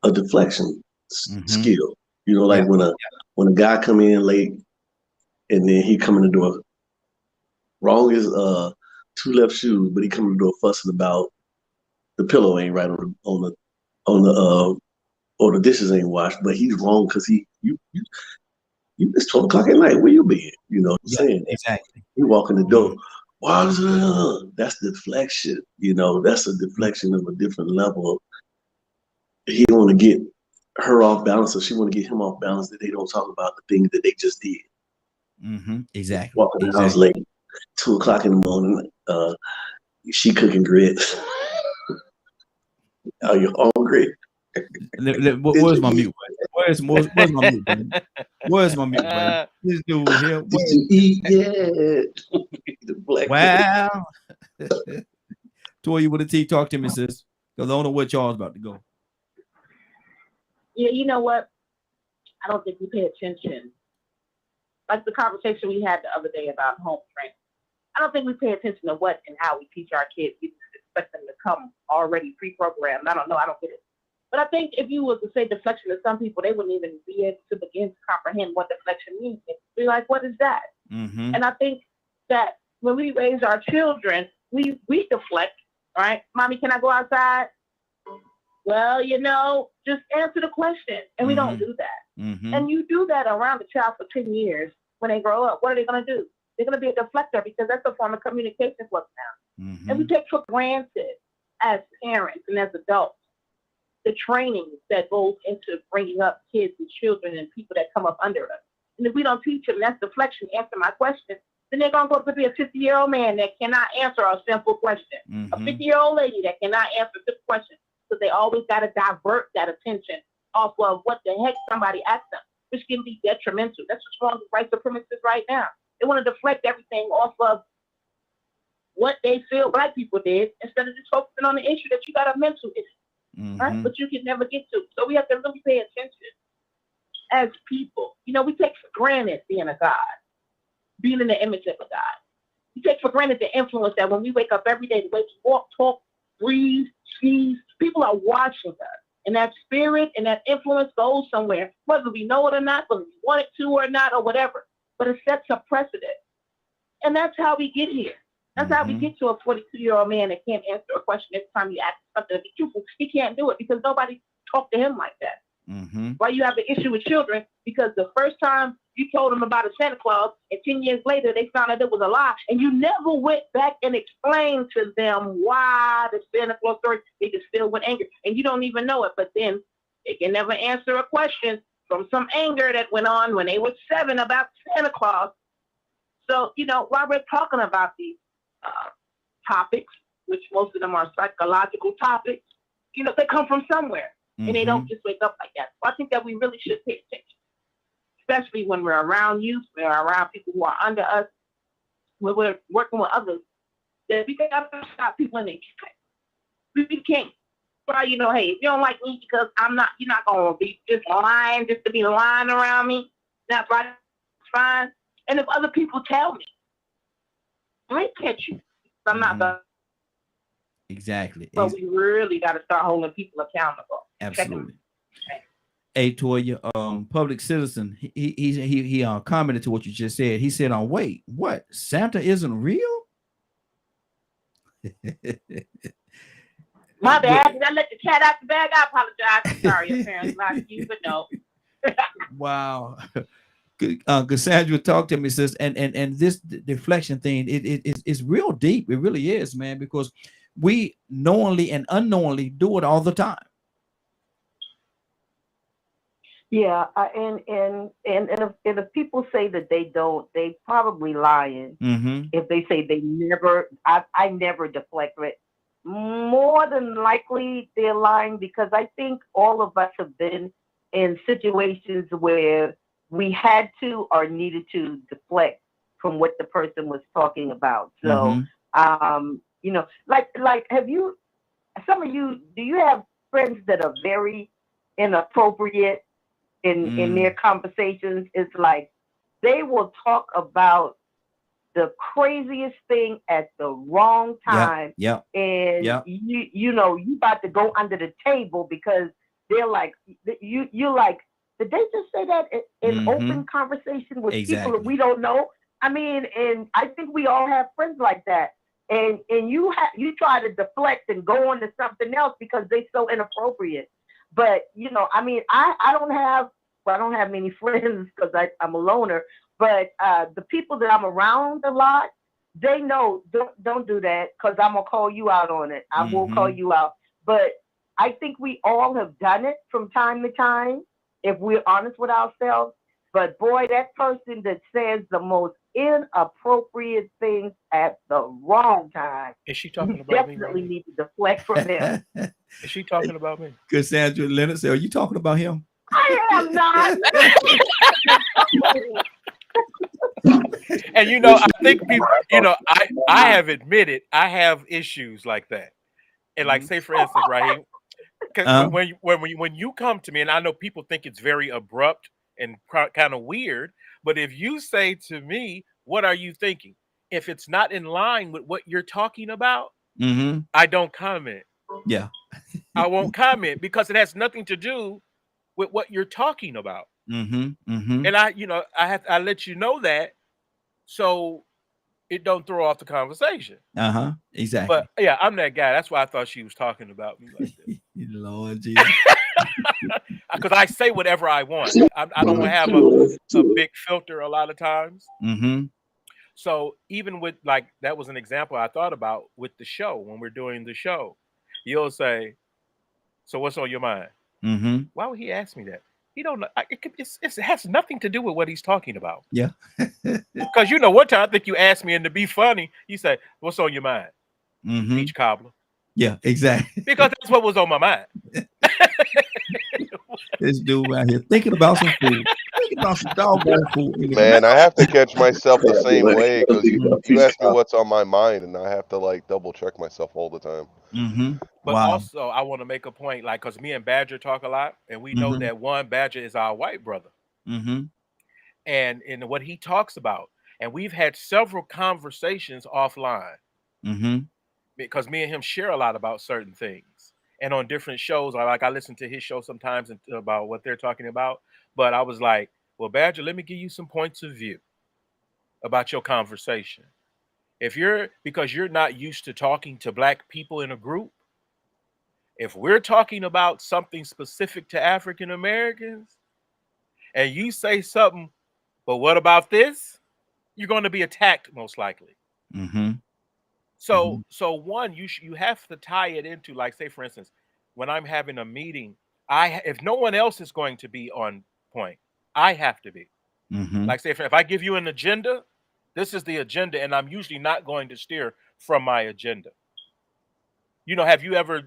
a deflection skill. Like when a guy come in late and then he come in the door wrong as two left shoes, but he come in the door fussing about the pillow ain't right on the or the dishes ain't washed, but he's wrong because it's 12 o'clock at night. Where you been? Saying that. Exactly. He walk in the door. Wow, that's deflection. That's a deflection of a different level. He want to get her off balance, or she want to get him off balance, that they don't talk about the things that they just did. Exactly. Walking the house late, 2 o'clock in the morning. She cooking grits. Are you hungry? Where's my mute button? Where's my mute button? Where's my mute button? This dude here. Did you eat yet? Wow. Toya with a T, talk to me, sis. Because I don't know where Charles about to go. Yeah, you know what? I don't think we pay attention. Like the conversation we had the other day about home training. I don't think we pay attention to what and how we teach our kids. We just expect them to come already pre-programmed. I don't know. I don't get it. But I think if you were to say deflection to some people, they wouldn't even be able to begin to comprehend what deflection means. They'd be like, what is that? And I think that when we raise our children, we deflect, right? Mommy, can I go outside? Well, just answer the question. And we don't do that. And you do that around the child for 10 years. When they grow up, what are they going to do? They're going to be a deflector because that's a form of communication for them now. And we take for granted as parents and as adults the training that goes into bringing up kids and children and people that come up under us. And if we don't teach them that's deflection, answer my question, then they're going to go to be a 50-year-old man that cannot answer a simple question. A 50-year-old lady that cannot answer a simple question. So they always got to divert that attention off of what the heck somebody asked them, which can be detrimental. That's what's wrong with white supremacists right now. They want to deflect everything off of what they feel black people did instead of just focusing on the issue that you got a mental issue, right? But you can never get to. So we have to really pay attention as people. We take for granted being a God, being in the image of a God. We take for granted the influence that when we wake up every day, the way we walk, talk, breathe, sneeze, people are watching us. And that spirit and that influence goes somewhere, whether we know it or not, whether we want it to or not, or whatever. But it sets a precedent. And that's how we get here. That's how we get to a 42-year-old man that can't answer a question every time you ask something to be truthful. He can't do it because nobody talked to him like that. Why you have an issue with children? Because the first time you told them about a Santa Claus, and 10 years later they found out it was a lie, and you never went back and explained to them why the Santa Claus story. They just still went angry, and you don't even know it. But then they can never answer a question from some anger that went on when they were 7 about Santa Claus. So, while we're talking about these topics, which most of them are psychological topics, they come from somewhere. And they don't just wake up like that. So I think that we really should pay attention, especially when we're around youth, we're around people who are under us, when we're working with others, that we got to stop people in their tracks. We can't try, hey, if you don't like me because you're not going to be just lying just to be lying around me. That's right. It's fine. And if other people tell me, I might catch you. I'm not going to. Exactly. But we really got to start holding people accountable. Absolutely. Hey, Toya, Public Citizen, he commented to what you just said. He said, wait, what? Santa isn't real? My bad. Did I let the cat out the bag? I apologize. Sorry, apparently not you, but no. Wow. Cassandra talked to me, sis, and this deflection thing, it's real deep. It really is, man, because we knowingly and unknowingly do it all the time. Yeah, and if people say that they don't, they probably lying. If they say they never, I never deflect it. More than likely they're lying, because I think all of us have been in situations where we had to or needed to deflect from what the person was talking about. So, like, have you, some of you, do you have friends that are very inappropriate in their conversations? It's like they will talk about the craziest thing at the wrong time. And you about to go under the table because they're like, you're like, did they just say that in open conversation with people that we don't know? I mean, and I think we all have friends like that. And you try to deflect and go on to something else because they're so inappropriate. But I mean, I don't have many friends because I'm a loner. But the people that I'm around a lot, they know don't do that, because I'm gonna call you out on it. I will call you out. But I think we all have done it from time to time, if we're honest with ourselves. But boy, that person that says the most inappropriate things at the wrong time, is she talking about me? Definitely need to deflect from them. Is she talking about me? Cassandra Leonard said, are you talking about him? I am not. And I think people, I have admitted I have issues like that. And like, say for instance, right, because when you come to me, and I know people think it's very abrupt and kind of weird, but if you say to me, what are you thinking? If it's not in line with what you're talking about, I don't comment. Yeah. I won't comment because it has nothing to do with what you're talking about. And I let you know that, so it don't throw off the conversation. Exactly. But yeah, I'm that guy. That's why I thought she was talking about me like that. Lord Jesus. Because I say whatever I want. I don't have a big filter a lot of times. So even with, like, that was an example I thought about with the show. When we're doing the show, you'll say, so what's on your mind? Why would he ask me that? He don't know. It has nothing to do with what he's talking about. Yeah. Because one time I think you asked me, and to be funny, you said, what's on your mind? Beach cobbler. Yeah, exactly. Because that's what was on my mind. This dude out here thinking about some food. Thinking about some doggone food. Man, I have to catch myself the same way, because you ask me what's on my mind, and I have to like double check myself all the time. But also, I want to make a point, like, because me and Badger talk a lot, and we know that one, Badger is our white brother. And in what he talks about, and we've had several conversations offline, because me and him share a lot about certain things. And on different shows, I listen to his show sometimes about what they're talking about. But I was like, well, Badger, let me give you some points of view about your conversation. Because you're not used to talking to Black people in a group, if we're talking about something specific to African Americans and you say something, but what about this? You're going to be attacked most likely. So one, you have to tie it into, like, say for instance, when I'm having a meeting, if no one else is going to be on point. I have to be. Like say, if I give you an agenda, this is the agenda, and I'm usually not going to steer from my agenda. You know, have you ever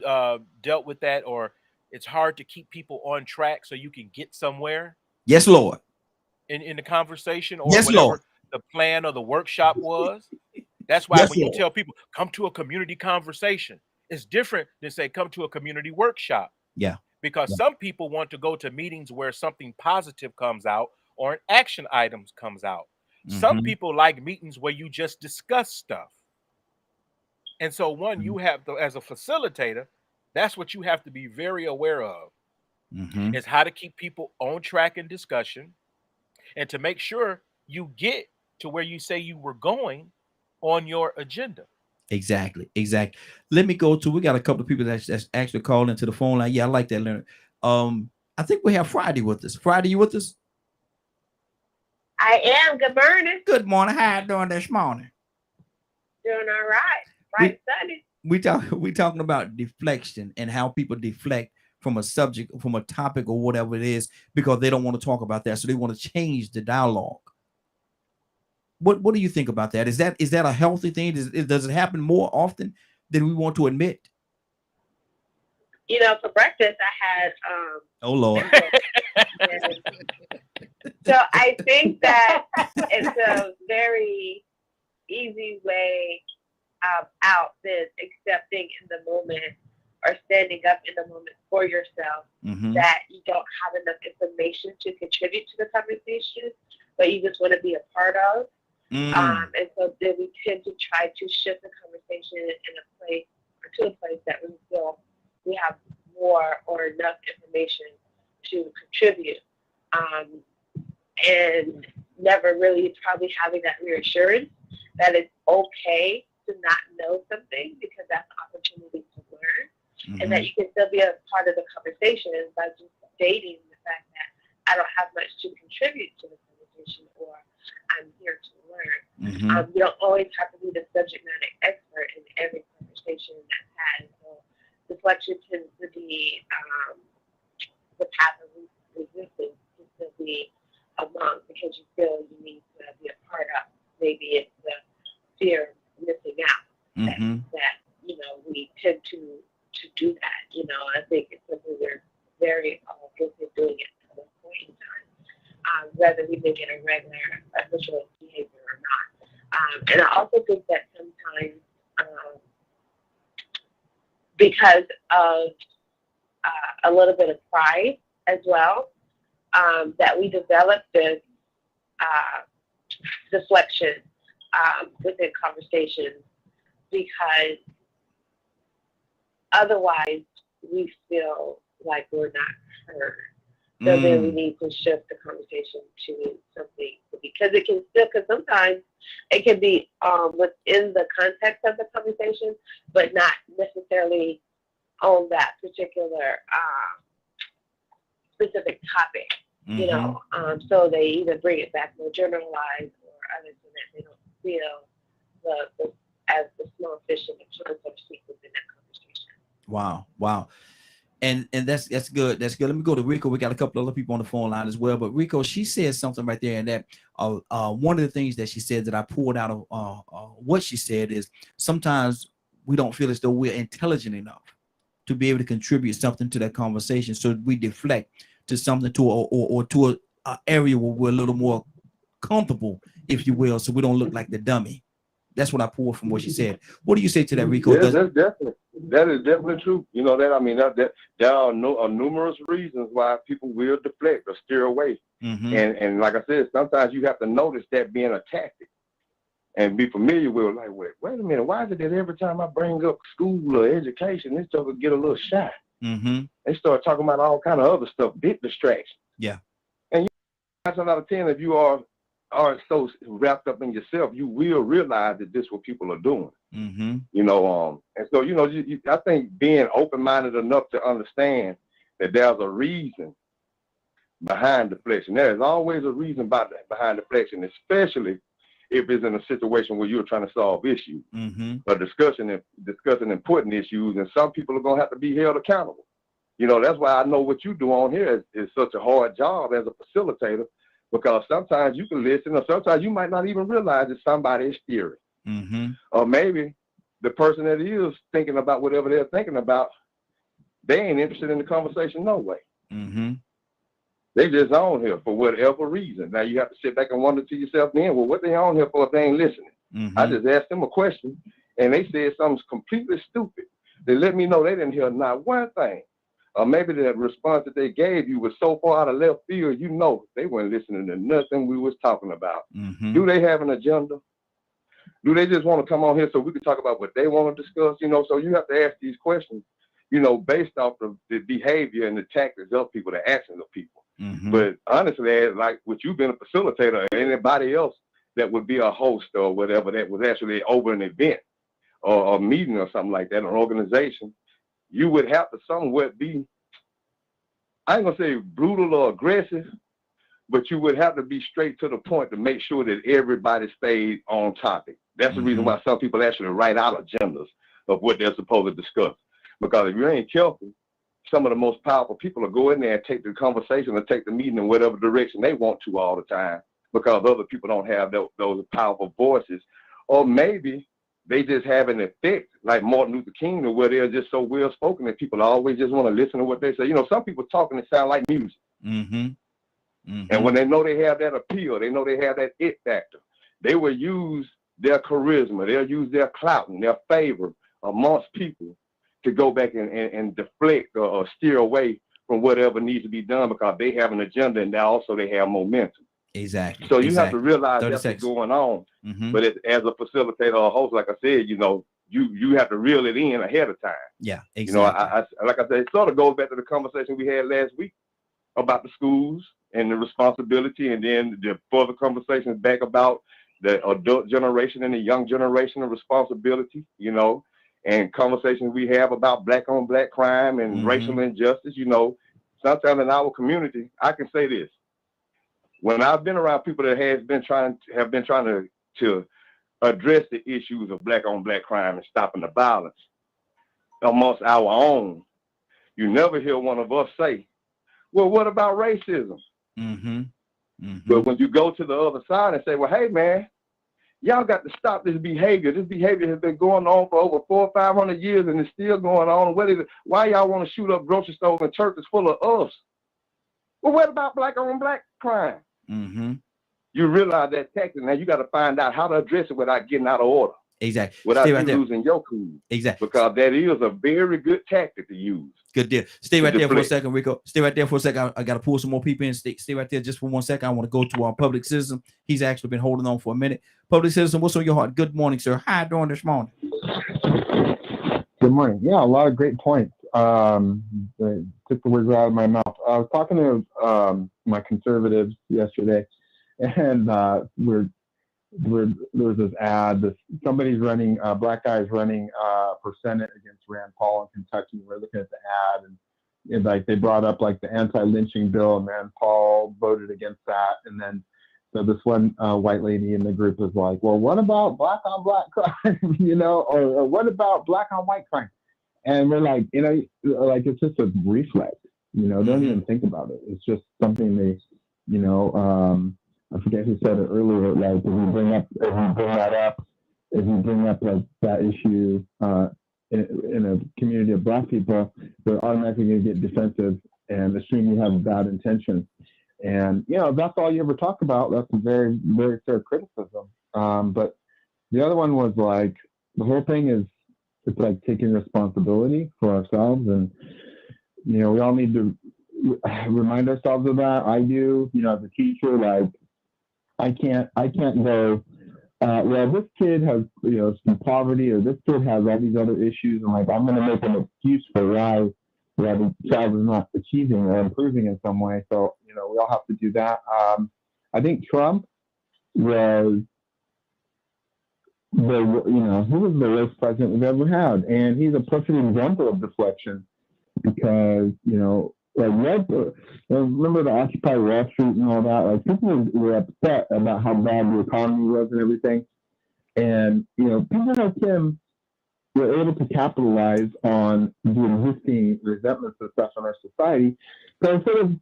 dealt with that, or it's hard to keep people on track so you can get somewhere? Yes, Lord. In the conversation or Yes, Lord. whatever the plan or the workshop was. That's why Yes, when you Lord. tell people come to a community conversation, it's different than say come to a community workshop. Yeah. Because Yeah. some people want to go to meetings where something positive comes out or an action items comes out. Some people like meetings where you just discuss stuff. And so one, you have to, as a facilitator, that's what you have to be very aware of, is how to keep people on track in discussion and to make sure you get to where you say you were going on your agenda. Exactly. Let me go to, we got a couple of people that's actually called into the phone line. Yeah, I like that, Leonard. I think we have Friday with us. Friday, you with us? I am. Good morning. Good morning. How you doing this morning? Doing all right. Right Sunday. We talking about deflection and how people deflect from a subject, from a topic or whatever it is, because they don't want to talk about that. So they want to change the dialogue. What do you think about that? Is that a healthy thing? Does it happen more often than we want to admit? You know, for breakfast I had oh Lord. So I think that it's a very easy way out than accepting in the moment or standing up in the moment for yourself that you don't have enough information to contribute to the conversation, but you just want to be a part of. And so then we tend to try to shift the conversation in a place or to a place that we feel we have more or enough information to contribute. And never really probably having that reassurance that it's okay to not know something, because that's an opportunity to learn, and that you can still be a part of the conversation by just stating the fact that I don't have much to contribute to the conversation, or I'm here to learn. You don't always have to be the subject matter expert in every conversation that's had. So deflection tends to be the path of resistance to be among, because you feel you need to be a part of. Maybe it's the fear of missing out that you know, we tend to do that. You know, I think it's something we're very guilty of doing it at one point in time, whether we make it a regular habitual behavior or not. And I also think that sometimes because of a little bit of pride as well, that we develop this deflection within conversations, because otherwise we feel like we're not heard. So then we need to shift the conversation to something, because it can still, because sometimes it can be within the context of the conversation, but not necessarily on that particular specific topic. You know, so they either bring it back more generalized, or others, so that they don't feel as the small fish in the pond, so to speak, within that conversation. Wow. And that's good. That's good. Let me go to Rico. We got a couple other people on the phone line as well. But Rico, she said something right there, and that one of the things that she said that I pulled out of what she said is sometimes we don't feel as though we're intelligent enough to be able to contribute something to that conversation, so we deflect to something or to a area where we're a little more comfortable, if you will, so we don't look like the dummy. That's what I pulled from what she said. What do you say to that, Rico? Yes, that is definitely true. You know that, I mean, that there are numerous reasons why people will deflect or steer away. And like I said, sometimes you have to notice that being a tactic and be familiar with it. Like, wait a minute, why is it that every time I bring up school or education, this stuff will get a little shy? They start talking about all kind of other stuff, big distraction. Yeah. And 9 out of 10, if you are so wrapped up in yourself, you will realize that this is what people are doing. You know, and so, you know, I think being open-minded enough to understand that there's a reason behind deflection. There is always a reason behind deflection, especially if it's in a situation where you're trying to solve issues, or discussing important issues, and some people are going to have to be held accountable. You know, that's why I know what you do on here is such a hard job as a facilitator, because sometimes you can listen, or sometimes you might not even realize it's somebody's theory. Or maybe the person that is thinking about whatever they're thinking about, they ain't interested in the conversation no way. They just on here for whatever reason. Now you have to sit back and wonder to yourself then, well, what they on here for if they ain't listening? I just asked them a question and they said something completely stupid. They let me know they didn't hear not one thing. Or maybe the response that they gave you was so far out of left field, you know, they weren't listening to nothing we was talking about. Do they have an agenda? Do they just want to come on here so we can talk about what they want to discuss? You know, so you have to ask these questions, you know, based off of the behavior and the tactics of people, the actions of people. But honestly, like with you being a facilitator or anybody else that would be a host or whatever that was actually over an event or a meeting or something like that, an organization, you would have to somewhat be, I ain't gonna say brutal or aggressive, but you would have to be straight to the point to make sure that everybody stayed on topic. That's the reason why some people actually write out agendas of what they're supposed to discuss. Because if you ain't careful, some of the most powerful people will go in there and take the conversation or take the meeting in whatever direction they want to all the time, because other people don't have those powerful voices. Or maybe they just have an effect like Martin Luther King, or where they're just so well spoken that people always just want to listen to what they say. You know, some people talking that sound like music. And when they know they have that appeal, they know they have that it factor, they will use their charisma, they'll use their clout and their favor amongst people to go back and deflect or steer away from whatever needs to be done, because they have an agenda and now also they have momentum. Exactly. So you have to realize that's what's going on. But as a facilitator or host, like I said, you know, you have to reel it in ahead of time. Yeah, exactly. You know, I like I said, it sort of goes back to the conversation we had last week about the schools and the responsibility, and then the further conversations back about the adult generation and the young generation of responsibility, you know, and conversations we have about black on black crime and racial injustice. You know, sometimes in our community, I can say this. When I've been around people that have been trying to address the issues of black on black crime and stopping the violence amongst our own, you never hear one of us say, well, what about racism? But when you go to the other side and say, well, hey, man, y'all got to stop this behavior. This behavior has been going on for over 400 or 500 years, and it's still going on. Why y'all want to shoot up grocery stores and churches full of us? Well, what about black on black crime? You realize that tactic. Now you got to find out how to address it without getting out of order. Exactly. Without you losing your cool. Exactly. Because that is a very good tactic to use. Good deal. Stay right there for a second, Rico. Stay right there for a second. I got to pull some more people in. Stay right there just for 1 second. I want to go to our public citizen. He's actually been holding on for a minute. Public citizen, what's on your heart? Good morning, sir. How you doing this morning? Good morning. Yeah, a lot of great points. Took the words out of my mouth. I was talking to my conservatives yesterday, and there was this ad. Somebody's running, black guy's running for Senate against Rand Paul in Kentucky. We're looking at the ad, and like they brought up like the anti-lynching bill, and Rand Paul voted against that. And then so this one white lady in the group was like, well, what about black on black crime, you know, or what about black on white crime? And we're like, you know, like it's just a reflex, you know, don't even think about it. It's just something they, you know, I forget who said it earlier, like if you bring up like that issue in a community of black people, they're automatically going to get defensive and assume you have a bad intention. And, you know, that's all you ever talk about. That's a very, very fair criticism. But the other one was like, the whole thing is, it's like taking responsibility for ourselves. And, you know, we all need to remind ourselves of that. I do, you know, as a teacher, like, I can't go, well, this kid has, you know, some poverty, or this kid has all these other issues, and like, I'm going to make an excuse for why the child is not achieving or improving in some way. So, you know, we all have to do that. I think Trump was he was the worst president we've ever had, and he's a perfect example of deflection, because, you know, like remember the Occupy Wall Street and all that? Like, people were upset about how bad the economy was and everything. And, you know, people like him, we're able to capitalize on the existing resentments and stuff in our society. So instead of,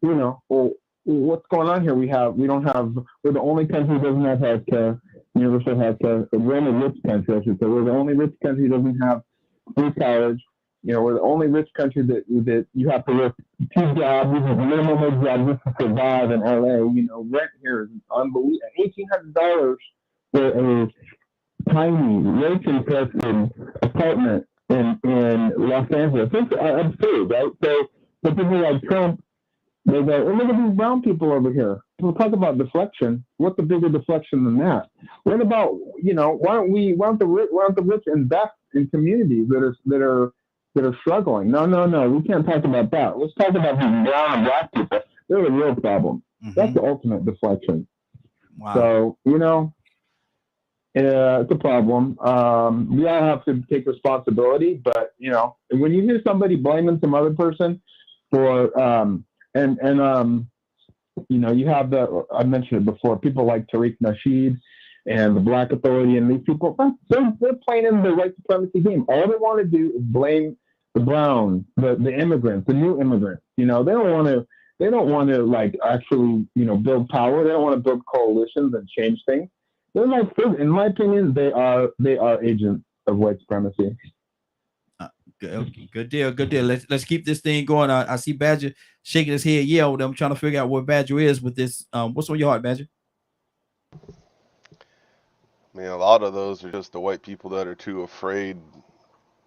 well, what's going on here? We're the only country that doesn't have healthcare, universal healthcare. We're the only rich country, I should say. We're the only rich country that doesn't have free college. We're the only rich country that you have to work 2 jobs, minimum wage job just to survive in LA. Rent here is unbelievable. $1,800 for a tiny, rent-infested apartment in Los Angeles. It's absurd, right? So people like Trump, they go, look at these brown people over here. We'll talk about deflection. What's a bigger deflection than that? What about, why don't the rich invest in communities that are struggling? No. We can't talk about that. Let's talk about these brown and black people. They're the real problem. That's the ultimate deflection. Wow. So, it's a problem. We all have to take responsibility, but when you hear somebody blaming some other person for you have I mentioned it before, people like Tariq Nasheed and the Black Authority, and these people, they're playing in the white supremacy game. All they want to do is blame the brown, the immigrants, the new immigrants. They don't want to like actually build power. They don't want to build coalitions and change things. They're like, in my opinion, they are agents of white supremacy. Good deal. Let's keep this thing going. I see Badger shaking his head. Yeah, I'm trying to figure out where Badger is with this. What's on your heart, Badger? I mean, a lot of those are just the white people that are too afraid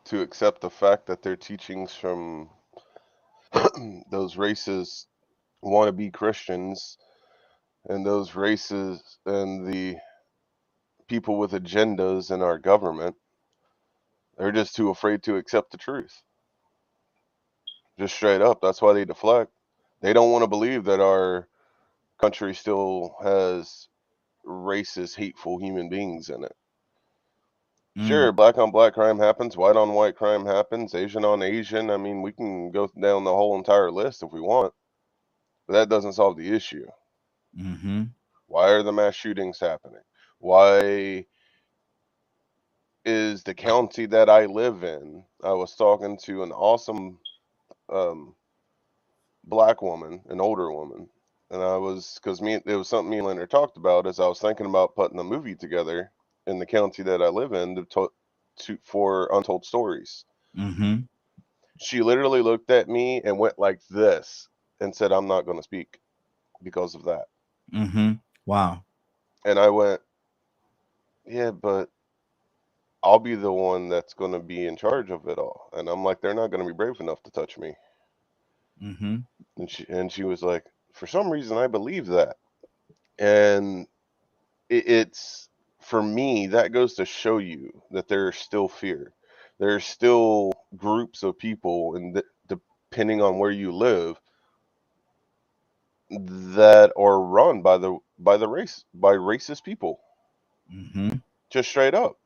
to accept the fact that their teachings from those races wannabe Christians and those races and the people with agendas in our government, they're just too afraid to accept the truth. Just straight up. That's why they deflect. They don't want to believe that our country still has racist, hateful human beings in it. Sure, black on black crime happens, white on white crime happens, Asian on Asian. I mean, we can go down the whole entire list if we want, but that doesn't solve the issue. Why are the mass shootings happening? Why is the county that I live in? I was talking to an awesome black woman, an older woman, and it was something me and Leonard talked about as I was thinking about putting a movie together in the county that I live in for Untold Stories. She literally looked at me and went like this and said, "I'm not going to speak because of that." Wow. And I went, "Yeah, but I'll be the one that's going to be in charge of it all." And I'm like, "They're not going to be brave enough to touch me." And she was like, "For some reason, I believe that." And it's, for me, that goes to show you that there's still fear. There's still groups of people, and depending on where you live, that are run by racist people. Just straight up.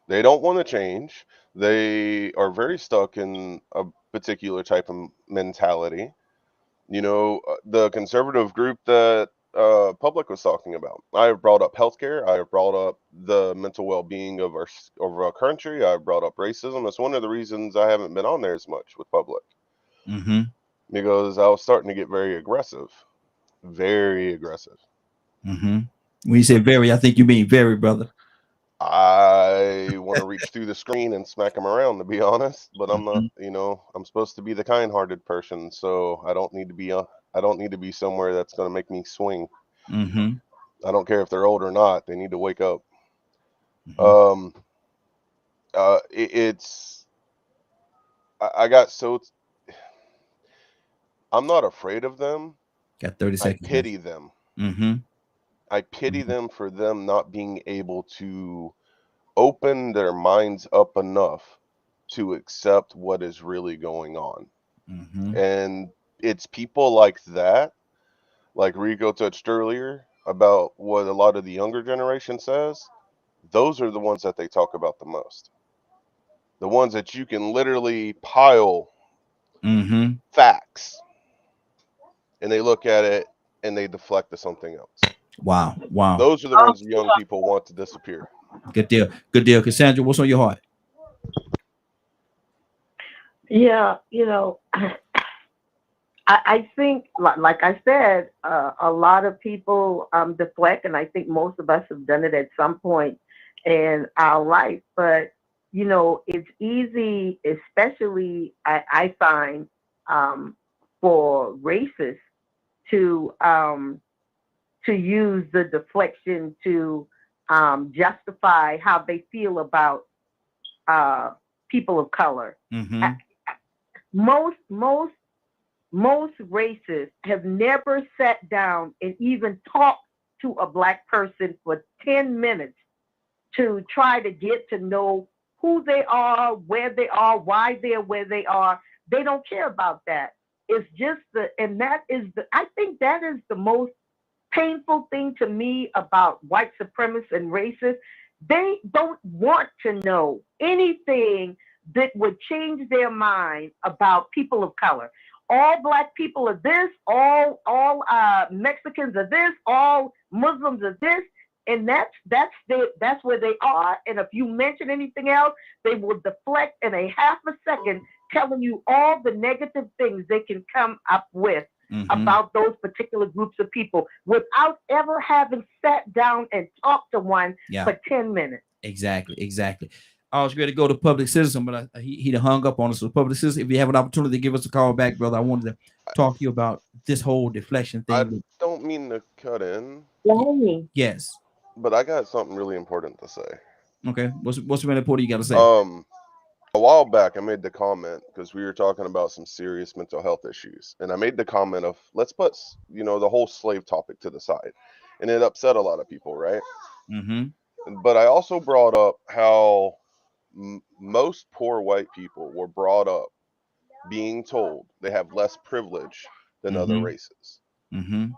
They don't want to change. They are very stuck in a particular type of mentality. The conservative group that Public was talking about. I have brought up healthcare. I have brought up the mental well-being of our country. I've brought up racism. It's one of the reasons I haven't been on there as much with Public. Because I was starting to get very aggressive. Very aggressive. When you say very, I think you mean very, brother. I want to reach through the screen and smack them around, to be honest, but I'm not. I'm supposed to be the kind-hearted person, so I don't need to be somewhere that's going to make me swing. I don't care if they're old or not; they need to wake up. I got so. I'm not afraid of them. Got 30 seconds. I pity them. I pity them for them not being able to open their minds up enough to accept what is really going on. And it's people like that, like Rico touched earlier about what a lot of the younger generation says. Those are the ones that they talk about the most. The ones that you can literally pile facts, and they look at it and they deflect to something else. Wow. Those are the ones young people want to disappear. Good deal. Cassandra, what's on your heart? Yeah, I think, like I said, a lot of people deflect, and I think most of us have done it at some point in our life. But it's easy, especially I find for racists to use the deflection to justify how they feel about people of color. Mm-hmm. Most racists have never sat down and even talked to a black person for 10 minutes to try to get to know who they are, where they are, why they're where they are. They don't care about that. It's just I think that is the most painful thing to me about white supremacists and racists. They don't want to know anything that would change their mind about people of color. All black people are this, all Mexicans are this, all Muslims are this, and that's where they are. And if you mention anything else, they will deflect in a half a second, telling you all the negative things they can come up with about those particular groups of people without ever having sat down and talked to one for 10 minutes. Exactly. I was ready to go to Public Citizen, but he hung up on us. So Public Citizen, if you have an opportunity, give us a call back, brother. I wanted to talk to you about this whole deflection thing. I don't mean to cut in. Yes. But I got something really important to say. Okay. What's really important you got to say? A while back, I made the comment because we were talking about some serious mental health issues, and I made the comment of let's put the whole slave topic to the side, and it upset a lot of people, right? Mm-hmm. But I also brought up how most poor white people were brought up being told they have less privilege than other races. Mm-hmm.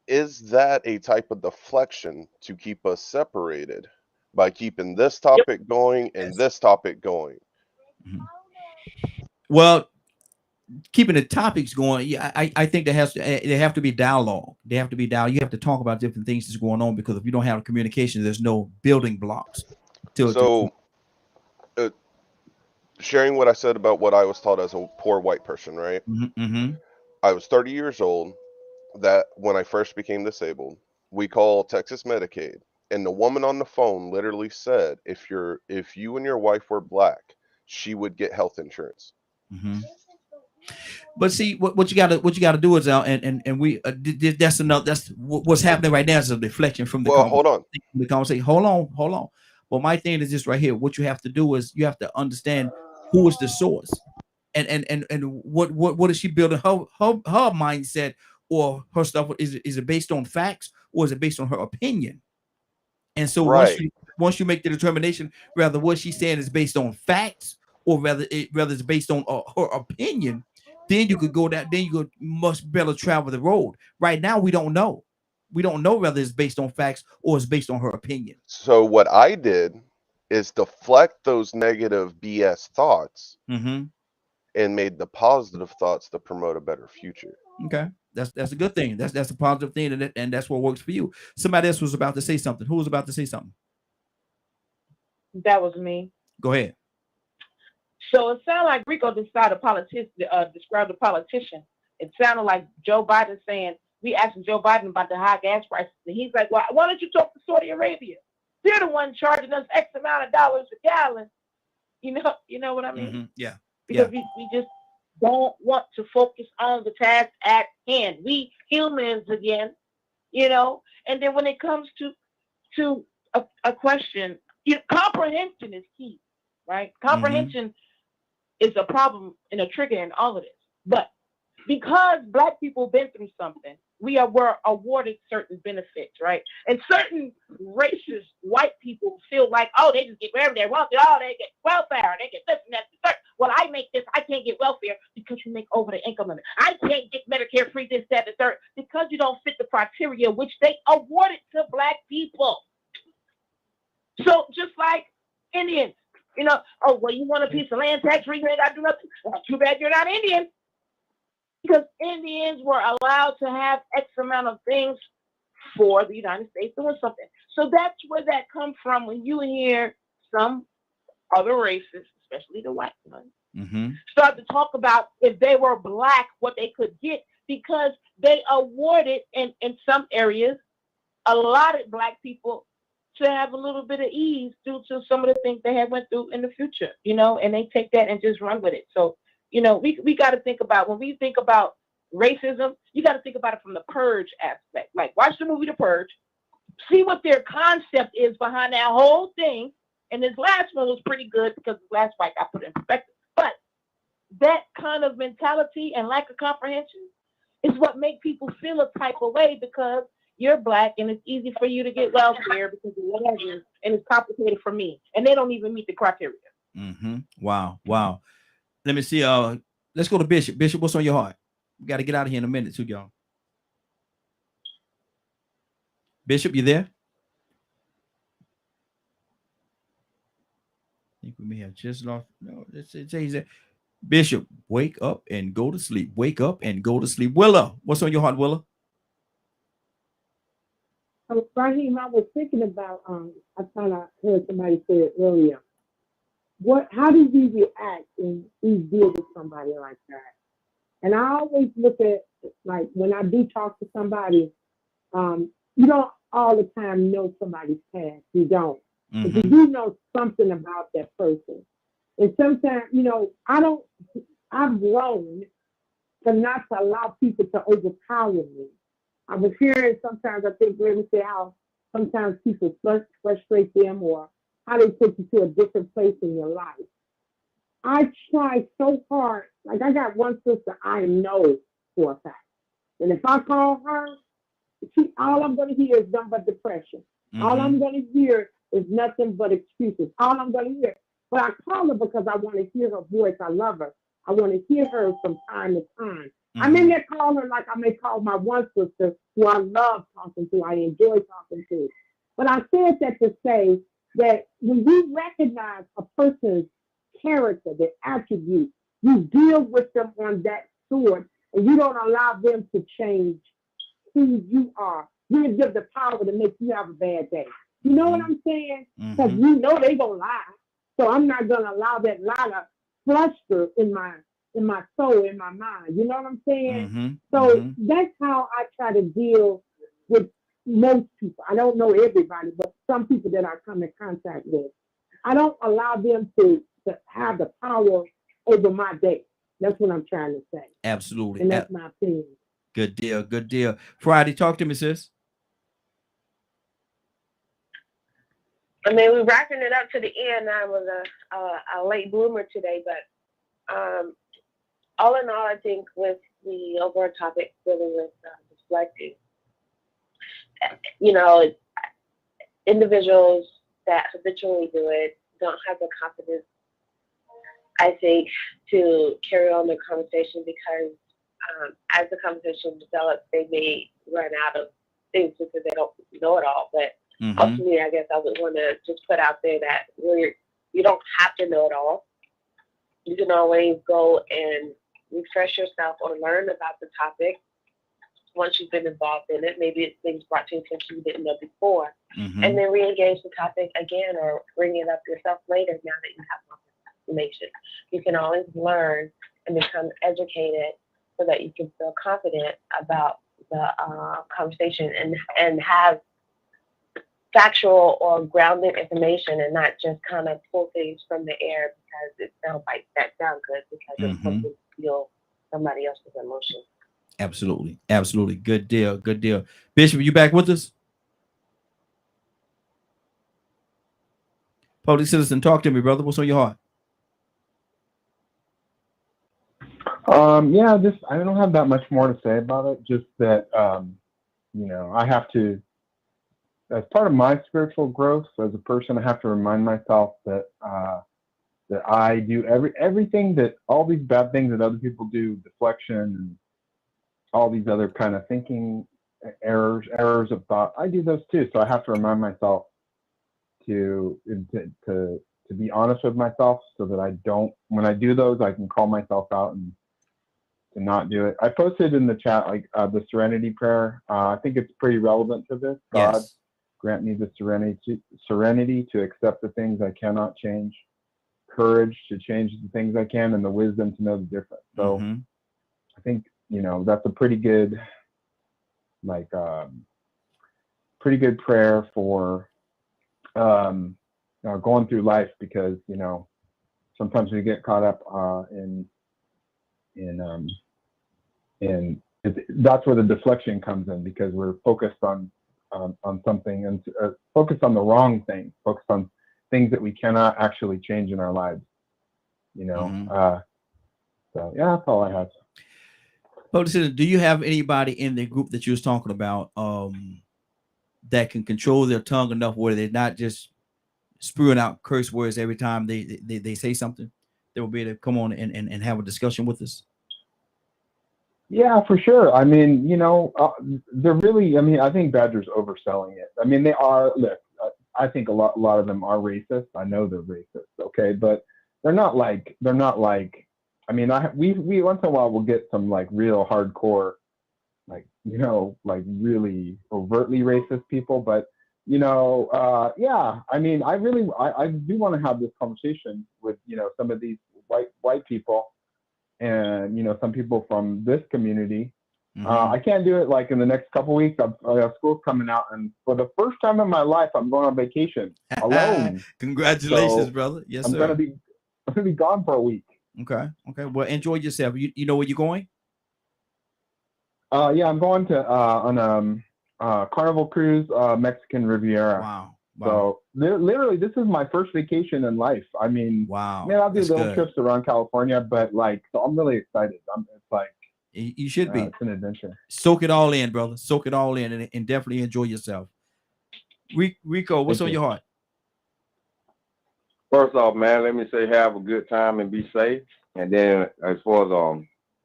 Is that a type of deflection to keep us separated by keeping this topic going and this topic going? Mm-hmm. Well, keeping the topics going, yeah, I think there have to be dialogue. They have to be dialogue. You have to talk about different things that's going on, because if you don't have communication, there's no building blocks. Sharing what I said about what I was taught as a poor white person, right? Mm-hmm. I was 30 years old that when I first became disabled. We call Texas Medicaid, and the woman on the phone literally said, if you and your wife were black, she would get health insurance. Mm-hmm. But see, what you gotta do is and we that's what's happening right now is a deflection from the conversation. Hold on. Well, my thing is this right here. What you have to do is you have to understand who is the source, and what is she building her mindset or her stuff? Is it based on facts or is it based on her opinion? And so once you make the determination whether what she's saying is based on facts or whether it's based on her opinion, then you could go that. Then you could much better travel the road. Right now, we don't know. We don't know whether it's based on facts or it's based on her opinion. So what I did is deflect those negative BS thoughts and made the positive thoughts to promote a better future. Okay, that's a good thing. That's a positive thing, and that's what works for you. Somebody else was about to say something. Who was about to say something? That was me. Go ahead. So it sounded like Rico described a politician. It sounded like Joe Biden saying, we asked Joe Biden about the high gas prices, and he's like, well, why don't you talk to Saudi Arabia? They're the one charging us X amount of dollars a gallon. You know what I mean? Mm-hmm. Yeah. Because we just don't want to focus on the task at hand. We humans again, and then when it comes to a question, comprehension is key, right? Comprehension is a problem and a trigger in all of this. But because Black people been through something, were awarded certain benefits, right? And certain racist white people feel like, oh, they just get wherever they want. Oh, they get welfare, they get this and that. Well, I make this, I can't get welfare because you make over the income limit. I can't get Medicare free, this, that, and the third, because you don't fit the criteria which they awarded to Black people. So just like Indians, oh, well, you want a piece of land tax free, you ain't got to do nothing. Well, too bad you're not Indian. Because Indians were allowed to have X amount of things for the United States doing something. So that's where that comes from when you hear some other races, especially the white ones, Start to talk about if they were Black, what they could get, because they awarded in some areas a lot of Black people to have a little bit of ease due to some of the things they had went through in the future, and they take that and just run with it. So, we got to think about, when we think about racism, you got to think about it from the purge aspect. Like, watch the movie The Purge, see what their concept is behind that whole thing. And this last one was pretty good because the last fight got put in perspective. But that kind of mentality and lack of comprehension is what make people feel a type of way, because you're Black and it's easy for you to get welfare because of whatever, and it's complicated for me, and they don't even meet the criteria. Wow. Let me see. Let's go to Bishop. Bishop, what's on your heart? We got to get out of here in a minute too, y'all. Bishop, you there? I think we may have just lost. No, it's he's there. Bishop, wake up and go to sleep. Wake up and go to sleep. Willa, what's on your heart, Willa? Raheem, I was thinking about, I thought I heard somebody say it earlier. How do you react when you deal with somebody like that? And I always look at, like, when I do talk to somebody, you don't all the time know somebody's past. You don't. But you do know something about that person. And sometimes, I've grown to not to allow people to overpower me. I was hearing sometimes, I think, let me say how sometimes people frustrate them, or how they put you to a different place in your life. I try so hard. Like, I got one sister I know for a fact. And if I call her, all I'm going to hear is nothing but depression. All I'm going to hear is nothing but excuses. All I'm going to hear. But I call her because I want to hear her voice. I love her. I want to hear her from time to time. I may not call her like I may call my one sister, who I love talking to, I enjoy talking to. But I said that to say that when you recognize a person's character, their attributes, you deal with them on that sword, and you don't allow them to change who you are. You give them the power to make you have a bad day. You know what I'm saying? Because you know they gonna lie. So I'm not gonna allow that lie to fluster in my soul, in my mind. You know what I'm saying? So that's how I try to deal with most people. I don't know everybody, but some people that I come in contact with. I don't allow them to have the power over my day. That's what I'm trying to say. Absolutely. And that's my opinion. Good deal. Friday, talk to me, sis. I mean, we're wrapping it up to the end. I was a late bloomer today, but all in all, I think with the overall topic dealing with deflecting, individuals that habitually do it don't have the confidence, I think, to carry on the conversation, because as the conversation develops, they may run out of things because they don't know it all. But ultimately, I guess I would want to just put out there that you don't have to know it all. You can always go and refresh yourself or learn about the topic once you've been involved in it. Maybe it's things brought to your attention you didn't know before. And then re-engage the topic again, or bring it up yourself later now that you have more information. You can always learn and become educated so that you can feel confident about the conversation and have factual or grounded information, and not just kind of pull things from the air because it sounds like that sounds good because it's something to feel somebody else's emotion. Absolutely. Good deal. Bishop, you back with us? Public citizen, talk to me, brother. What's on your heart? Yeah, I don't have that much more to say about it. Just that, I have to, as part of my spiritual growth as a person, I have to remind myself that that I do everything that all these bad things that other people do, deflection and all these other kind of thinking errors of thought. I do those too. So I have to remind myself to be honest with myself, so that I don't, when I do those, I can call myself out and to not do it. I posted in the chat the serenity prayer. I think it's pretty relevant to this. God, grant me the serenity to accept the things I cannot change, courage to change the things I can and the wisdom to know the difference. So I think, that's a pretty good, pretty good prayer for going through life, because, sometimes we get caught up in that's where the deflection comes in, because we're focused on something and focused on the wrong thing, focused on things that we cannot actually change in our lives. So yeah, that's all I have. But listen, do you have anybody in the group that you was talking about that can control their tongue enough where they're not just spewing out curse words every time they say something? They will be able to come on and have a discussion with us. Yeah, for sure. I mean, they're really, I think Badger's overselling it. I mean, they are, look, I think a lot of them are racist. I know they're racist, okay? But they're not like, we once in a while we'll get some like real hardcore, really overtly racist people. But, yeah, I do want to have this conversation with, some of these white people. And some people from this community. I can't do it like in the next couple of weeks. School's coming out, and for the first time in my life, I'm going on vacation alone. Congratulations, brother. Yes, I'm sir. gonna be gone for a week. Okay. Well, enjoy yourself. You know where you're going? Yeah, I'm going to on a Carnival cruise, Mexican Riviera. Wow. So literally, this is my first vacation in life. I mean, wow. Man, I'll do little trips around California, but so I'm really excited. It's like you should be. It's an adventure. Soak it all in, brother. Soak it all in, and definitely enjoy yourself. Rico, what's on your heart? First off, man, let me say have a good time and be safe. And then as far as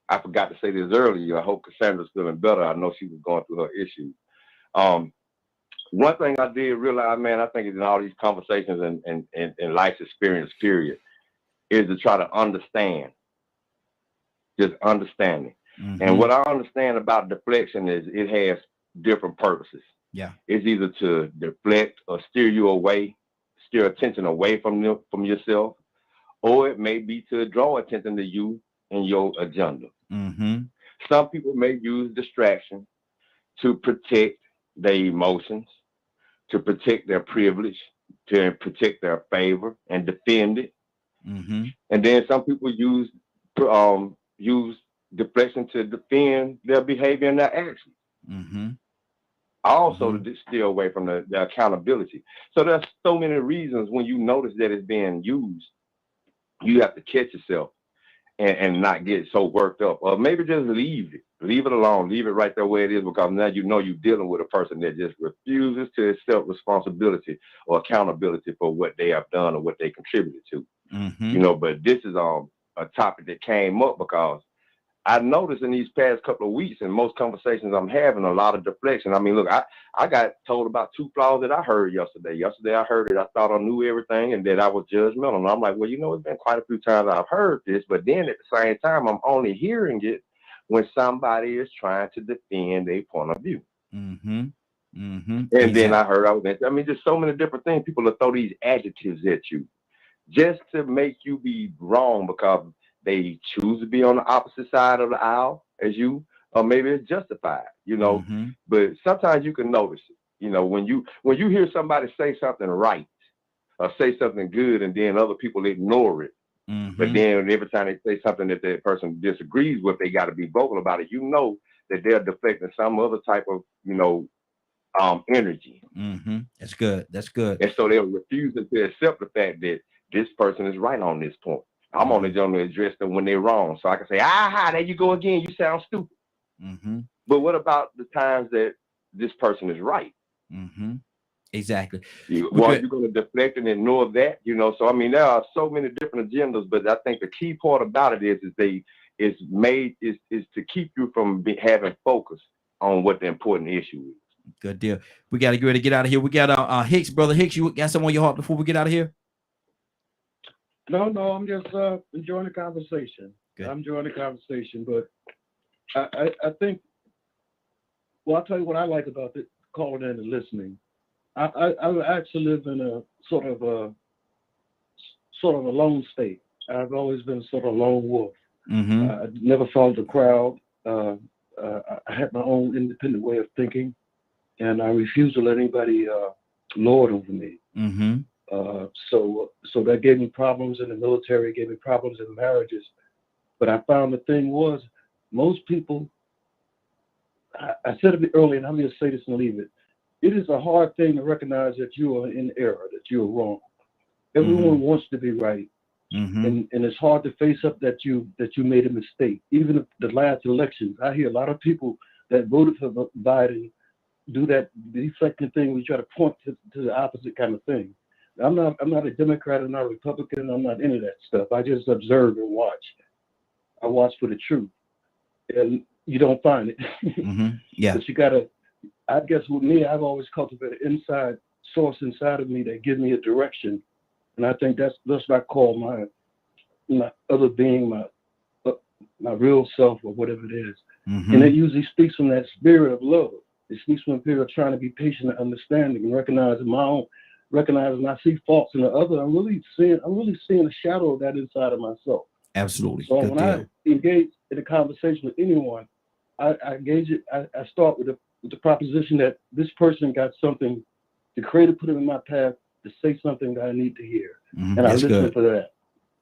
I forgot to say this earlier. I hope Cassandra's feeling better. I know she was going through her issues. One thing I did realize, man, I think in all these conversations and life's experience, period, is to try to understand. Just understanding. And what I understand about deflection is it has different purposes. Yeah. It's either to deflect or steer you away, steer attention away from yourself, or it may be to draw attention to you and your agenda. Some people may use distraction to protect their emotions, to protect their privilege, to protect their favor and defend it. And then some people use deflection to defend their behavior and their actions. Also to steer away from the accountability. So there's so many reasons when you notice that it's being used, you have to catch yourself and not get so worked up. Or maybe just leave it alone, leave it right there where it is, because now you're dealing with a person that just refuses to accept responsibility or accountability for what they have done or what they contributed to. But this is a topic that came up because I noticed in these past couple of weeks, in most conversations I'm having, a lot of deflection. I mean, look, I got told about 2 flaws that I heard yesterday. Yesterday I heard it. I thought I knew everything and that I was judgmental. And I'm like, well, it's been quite a few times I've heard this, but then at the same time, I'm only hearing it when somebody is trying to defend a point of view. And then I heard, just so many different things. People will throw these adjectives at you just to make you be wrong because they choose to be on the opposite side of the aisle as you, or maybe it's justified, But sometimes you can notice it, when you hear somebody say something right or say something good, and then other people ignore it. But then every time they say something that that person disagrees with, they got to be vocal about it. That they're deflecting some other type of, energy. That's good. And so they're refusing to accept the fact that this person is right on this point. I'm only going to address them when they're wrong. So I can say, there you go again. You sound stupid. But what about the times that this person is right? Exactly. You're going to deflect and ignore that, So, there are so many different agendas, but I think the key part about it is to keep you from having focus on what the important issue is. Good deal. We got to get ready to get out of here. We got Hicks, brother Hicks. You got something on your heart before we get out of here? No, I'm just enjoying the conversation. Good. I'm enjoying the conversation, but I think, I'll tell you what I like about it, calling in and listening. I actually live in a sort of a sort of a lone state. I've always been sort of a lone wolf. Mm-hmm. I never followed the crowd. I had my own independent way of thinking, and I refused to let anybody lord over me. Mm-hmm. So that gave me problems in the military, gave me problems in marriages. But I found the thing was, most people, I said it earlier, and I'm going to say this and leave it. It is a hard thing to recognize that you are in error, that you are wrong. Everyone wants to be right. And it's hard to face up that you made a mistake. Even the last elections, I hear a lot of people that voted for Biden do that deflecting thing. We try to point to the opposite kind of thing. I'm not a Democrat. I'm not a Republican. I'm not any of that stuff. I just observe and watch. I watch for the truth, and you don't find it. Yeah. But you gotta. I guess with me, I've always cultivated an inside source inside of me that gives me a direction. And I think that's what I call my other being, my real self, or whatever it is. And it usually speaks from that spirit of love. It speaks from a spirit of trying to be patient and understanding and recognizing I see faults in the other. I'm really seeing a shadow of that inside of myself. Absolutely. So Good when deal. I engage in a conversation with anyone, I engage it. I start with the proposition that this person got something, the Creator put him in my path to say something that I need to hear, and That's I listen good. for that.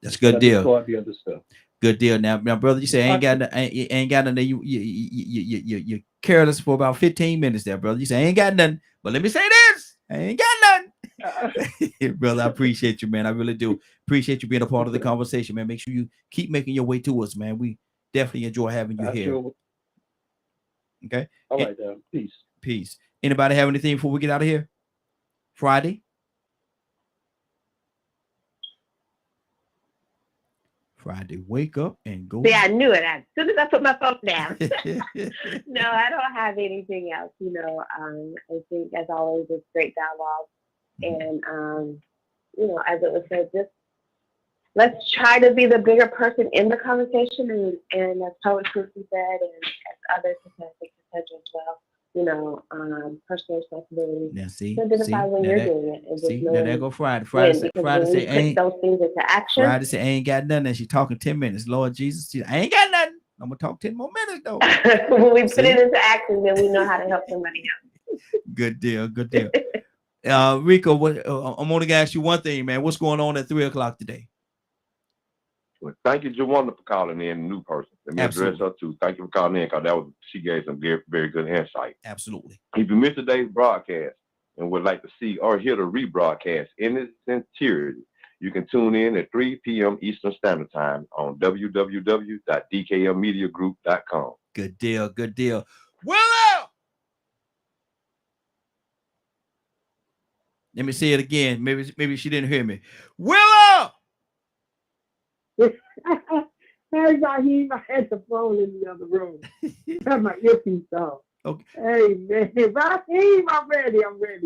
That's good deal. Discard the other stuff. Good deal. Now, brother, you say ain't got nothing. You careless for about 15 minutes there, brother. You say ain't got nothing, but let me say this: I ain't got nothing, brother. I appreciate you, man. I really do appreciate you being a part of the conversation, man. Make sure you keep making your way to us, man. We definitely enjoy having you here. Sure. Okay. All right, peace. Peace. Anybody have anything before we get out of here? Friday. Wake up and go. See, I knew it. As soon as I put my phone down. No, I don't have anything else. I think as always, it's great dialogue. And, as it was said, just let's try to be the bigger person in the conversation. And as Poet Christy said, and as others have said as well, personal responsibility. Now, see, identify when you're doing it. And see, just now there go Friday. Friday say ain't. Those things into action. Friday say ain't got nothing. And she talking 10 minutes. Lord Jesus, I ain't got nothing. I'm gonna talk 10 more minutes though. When we put it into action, then we know how to help somebody else. Good deal. Good deal. Rico, I'm only gonna ask you one thing, man. What's going on at 3:00 today? Well, thank you, Jawanda, for calling in, a new person. Let me address her too. Thank you for calling in, because she gave some very, very good insight. Absolutely. If you missed today's broadcast and would like to see or hear the rebroadcast in its entirety, you can tune in at 3 p.m. Eastern Standard Time on www.dkmmediagroup.com. Good deal. Good deal. Willow! Let me say it again. Maybe she didn't hear me. Willow! Hey, Raheem, I had the phone in the other room. I had my earpiece on. Okay. Hey, man. Raheem, I'm ready.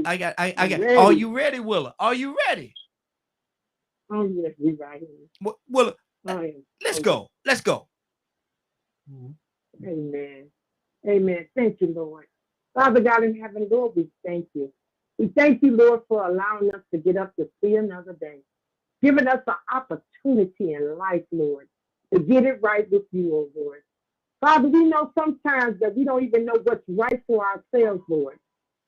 I got. Ready. Are you ready, Willow? Are you ready? Oh, yes, we right here. Willow, let's go. Let's go. Amen. Amen. Thank you, Lord. Father God in heaven, Lord, we thank you. We thank you, Lord, for allowing us to get up to see another day, giving us an opportunity in life, Lord, to get it right with you, oh Lord. Father, we know sometimes that we don't even know what's right for ourselves, Lord.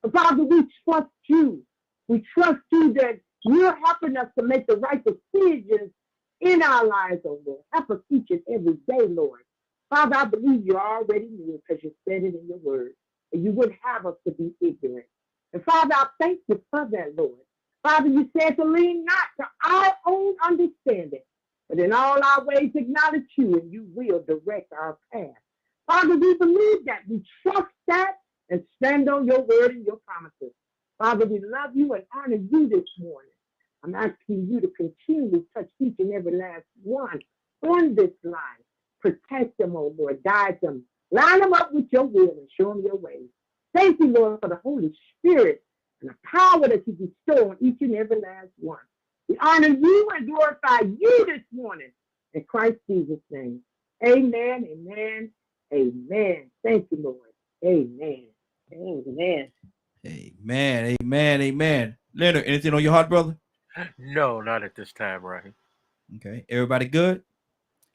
But Father, we trust you. We trust you that you're helping us to make the right decisions in our lives, oh Lord. Help us each and every day, Lord. Father, I believe you already knew it because you said it in your word. And you wouldn't have us to be ignorant. And Father, I thank you for that, Lord. Father, you said to lean not to our own understanding, but in all our ways acknowledge you, and you will direct our path. Father, we believe that. We trust that and stand on your word and your promises. Father, we love you and honor you this morning. I'm asking you to continually touch each and every last one on this line. Protect them, oh Lord. Guide them. Line them up with your will and show them your ways. Thank you, Lord, for the Holy Spirit and the power that you bestow on each and every last one. We honor you and glorify you this morning. In Christ Jesus' name. Amen, amen, amen. Thank you, Lord. Amen. Amen. Amen. Amen. Amen. Leonard, anything on your heart, brother? No, not at this time, Raheem. Okay, everybody good?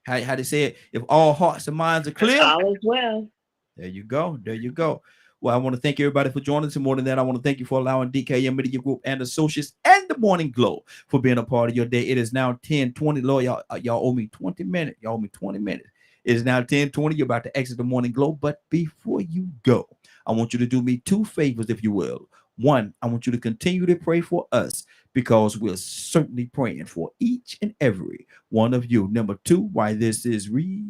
How they say it? If all hearts and minds are clear, all is well. There you go. There you go. Well, I want to thank everybody for joining us. More than that, I want to thank you for allowing DKM Media Group and Associates and the Morning Glow for being a part of your day. It is now 10:20. Lord, y'all owe me 20 minutes. Y'all owe me 20 minutes. It is now 10:20. You're about to exit the Morning Glow. But before you go, I want you to do me two favors, if you will. One, I want you to continue to pray for us because we're certainly praying for each and every one of you. Number two, why this is real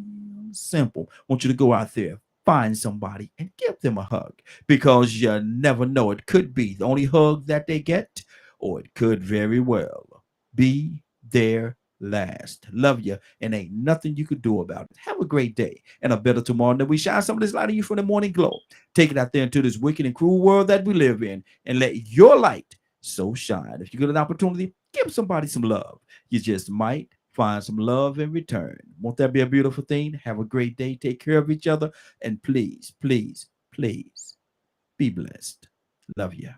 simple. I want you to go out there, find somebody and give them a hug because you never know. It could be the only hug that they get, or it could very well be their last. Love you, and ain't nothing you could do about it. Have a great day and a better tomorrow. And we shine some of this light on you from the Morning Glow. Take it out there into this wicked and cruel world that we live in and let your light so shine. If you get an opportunity, give somebody some love. You just might find some love in return. Won't that be a beautiful thing? Have a great day. Take care of each other. And please, please, please be blessed. Love you.